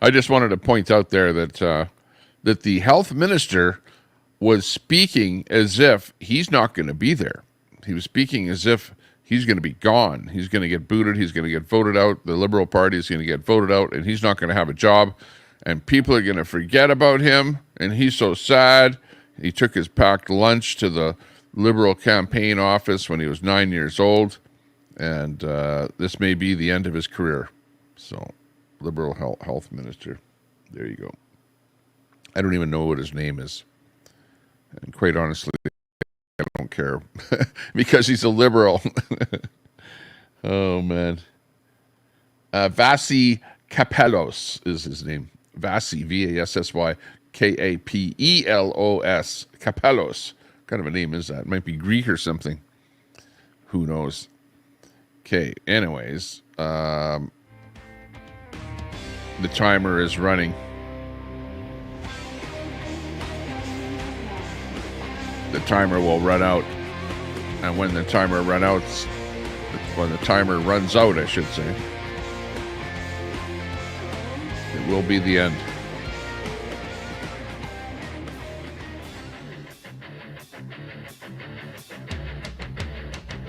I just wanted to point out there that that the health minister was speaking as if he's not going to be there. He was speaking as if he's going to be gone. He's going to get booted. He's going to get voted out. The Liberal Party is going to get voted out, and he's not going to have a job. And people are going to forget about him, and he's so sad. He took his packed lunch to the Liberal campaign office when he was 9 years old. And this may be the end of his career. So, Liberal health minister. There you go. I don't even know what his name is. And quite honestly, I don't care. Because he's a Liberal. Oh, man. Vassy Kapelos is his name. Vassy, V-A-S-S-Y, K-A-P-E-L-O-S. Kapelos. What kind of a name is that? It might be Greek or something. Who knows? Okay, anyways, the timer is running. The timer will run out. And when the timer runs out, I should say, it will be the end.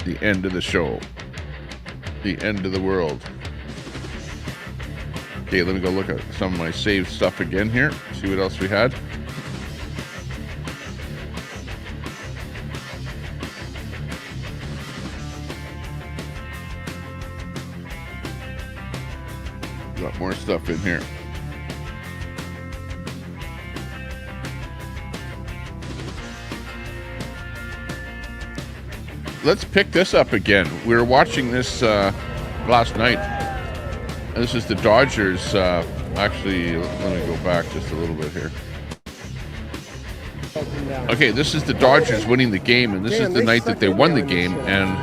The end of the show. The end of the world. Okay, let me go look at some of my saved stuff again here. See what else we had. Got more stuff in here. let's pick this up again. We were watching this last night. This is the Dodgers. Actually, let me go back just a little bit here. Okay, this is the Dodgers winning the game, and this is the night that they won the game. And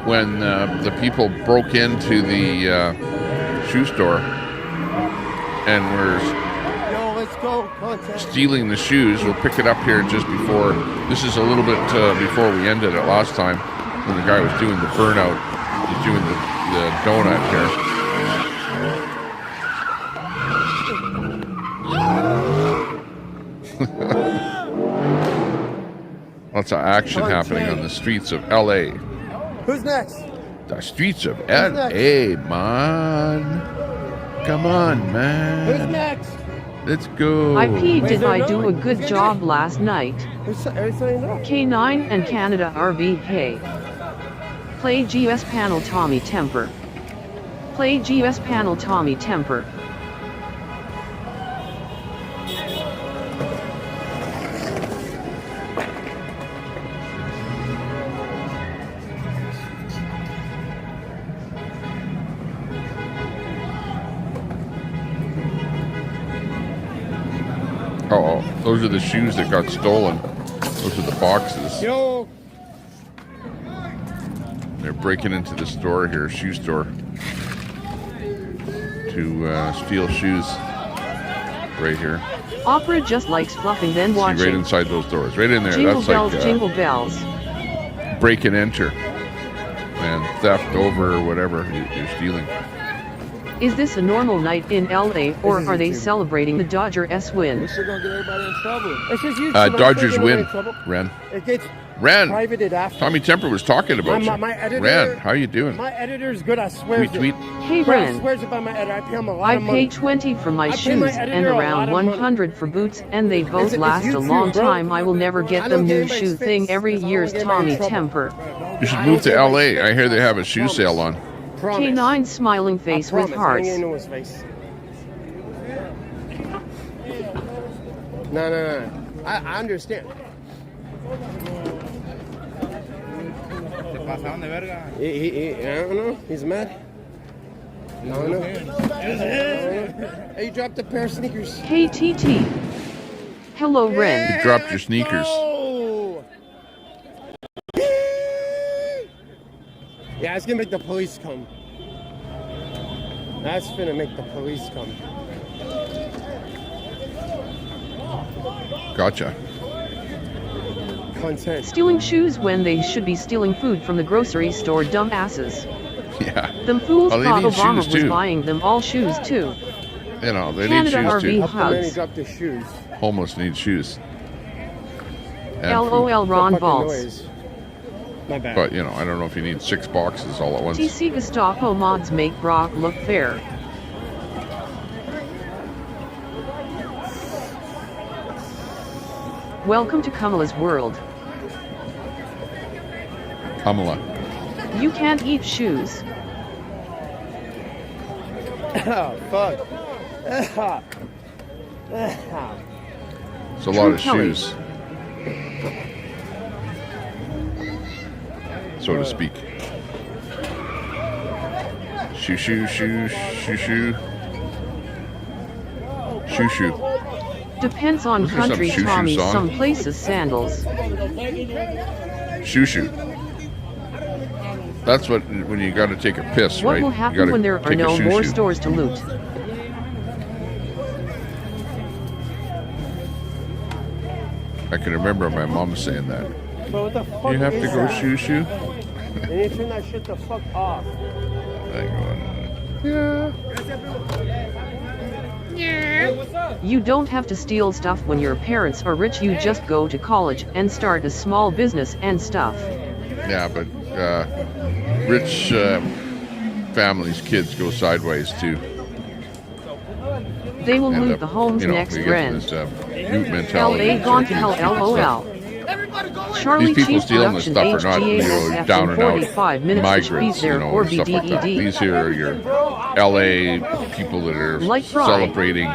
when the people broke into the shoe store and were stealing the shoes, we'll pick it up here just before. This is a little bit before we ended it last time when the guy was doing the burnout. He's doing the donut here. Lots of action happening on the streets of LA. Who's next? The streets of LA, man. Come on, man. Who's next? Let's go. IP, did I do a good job last night? K9 and Canada RVK. Play GS panel Tommy Temper. Play GS panel Tommy Temper. Oh, those are the shoes that got stolen. Those are the boxes. Yo. They're breaking into the store here, shoe store, to steal shoes. Right here. Opera just likes fluffing, then watching. See, right inside those doors, right in there. Jingle That's bells, like jingle bells. break and enter, and theft over or whatever you're stealing. Is this a normal night in LA, or are they celebrating the Dodgers win? This is gonna get everybody in trouble. It's just you. Dodgers win. Ren. It gets Ren. privated after. Tommy Temper was talking about you. My editor, Ren, how you doing? My editor's good. I swear. Tweet. Hey Bro, I Ren, swears about my editor. I pay him a lot I of money. pay 20 for my I pay shoes my and editor a around lot of 100 for boots, and they both It's last you a too, long bro. time. I will never I get don't them get new anybody's shoe face, thing every because I year's don't get anybody Tommy in trouble. Temper. You should move to LA. I hear they have a shoe sale on. K9 smiling face with hearts. His face. No. I understand. I don't know. He's mad. I don't know. Hey, you dropped a pair of sneakers. Hey TT. Hello Ren. You dropped your sneakers. Yeah, it's gonna make the police come. That's gonna make the police come. Gotcha. Content. Stealing shoes when they should be stealing food from the grocery store, dumbasses. Yeah. Them fools Oh, they thought need Obama shoes, was too. buying them all shoes too. You know, they Canada need shoes RV too. hugs. Dropped his shoes. Homeless need shoes. And LOL food. Ron Fucking Balls. noise. My bad. But, you know, I don't know if you need 6 boxes all at once. TC Gestapo mods make Brock look fair. Welcome to Kamala's world. Kamala. You can't eat shoes. Oh, fuck. It's a lot of Kelly. shoes. So to speak. Shoo. Depends on Those are some country, shoo-shoo Tommy. song. Some places sandals. Shoo. That's what when you got to take a piss, What right? will You happen gotta when there are take a no more shoo-shoo. stores to loot? I can remember my mom saying that. But what the fuck You have to is go that? shoo. You need to turn that shit the fuck off. You don't have to steal stuff when your parents are rich. You just go to college and start a small business and stuff. Yeah, but rich families' kids go sideways too. They will End loot up, the homes you know, next we get Ren. this loot mentality. LA gone to hell, LOL. Charlie These people Chief stealing this Production stuff are not, you know, HGASF down and out 45 minutes to migrants, squeeze you there know, or and stuff like that. BDED. These here are your LA people that are Like Fry. celebrating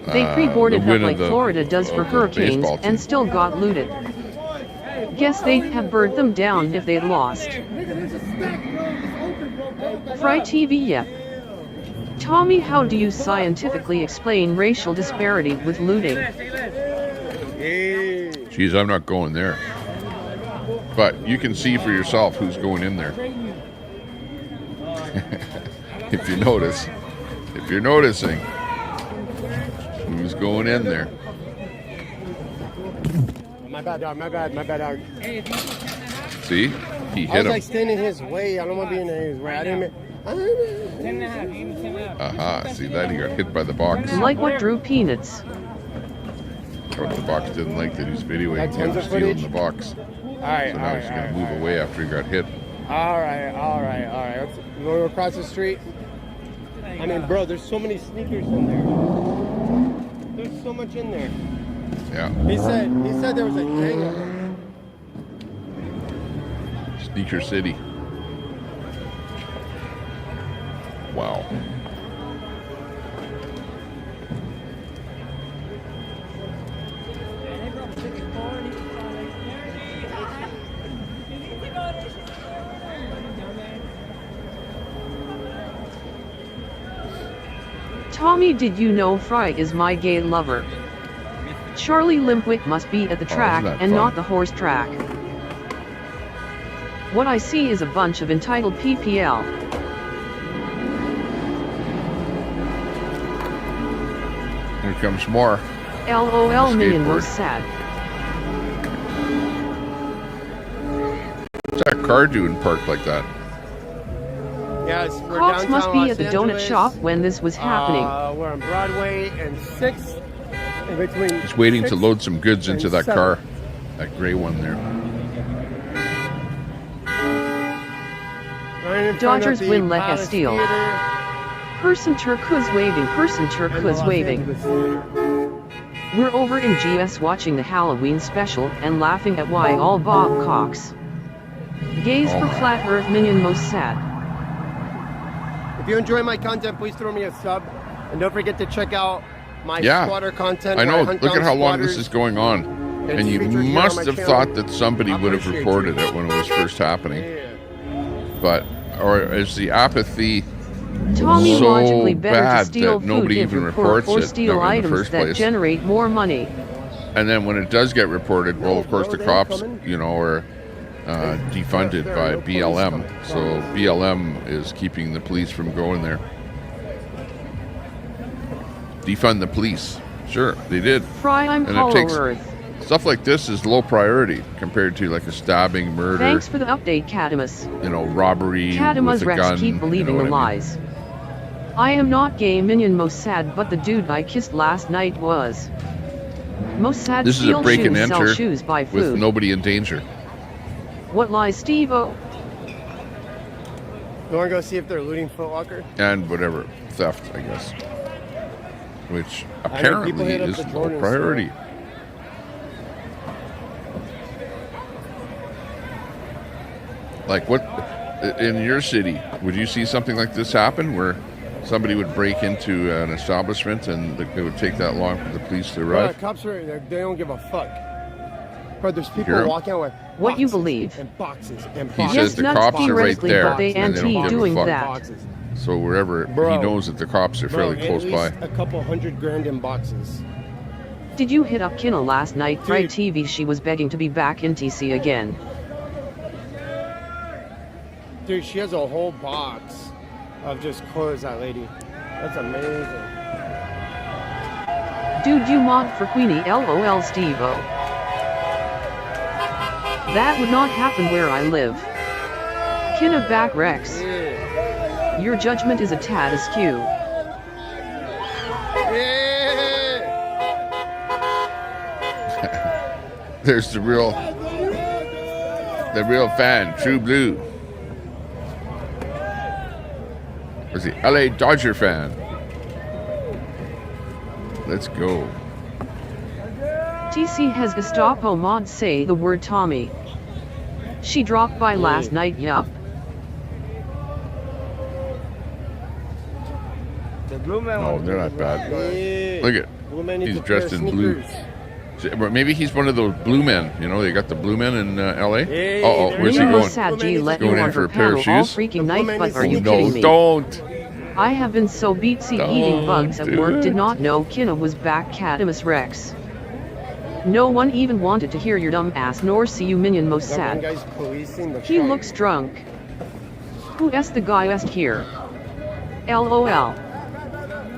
They pre-boarded the win up like of the, Florida does for of the hurricanes baseball team. and still got looted. Guess they'd have burnt them down if they'd lost. Fry TV, yep. Tommy, how do you scientifically explain racial disparity with looting? Geez, I'm not going there. But you can see for yourself who's going in there. If you notice. If you're noticing who's going in there. My bad, dog. My bad, dog. See? He I hit was him. like standing his way. I don't want to be in his way. I didn't. Aha, see that? He got hit by the box. Like what drew peanuts? Oh, the box didn't like that he was videoing That's him tons of stealing footage? the box. Alright, So now he's going to move away after he got hit. Alright. Let's go across the street. I mean, bro, there's so many sneakers in there. There's so much in there. Yeah. He said there was a gang of them. Sneaker City. Wow. Tommy, did you know Fry is my gay lover? Charlie Limpwick must be at the track isn't that and fun? not the horse track. What I see is a bunch of entitled PPL. Here comes more. LOL, million Skateboard. most sad. What's that car doing parked like that? Yes, we're Cops downtown must be Los at the Angeles. donut shop when this was happening. We're on Broadway and 6th. In between. He's waiting to 6th load some goods into and that 7th. car. That gray one there. Right in front of Dodgers the win like a Palace steal. Theater Person Turkuz waving, person and the Turkuz Los waving. Angeles Theater. We're over in GS watching the Halloween special and laughing at why all Bob Cox. Gays for Flat Earth, million most sad. If you enjoy my content, please throw me a sub. And don't forget to check out my Yeah. squatter content. I where know. hunt Look down at how long this squatters. is going on. It's And you featured here on must my have channel. thought that somebody would have Appreciate reported you. it when it was first happening. But, or is the apathy Tommy, so logically better to bad steal that nobody food even if report reports or it steal in the items first that place? generate more money. And then when it does get reported, well, of course, the cops, you know, are defunded by BLM. So BLM is keeping the police from going there. Defund the police. Sure, they did. Fry, I'm And it Hollow takes Earth. stuff like this is low priority compared to like a stabbing, murder, Thanks for the update, Catamus. you know, robbery Catamus with a Rex gun. keep you believing know the what I mean? lies. I am not gay, minion most sad, but the dude I kissed last night was. Most sad. This is a steal break and shoes, sell enter shoes, buy with food. nobody in danger. What lies, Steve-O? You want to go see if they're looting Foot Locker? And whatever, theft, I guess. Which I know apparently people hit up is the low Jordan priority. Like what, in your city, would you see something like this happen where somebody would break into an establishment and it would take that long for the police to Bro, the arrive? cops are, they don't give a fuck. Bro, there's hear people 'em? walking out with What you boxes believe. and boxes and He boxes. says the nuts cops are right theoretically, there but they and they don't give a doing fuck. that. So wherever, Bro. he knows that the cops are fairly Bro, close at by. least a couple $100,000 in boxes. Did you hit up Kinna last night? Dude. Right TV, she was begging to be back in TC again. Dude, she has a whole box of just clothes, that lady. That's amazing. Dude, you mod for Queenie, LOL, Steve-O. That would not happen where I live. Kinna back Rex. Yeah. Your judgment is a tad askew. There's the real fan, True Blue. Was the LA Dodger fan. Let's go. TC has Gestapo mods say the word Tommy. She dropped by last night, yup. The blue man No, they're not bad. Look at, Blue man needs he's a pair dressed of in blue. sneakers. Maybe he's one of those blue men. You know, they got the blue men in L.A. Where's he Minion going? Mossad G let you Going in on for her a pair of panel all shoes? freaking night, but are you No, kidding me? don't. I have been so beatsy eating Don't bugs at do work, did it. not know Kinna was back, Catamus Rex. No one even wanted to hear your dumb ass nor see you, Minion Mossad. He looks drunk. Who is the guy est here? LOL.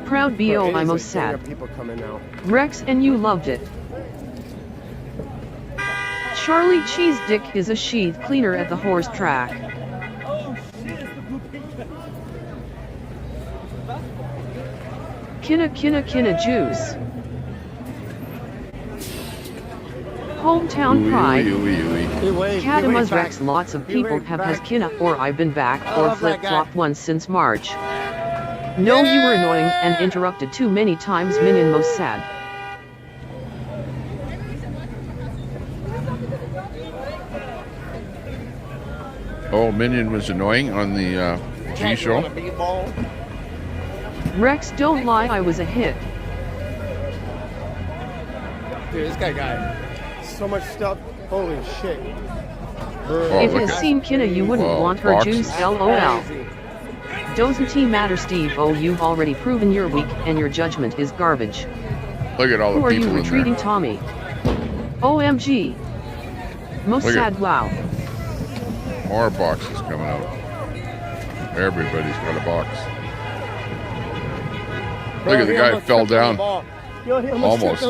Proud BO I'm Mossad. Rex and you loved it. Charlie Cheese Dick is a sheath cleaner at the horse track. Kinna Jews. Hometown pride. Catamus Rex. Lots of people have has Kinna or I've been back or flip-flop once since March. No, you were annoying and interrupted too many times, Minion Mossad. Oh, Minion was annoying on the G show. Rex, don't lie, I was a hit. Dude, this guy got so much stuff. Holy shit. If it seemed Kinna, you wouldn't want her juice, LOL. Doesn't matter, Steve. Oh, you've already proven you're weak and your judgment is garbage. Look at all the Who are people you in retreating, there. Tommy? OMG. Mossad, wow. More boxes coming out. Everybody's got a box. Look at the guy fell down. Almost.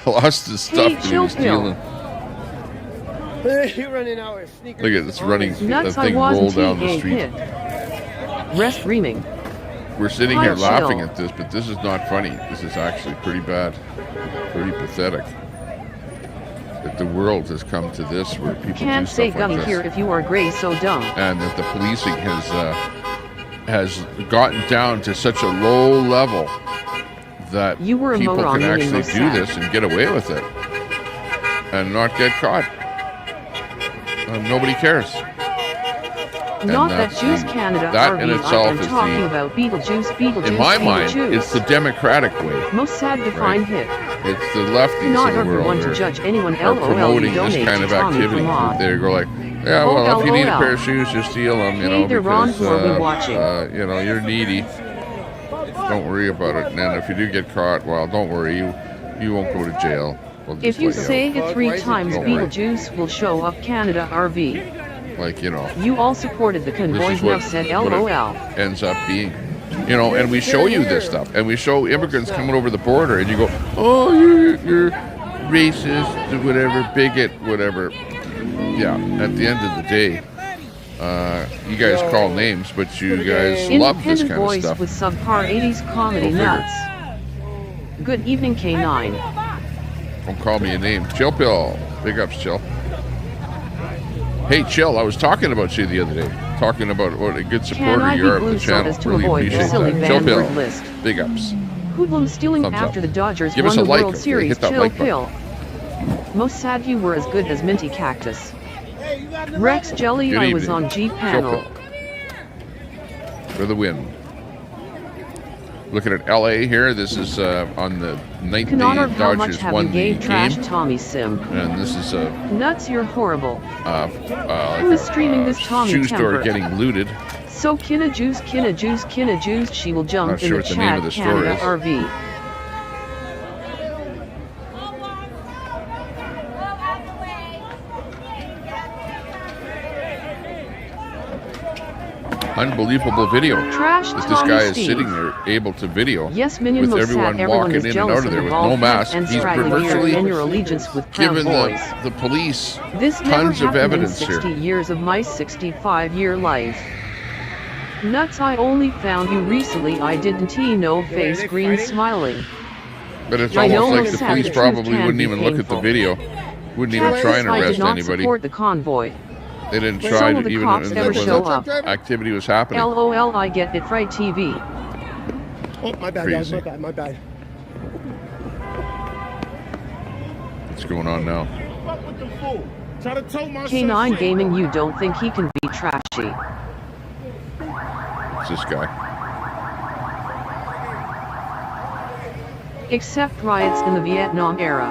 Lost his stuff that he was stealing. You're running out with sneakers. Look at this running, Nuts, that thing I rolled wasn't down the a street. hit. Rest reaming. We're sitting here Hi, laughing chill. at this, but this is not funny. This is actually pretty bad. Pretty pathetic. That the world has come to this where people Can't do say stuff like gummy this. here if you are gray, so dumb. And that the policing has gotten down to such a low level that You were a people moron, can Minion actually do Mossad. this and get away with it and not get caught. Nobody cares. And Not that that's Juice the- Canada that RV, in itself I'm is talking the, about Beetlejuice, in my mind, Beetlejuice. it's the democratic way. Mossad define Right. hit. It's the lefties Not of the world everyone that to are, judge anyone. are LOL, promoting you this donate kind to of Tommy, activity. come on. They go like, yeah, Oh, well, if you need a LOL. pair of shoes, just steal them, you Hey know, there, Ron, because who are we watching? you know, you're needy. Don't worry about it. And then if you do get caught, well, don't worry, you won't go to jail. We'll just If you let say out. it 3 times, Don't worry. Beetlejuice will show up Canada RV. Like, you know, You all supported the this convoy, is now what, said what LOL. it ends up being. You know, and we show you this stuff, and we show immigrants coming over the border, and you go, oh, you're racist, whatever, bigot, whatever. Yeah, at the end of the day, you guys call names, but you guys love this Independent kind of voice stuff. with subpar 80s comedy Go figure. nuts. Good evening, K9. Don't call me a name. Chill Pill. Big ups, Chill. Hey, Chill, I was talking about you the other day. Talking about what a good Can supporter I you be are of blue the channel. sodas to Really avoid the appreciate silly that. Chill banned Pill. word list? Big ups. Hoodlum stealing Thumbs after up. the Dodgers Give won us a the like. World Series. Hit that Chill like button. pill. Mossad, you were as good as Minty Cactus. Rex Jelly, Good I was evening. on G Chill panel. Pill. For the win. Looking at LA here. This is on the night the Cannot of how much Dodgers have you won the gave trash game. Tommy Sim. And this is a Nuts, you're horrible. like Who is streaming this Tommy shoe store temper? getting looted. So Kinna Juice, she will jump Not in sure the what the name chat of the store Canada is. RV. Unbelievable video Trash that this Tommy guy is Steve. sitting there able to video Yes, Minion with Mossad, everyone everyone walking is in and jealous out of there of with the no bald mask. head and He's straggly beard virtually and your allegiance with Proud given Boys. the police This never tons of happened evidence in 60 here. years of my 65-year life. Nuts, I only found you recently. I didn't no face green smiling. But it's I know almost like the Mossad, police the truth probably can wouldn't be even look at the painful. video. Wouldn't even try and I did arrest not anybody. support the convoy. They didn't Some try of to the even cops never when show the up. activity was happening. LOL, I get it right, TV. Oh, my bad, guys. Crazy. My bad. What's going on now? K9 Gaming, you don't think he can be trashy? It's this guy. Except riots in the Vietnam era.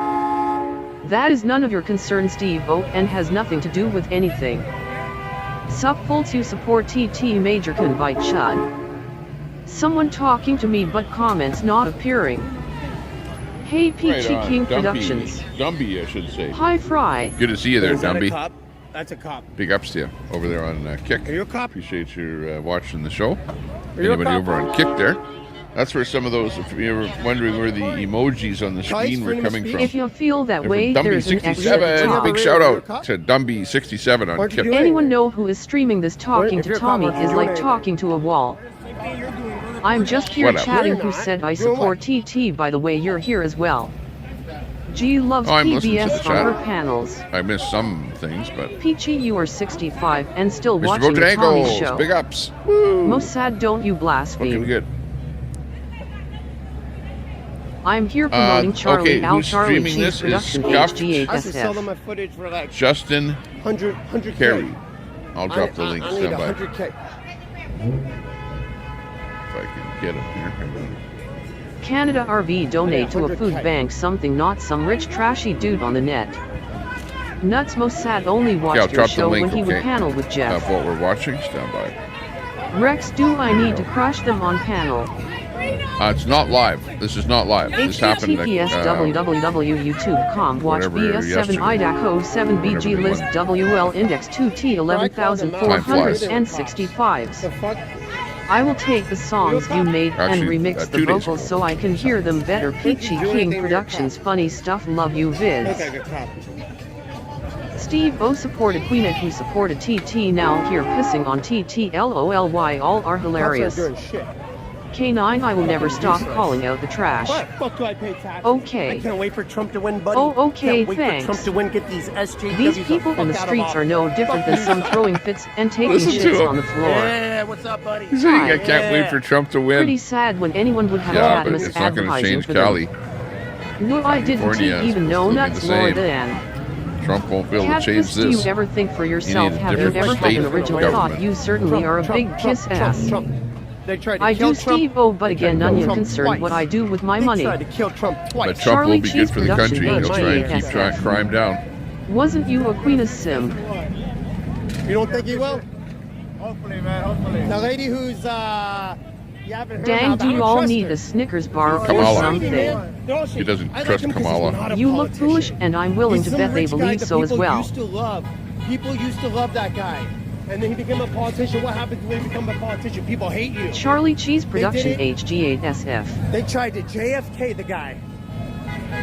That is none of your concern, Steve-O, and has nothing to do with anything. Sup full to support TT Major Convite Chud. Someone talking to me but comments not appearing. Hey Peachy Right on. King Dumpy. Productions. Dumby, I should say. Hi Fry. Good to see you there, Is that a Dumby. cop? That's a cop. Big ups to you over there on Kick. Are you a cop? Appreciate you watching the show. you a Anybody cop? over on Kick there? That's where some of those, if you're wondering where the emojis on the screen were coming from. If you feel that They're way, from there's an extra Dumby67. top. Big shout out to Dumby67 on Kick. Anyone know who is streaming this talking If to you're a cop, Tommy what you is like doing? talking to a wall. I'm just here Whatever. chatting You're who not. said I Doing support TT, by the way you're here as well. G loves Oh, I'm listening to PBS the from chat. her panels. I missed some things, but Peachy, you are 65 and still Mr. watching the Tommy Bojangles, show. big ups. Mossad, don't you Looking blaspheme. good. I'm here promoting Charlie okay, Al who's Charlie streaming Cheese this is Production Scuffed. I should sell them HG8SF. my footage for like Justin 100K. Carey. I'll drop the link. I need Stand by. 100K. If I can get him here. Canada RV donate to a food 100K. bank, something not some rich trashy dude on the net. Nuts Mossad only Okay, I'll watched your drop the show link, when he would okay, panel with Jeff. of what we're watching. Stand by. Rex, do I need to crush them on panel? It's not live. This is not live. This happened https www.youtube.com watch whatever, BS7 yesterday. idaho 7 BG Whatever list WL index 2T 11,465s. The fuck? I will take the songs you made and Actually, remix the 2 days vocals ago. so I can hear them better. Peachy do King anything with your Productions, funny stuff, love you Look viz. like a cop. Steve O supported Queena who supported TT, now here pissing on TT, LOLY, all are hilarious. Cops aren't doing shit. K9, I will never stop calling out the trash. What? Fuck do I pay taxes? Okay. I can't wait for Trump to win, buddy. Oh, okay, Can't wait thanks. for Trump to win. Get these SJWs These people the in the fuck out of streets are no office. different Fuck than you. some throwing fits and taking Listen to shits him. on the floor. Yeah, what's up, buddy? He's saying, I Hi. can't wait for Trump to win. Pretty sad when anyone would have Yeah, but Cadmus it's not going to advertising change for Cali. them. No, I didn't California is even know supposed to be nuts the more same. than. Trump won't be able to Cadmus, change do you this. ever think for yourself? need a Have you different ever had state an original government. thought? You certainly are a big kiss ass. Trump. They tried to I kill do Trump. Steve O, but They tried again, to none kill you Trump concerned twice. what I do with my They money. tried to kill Trump twice. But Trump Charlie will be Cheese good for the country. Production, He'll try and keep HG8SF. crime down. Wasn't you a queen of sim? You don't think he will? Hopefully, man. Hopefully. The lady who's you haven't heard Dang, about, do I you don't all trust need her. a Snickers bar or Kamala. something? He doesn't I like trust him 'cause he's Kamala. not a You look politician. foolish, and I'm willing He's to some bet they rich guy believe that so as people well. Used to love. People used to love that guy. And then he became a politician. What happens when you become a politician? People hate you. Charlie Cheese Production, They did HG8SF. They tried to JFK the guy.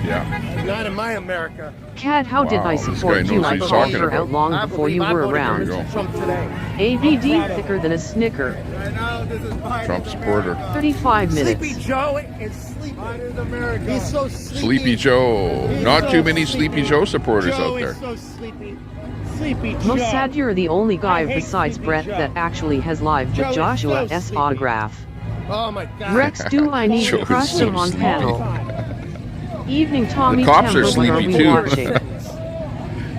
Yeah. Not in my America. Cat, how did Wow, I this support guy you? knows I what he's called talking her about. out long I before you believe I were voted around. There you go. for Trump today. ABD thicker than a Snicker. Trump supporter. 35 Sleepy minutes. Joe is sleepy. He's so sleepy. Sleepy Joe. He's Not so too many sleepy. Sleepy Joe supporters Joe out there. is so sleepy. Sleepy Joe. Most sad you're the only guy I hate besides Sleepy Brett Joe. that actually has live Joe with is Joshua so S. sleepy. autograph. Oh my God. Rex, do I need Joe to is crush so them on sleepy. panel? Evening, Tommy. The cops are Temple, what sleepy we too. watching?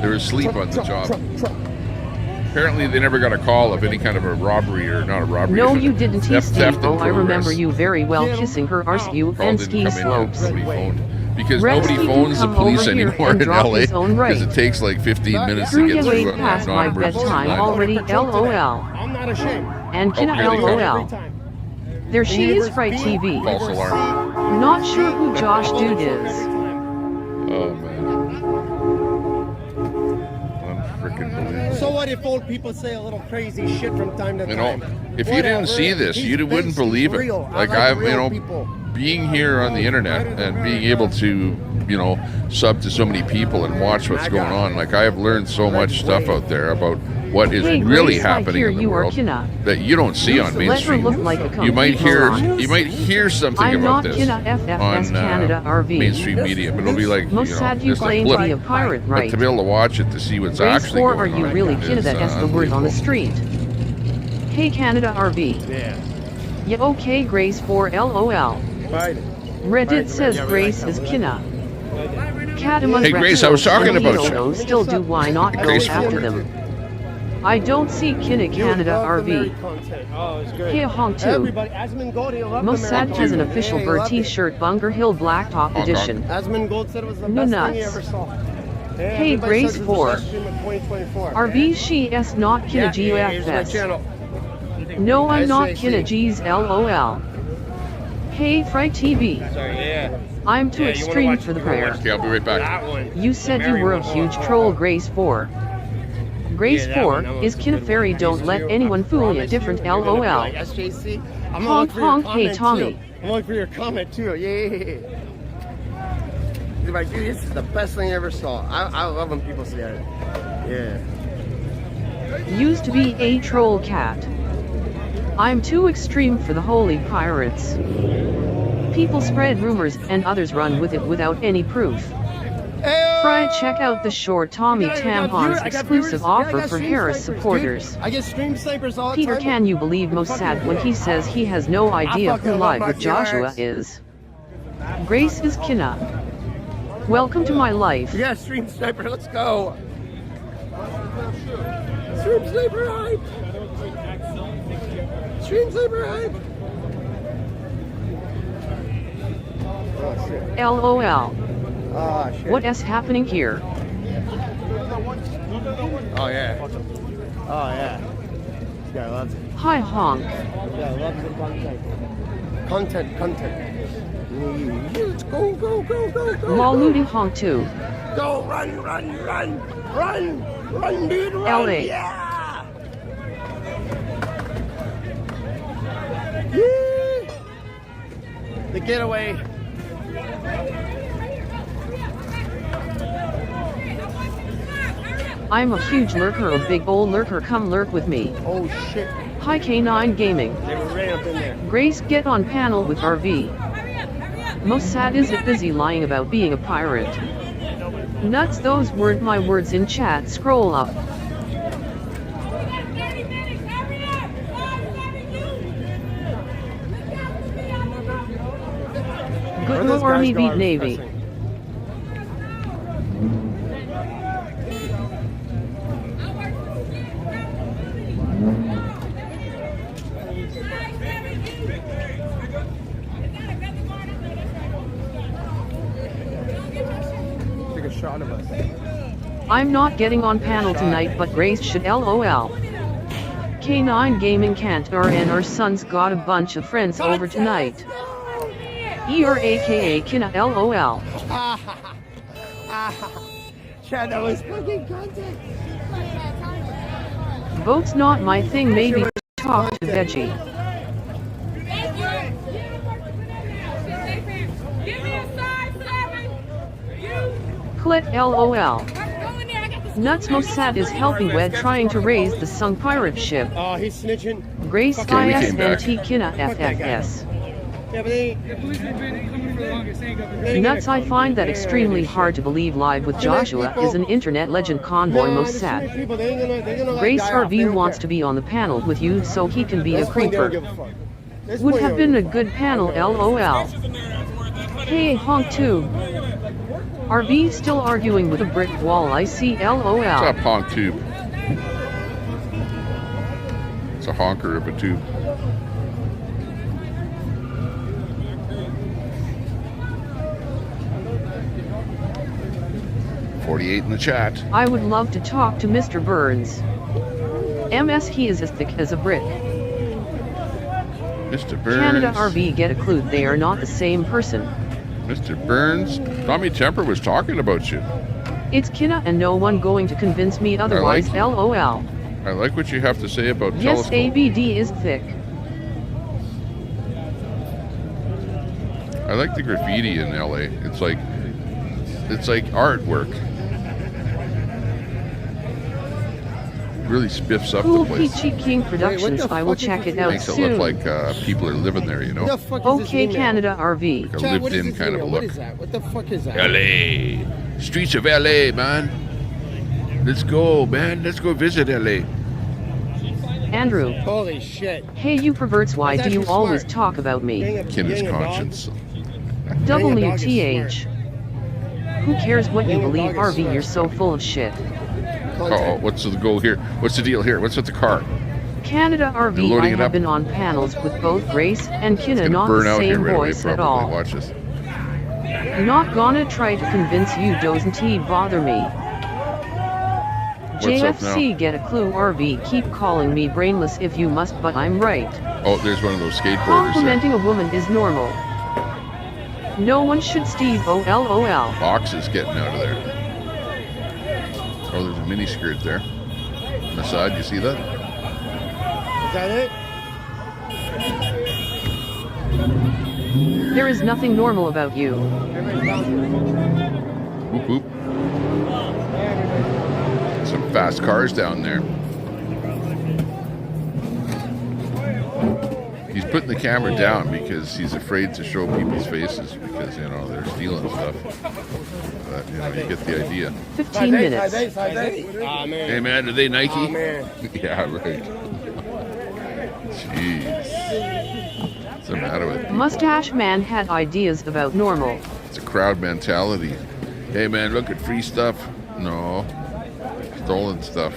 They were asleep on the job. Trump. Apparently, they never got a call of any kind of a robbery or not a robbery. No, but you didn't, theft Steve. in Oh, I remember progress. you very well kissing her arse you Call and didn't ski come in yet. slopes. Nobody phoned. Because Rex, nobody he can phones the come police over here anymore and in drop LA his own because rate. it takes like 15 minutes Threw to you get way through a past my non-emergency bedtime line. already, LOL. I'm not ashamed. And Kina Oh, really? LOL. There she is, Fright TV. False alarm. Not sure who Josh Dude is. Oh, man. Unfreaking So what if old people say a little crazy shit from time to You time? know, if you didn't see this, you wouldn't believe it. real. I Like like I'm, real you know, people. being here on the internet and being able to, you know, sub to so many people and watch what's going on. Like I have learned so much stuff out there about what is Hey, really Grace, I happening hear in the you are world Kina. that you don't see on Let her mainstream. look like a You might complete hear, moron. you might hear something I'm about not this Kina FFS on Canada RV. mainstream media, but it'll be like, Most you know, sad you just a claim to clip. be a pirate, But right? to be able to watch it to see what's Grace actually 4, going are you on really Kina is, that S the word on the street? Hey Canada RV. Yeah. Yeah, okay, Grace 4 LOL. Biden. Reddit says Yeah, Grace is Kina. Catamus Hey, Grace, I was talking about you. Still do, why not go Grace after 4. them? I don't see Kina Canada RV. Oh, it's good. Hey Honk 2. Everybody, Asmongold, he loved Mossad America. has an official Yeah, he loved Bertie it. shirt, Bunger Hill Blacktop Honk, edition. Asmongold said it was the No best thing he nuts. ever saw. Hey Grace 4. RV she s not Kina GFS. No, I'm not Kina G's LOL. Hey Fry TV. I'm too extreme for the prayer. Okay, I'll be right back. You said you were a huge troll, Grace 4. Grace 4 is Kina Fairy, don't let anyone fool you different LOL. Honk honk, hey Tommy. I'm looking for your comment too. Yeah. He's like, dude, this is the best thing I ever saw. I love when people say that. Yeah. Used to be a troll cat. I'm too extreme for the holy pirates. People spread rumors and others run with it without any proof. Fry, check out the short Tommy Tampon's exclusive offer for Harris supporters. I get stream snipers all the Peter, time. can you believe Mossad when he says he has no idea who Live with Joshua is? Grace is Kina. Welcome to my life. Yeah, stream sniper, let's go. Stream sniper hype. Stream sniper hype. Oh shit. LOL. Oh shit. What is happening here? Oh yeah. Oh yeah. This guy loves it. Hi honk. This guy loves the content. Content. Let's go, go, go, go, go. Lol looting honk too. Go, run, dude, run. LA. Yeah. The getaway. I'm a huge lurker, a big old lurker, come lurk with me. Oh shit. Hi K9 Gaming. They were right up in there. Grace, get on panel with RV. Mossad isn't busy lying about being a pirate. Nuts, those weren't my words in chat, scroll up. Good no Army beat Navy. Take a shot of us. I'm not getting on panel tonight, but Grace should LOL. K9 Gaming can't and our son's got a bunch of friends over tonight. ER aka Kina LOL. Chad, that was fucking content. Vote's not my thing, maybe talk to Veggie. Clit LOL. Nuts, Mossad is helping Wed trying to raise the sunk pirate ship. Oh, he's snitching. Grace Okay, we came back. ISNT Kina FFS. Yeah, but the police have been coming for the longest. They ain't got the Nuts, I find that extremely hard to believe Live with Joshua is an internet legend convoy Mossad. Grace RV wants to be on the panel with you so he can be a creeper. Would have been a good panel LOL. Hey honk too. RV still arguing with a brick wall, I see LOL. What's up, honk tube? It's a honker of a tube. $48 in the chat. I would love to talk to Mr. Burns. MS, he is as thick as a brick. Mr. Burns. Canada RV, get a clue, they are not the same person. Mr. Burns. Tommy Temper was talking about you. It's Kina and no one going to convince me otherwise, LOL. I like what you have to say about Yes, telescope. ABD is thick. I like the graffiti in LA. It's like artwork. Really spiffs up Cool the place. Peachy King Productions, I will check it out Makes it soon. look like people are living there, you know? Okay, Canada RV. Like a lived-in kind of look. What the fuck is that? LA. Streets of LA, man. Let's go, man. Let's go visit LA. Andrew. Holy shit. Hey, you perverts, why do you always talk about me? Kina's conscience. WTH. Who cares what you believe, RV? You're so full of shit. Uh-oh, what's the goal here? What's the deal here? What's with the car? Canada They're RV, loading I it have up. been on panels with both Grace and Kina, It's not gonna burn the out here same right away, voice probably. at all. Watch this. Not gonna try to convince you, doesn't he bother me? JFC, get a clue. RV, keep calling me brainless if you must, but I'm right. Oh, there's one of those skateboarders Complimenting a woman is normal. No one should Steve LOL. Box is getting out of there. Oh, there's a mini skirt there. On the side, you see that? Is that it? There is nothing normal about you. Whoop whoop. Some fast cars down there. He's putting the camera down because he's afraid to show people's faces because, you know, they're stealing stuff. But, you know, you get the idea. 15 minutes. Hey, man, are they Nike? Oh, man. Yeah, right. Jeez. What's the matter with people? Mustache Man had ideas about normal. It's a crowd mentality. Hey, man, look at free stuff. No. Stolen stuff.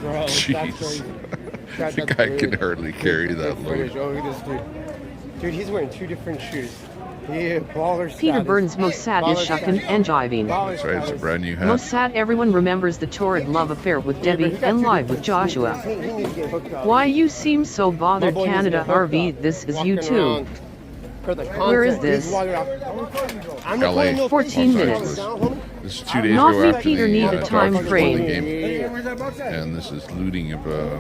Bro, Jeez. The guy can hardly carry that load. Oh, look at this dude. Dude, he's wearing 2 different shoes. Yeah, baller Peter status. Burns Mossad is shucking and jiving. That's right, it's a brand new hat. Mossad, everyone remembers the torrid love affair with Debbie and live with Joshua. Why you seem so bothered, Canada RV, this is you too. Where is this? LA. 14 minutes. This is 2 days Not ago me, after Peter, the need a time Dodgers won frame. the game. And this is looting of a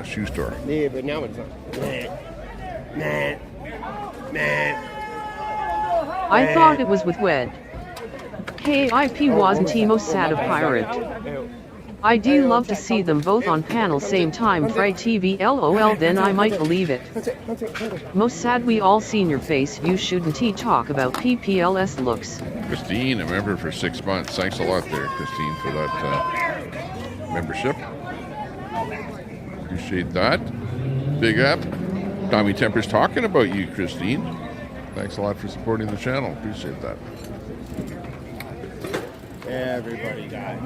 shoe store. Yeah, but now it's not. Nah. I thought it was with Wed. Hey, IP wasn't Mossad a pirate. I do love to see them both on panel same time. Fry TV LOL, then I might believe it. Mossad, we all seen your face. You shouldn't talk about PPLS looks. Christine, a member for 6 months. Thanks a lot there, Christine, for that membership. Appreciate that. Big up. Tommy Temper's talking about you, Christine. Thanks a lot for supporting the channel. Appreciate that. Everybody got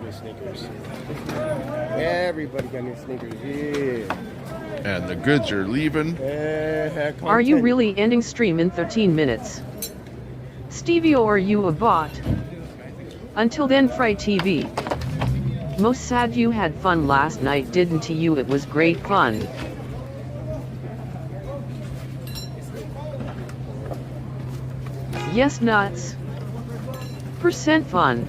new sneakers. Everybody got new sneakers, yeah. And the goods are leaving. Are you really ending stream in 13 minutes? Stevie, or are you a bot? Until then, Fry TV. Mossad, you had fun last night, didn't you? It was great fun. Yes, nuts. % fun.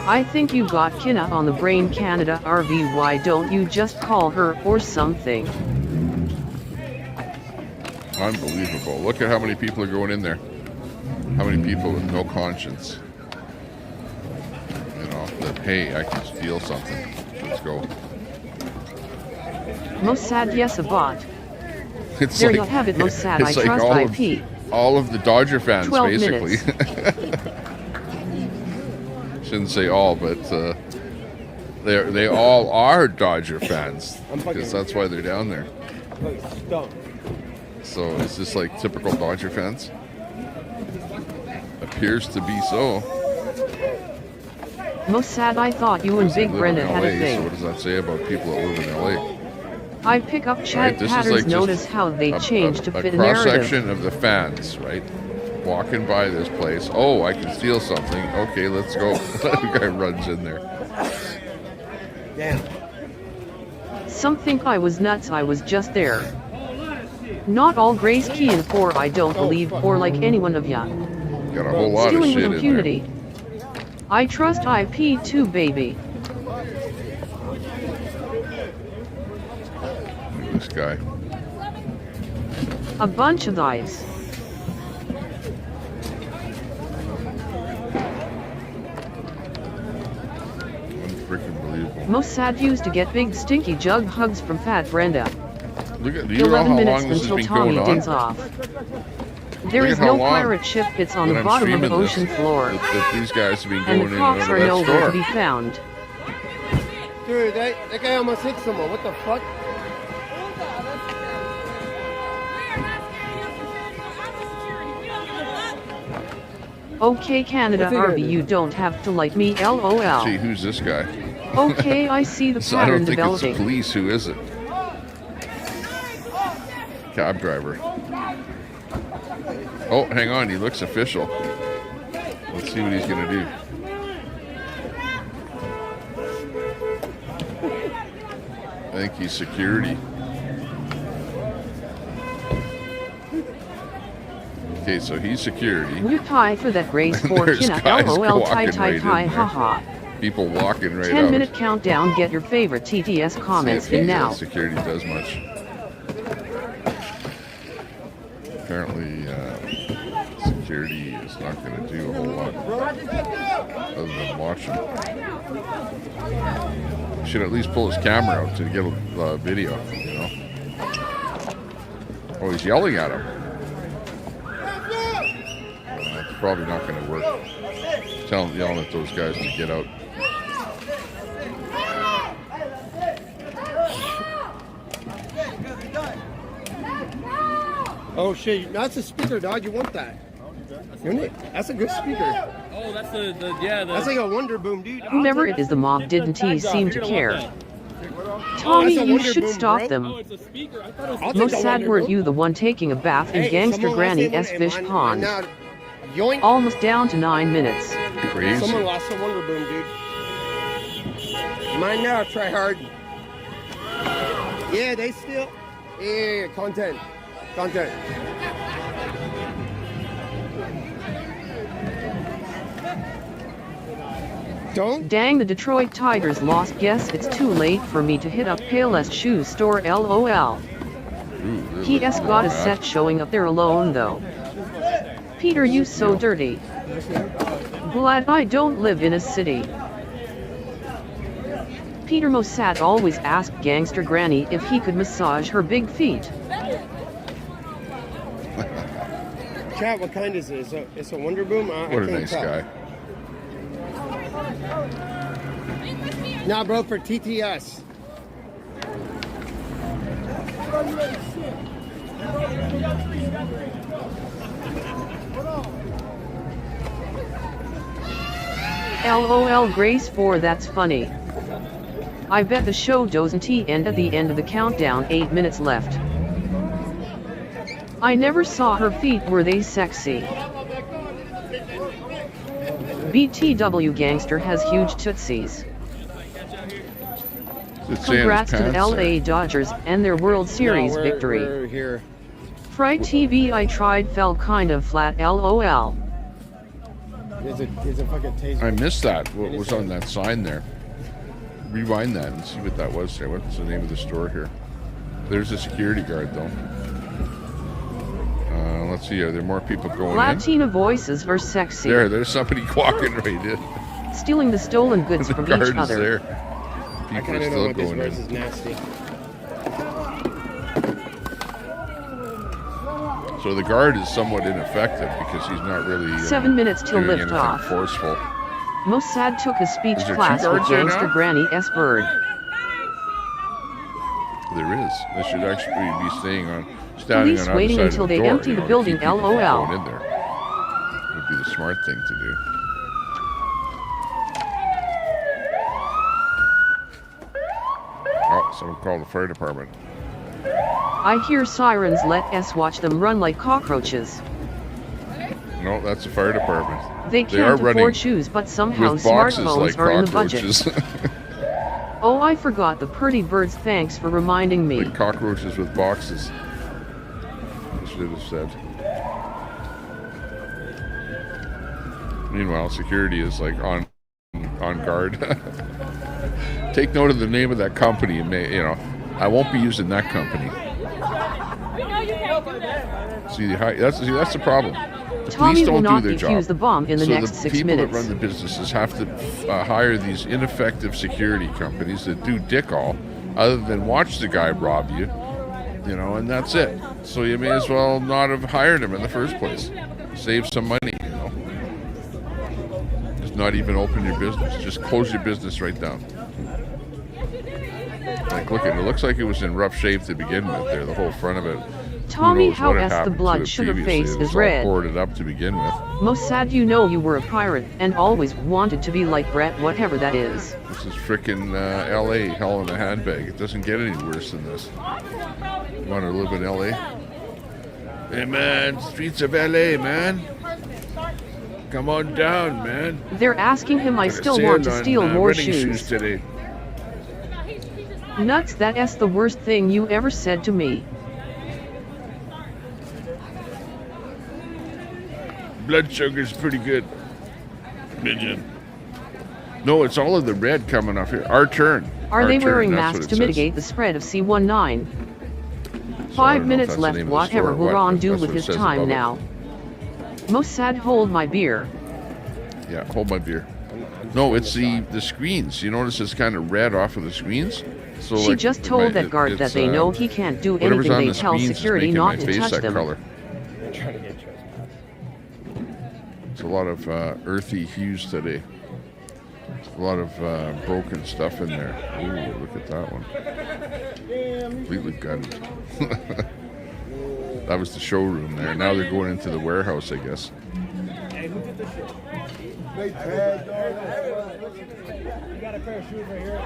I think you got Kina on the brain, Canada RV. Why don't you just call her or something? Unbelievable. Look at how many people are going in there. How many people with no conscience? You know, that, hey, I can steal something. Let's go. Mossad, yes, a bot. It's there like, you have it, Mossad. I it's like trust IP. All of the Dodger fans, 12 basically. Shouldn't say all, but they all are Dodger fans because that's why they're down there. So it's just like typical Dodger fans. Appears to be so. Mossad, I thought you and Big Brenda had a So thing. what does that say about people that live in LA? I pick up chat This patterns, is like notice how they change to fit a cross narrative. section of the fans, right? Walking by this place. Oh, I can steal something. Okay, let's go. The guy runs in there. Damn. Some think I was nuts, I was just there. Not all Grace Key and 4, I don't believe, or like any one of ya. Got a whole lot Stealing of shit with in there. impunity. I trust IP too, baby. Look at this guy. A bunch of thys. Freaking believable. Mossad used to get big stinky jug hugs from Fat Brenda. Look at, do you know 11 how minutes long this has until been Tommy going dings on? off. There Look is at how no long pirate ship, it's on that the I'm bottom of the streaming ocean this, floor. That these guys have been And going the in and cops out are of that nowhere store. to be found. Dude, that guy almost hit someone. What the fuck? Okay, Canada RV, you don't have to like me, LOL. See, who's this guy? Okay, I see the So I don't pattern think developing. it's the police. Who is it? Cab driver. Oh, hang on. He looks official. Let's see what he's going to do. I think he's security. Okay, so he's security. You tie for that grace for There's Kina, guys LOL, walking tie, right tie, in there. haha. People walking right 10-minute out. countdown, get your favorite TTS comments See if in now. security does much. Apparently, security is not going to do a whole lot other than watch him. Should at least pull his camera out to get a video, you know. Oh, he's yelling at him. It's probably not going to work. Yelling at those guys to get out. Oh shit, that's a speaker, dog. You want that? That's a good speaker. Oh, that's the That's like a Wonder Boom, dude. Whomever it is, the mob didn't he seem to care. Tommy, you should stop them. Most sad weren't you the one taking a bath in Gangster Granny's fish pond. Almost down to 9 minutes. Crazy. Someone lost a Wonder Boom, dude. Mine now, try hard. Yeah, they still. Yeah, content. Don't. Dang, the Detroit Tigers lost. Guess it's too late for me to hit up Payless Shoe Store, LOL. PS got a set showing up there alone though. Peter, you so dirty. Glad I don't live in a city. Peter Mossad always asked Gangster Granny if he could massage her big feet. Chat, what kind is it? It's a Wonder Boom? What a nice guy. Nah, bro, for TTS. LOL Grace 4, that's funny. I bet the show doesn't end at the end of the countdown, 8 minutes left. I never saw her feet, were they sexy? BTW Gangster has huge tootsies. Congrats to the LA Dodgers and their World Series victory. We're here. Fry TV I tried, fell kind of flat, LOL. There's a fucking taser. I missed that. What was on that sign there? Rewind that and see what that was there. What's the name of the store here? There's a security guard though. Let's see, are there more people going Latina voices are sexy. There's somebody walking right in. Stealing the stolen goods The from guard each is other. there. I People kind are of know still what this going verse in. is nasty. So the guard is somewhat ineffective because he's not really 7 minutes till doing lift anything off. forceful. Mossad took a speech Is there class two with guards there Gangster now? Granny S. Bird. There is. They should actually be standing on Police either waiting side until of the they door, empty you the know, to building, keep people from LOL. going in there. Would be the smart thing to do. Oh, someone called the fire department. I hear sirens, let us watch them run like cockroaches. No, that's the fire department. They are can't running afford shoes, but somehow with boxes smartphones like are in the budget. cockroaches. Oh, I forgot the pretty birds, thanks for reminding me. Like cockroaches with boxes. I should have said. Meanwhile, security is like on guard. Take note of the name of that company, and I won't be using that company. See, that's the problem. The Tommy police will don't not do their defuse job. the bomb in the So next the 6 people minutes. that run the businesses have to hire these ineffective security companies that do dick all, other than watch the guy rob you, and that's it. So you may as well not have hired him in the first place. Save some money, Just not even open your business. Just close your business right down. Like, look, it looks like it was in rough shape to begin with there, the whole front of it. Tommy, Who knows how what had the happened to blood it sugar previously. face It was is all red. boarded up to begin with. Most sad you know you were a pirate and always wanted to be like Brett, whatever that is. This is frickin' LA, hell in a handbag. It doesn't get any worse than this. You want to live in LA? Hey man, streets of LA, man. Come on down, man. They're asking him I still want to steal more shoes. Today. Nuts, that's the worst thing you ever said to me. Blood sugar's pretty good. Midget. No, it's all of the red coming off here. Our turn. Are Our they turn, wearing that's masks what it to says. mitigate the spread of C19? So I 5 don't know if minutes that's the left, name of the whatever, store or we're what, on but duel that's with what it his says time above it. now. Most sad, hold my beer. Yeah, hold my beer. No, it's the screens. You notice it's kind of red off of the screens? So She like, just told that guard it's, that they know he can't do whatever's anything. on They the tell screens is security making not my to face touch that them. color. They're trying to get trespassed. It's a lot of earthy hues today. A lot of broken stuff in there. Ooh, look at that one. Completely gutted. That was the showroom there. Now they're going into the warehouse, I guess. Hey, who did this shit? You got a pair of shoes right here.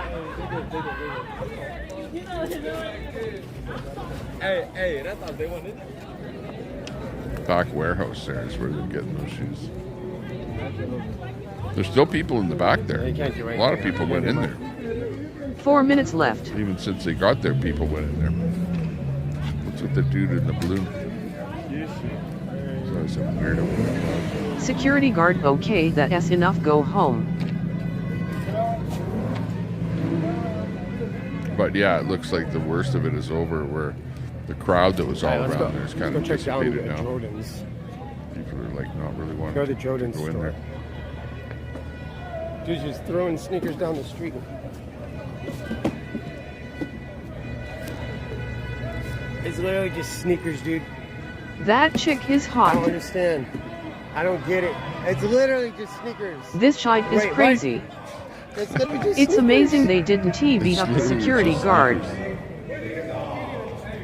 Hey, that's how they want it. Back warehouse there is where they're getting those shoes. There's still people in the back there. A lot of people went in there. 4 minutes left. Even since they got there, people went in there. What's with the dude in the blue? So some weirdo. Security guard, okay, that's enough, go home. But yeah, it looks like the worst of it is over, where the crowd that was all Let's around go. there is kind of Let's go check down dissipated at now. Jordan's. People are like not really wanting Go to to Jordan's go in store. there. Dude's just throwing sneakers down the street. It's literally just sneakers, dude. That chick is I hot. don't understand. I don't get it. It's literally just sneakers. This shite is Wait, crazy. what? It's literally just It's sneakers. amazing they didn't beat It's up the literally security just guard.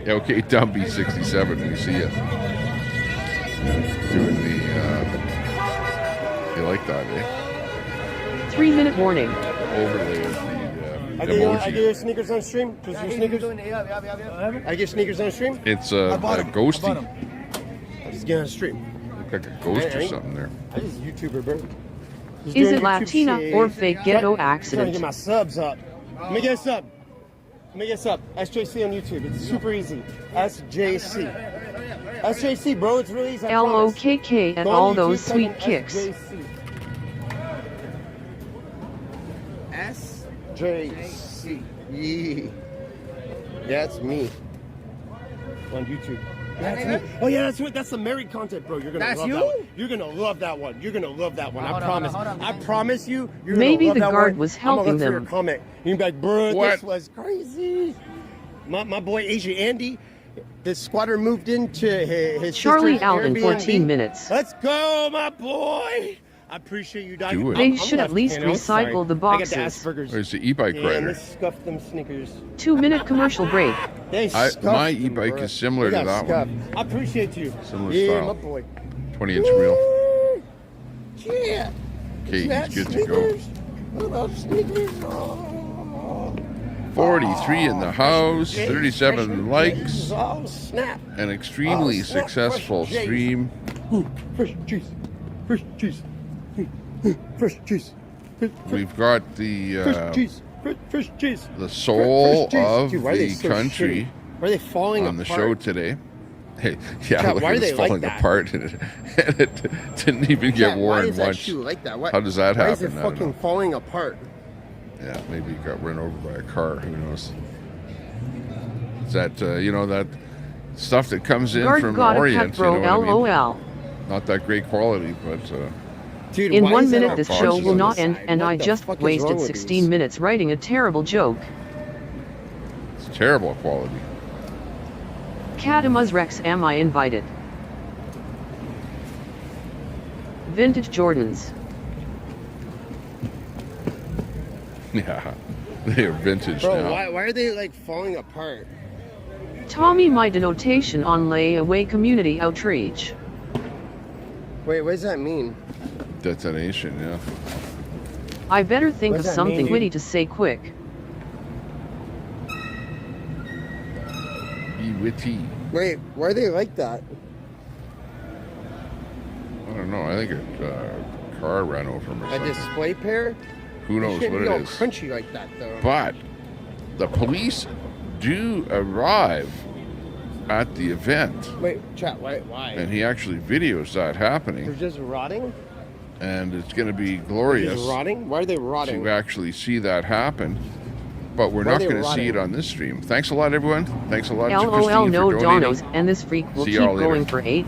Yeah, okay, Dumpy 67, we see you. Doing the, you like that, eh? 3 minute warning. Overlay of the I get your sneakers on stream? Just your sneakers? I get sneakers on stream? It's a ghosty. I just get on stream. Look like a ghost or something there. I just YouTuber, bro. Just Is doing it YouTube Latina shit. or fake ghetto Trying to accident? get my subs up. Let me get a sub. SJC on YouTube. It's super easy. SJC. SJC, bro. It's really easy. I promise. LOKK and Go on all YouTube, those type sweet in kicks. SJC. Yeah. That's me. On YouTube. That's me. Oh yeah, that's the married content, bro. You're gonna That's love you? that one. You're gonna love that one. You're gonna love that one. I promise. I promise you. You're Maybe gonna the love that guard one. was I'm gonna helping look for your them. comment. You can be like, bro, What? this was crazy. My boy Asian Andy, this squatter moved into his Charlie sister's out in Airbnb. 14 minutes. Let's go, my boy. I appreciate you, Doc. Do it. They should at least recycle the I got boxes. the Asperger's. There's the e-bike And rider. they scuffed them sneakers. 2 minute commercial break. They My scuffed e-bike them, is bro. similar They to got that one. scuffed. I appreciate you. Similar Yeah, style. my boy. 20-inch wheel. Yeah. Okay, That he's good to go. sneakers. I love sneakers. Oh. 43 in the house, 37 likes, Oh, snap. an extremely Oh, snap. successful Fresh stream. Fresh cheese. Fresh cheese. Fresh cheese. We've got the Fresh cheese. Fresh cheese. the soul Fresh cheese. of Dude, why are they the so country shitty? Why are they falling on the apart? show today. Hey, yeah, Cat, look why at are they it's like falling that? apart, and it didn't even get Cat, why worn is that once. shoe like that? Why, How does that why happen? is it I don't fucking know. falling apart? Yeah, maybe he got run over by a car. Who knows? Is that that stuff that comes in Guard from got a Orient? cut, bro, you know what I mean? LOL. Not that great quality, but Dude, In why 1 is that minute on this boxes show on will the not end, side? and What I the just fuck is wasted wrong with 16 these? minutes writing a terrible joke. it's terrible quality. Katamas Rex, am I invited? Vintage Jordans. Yeah, they are vintage Bro, now. why are they like falling apart? Tommy, my denotation on layaway community outreach. Wait, what does that mean? Detonation, yeah. I better think What of does that something mean, witty dude? to say quick. Be witty. Wait, why are they like that? I don't know. I think a car ran over him or A something. display pair? Who knows shouldn't what be it all is. crunchy like that, though. But the police do arrive at the event. Wait, chat, why? And he actually videos that They're happening. just rotting? And it's going to be They're glorious just rotting? Why are they rotting? to actually see that happen. But we're Why are not they going to see rotting? it on this stream. Thanks a lot, everyone. Thanks a lot to LOL Christine no for donating. donos, and this freak will See keep y'all later. going for 8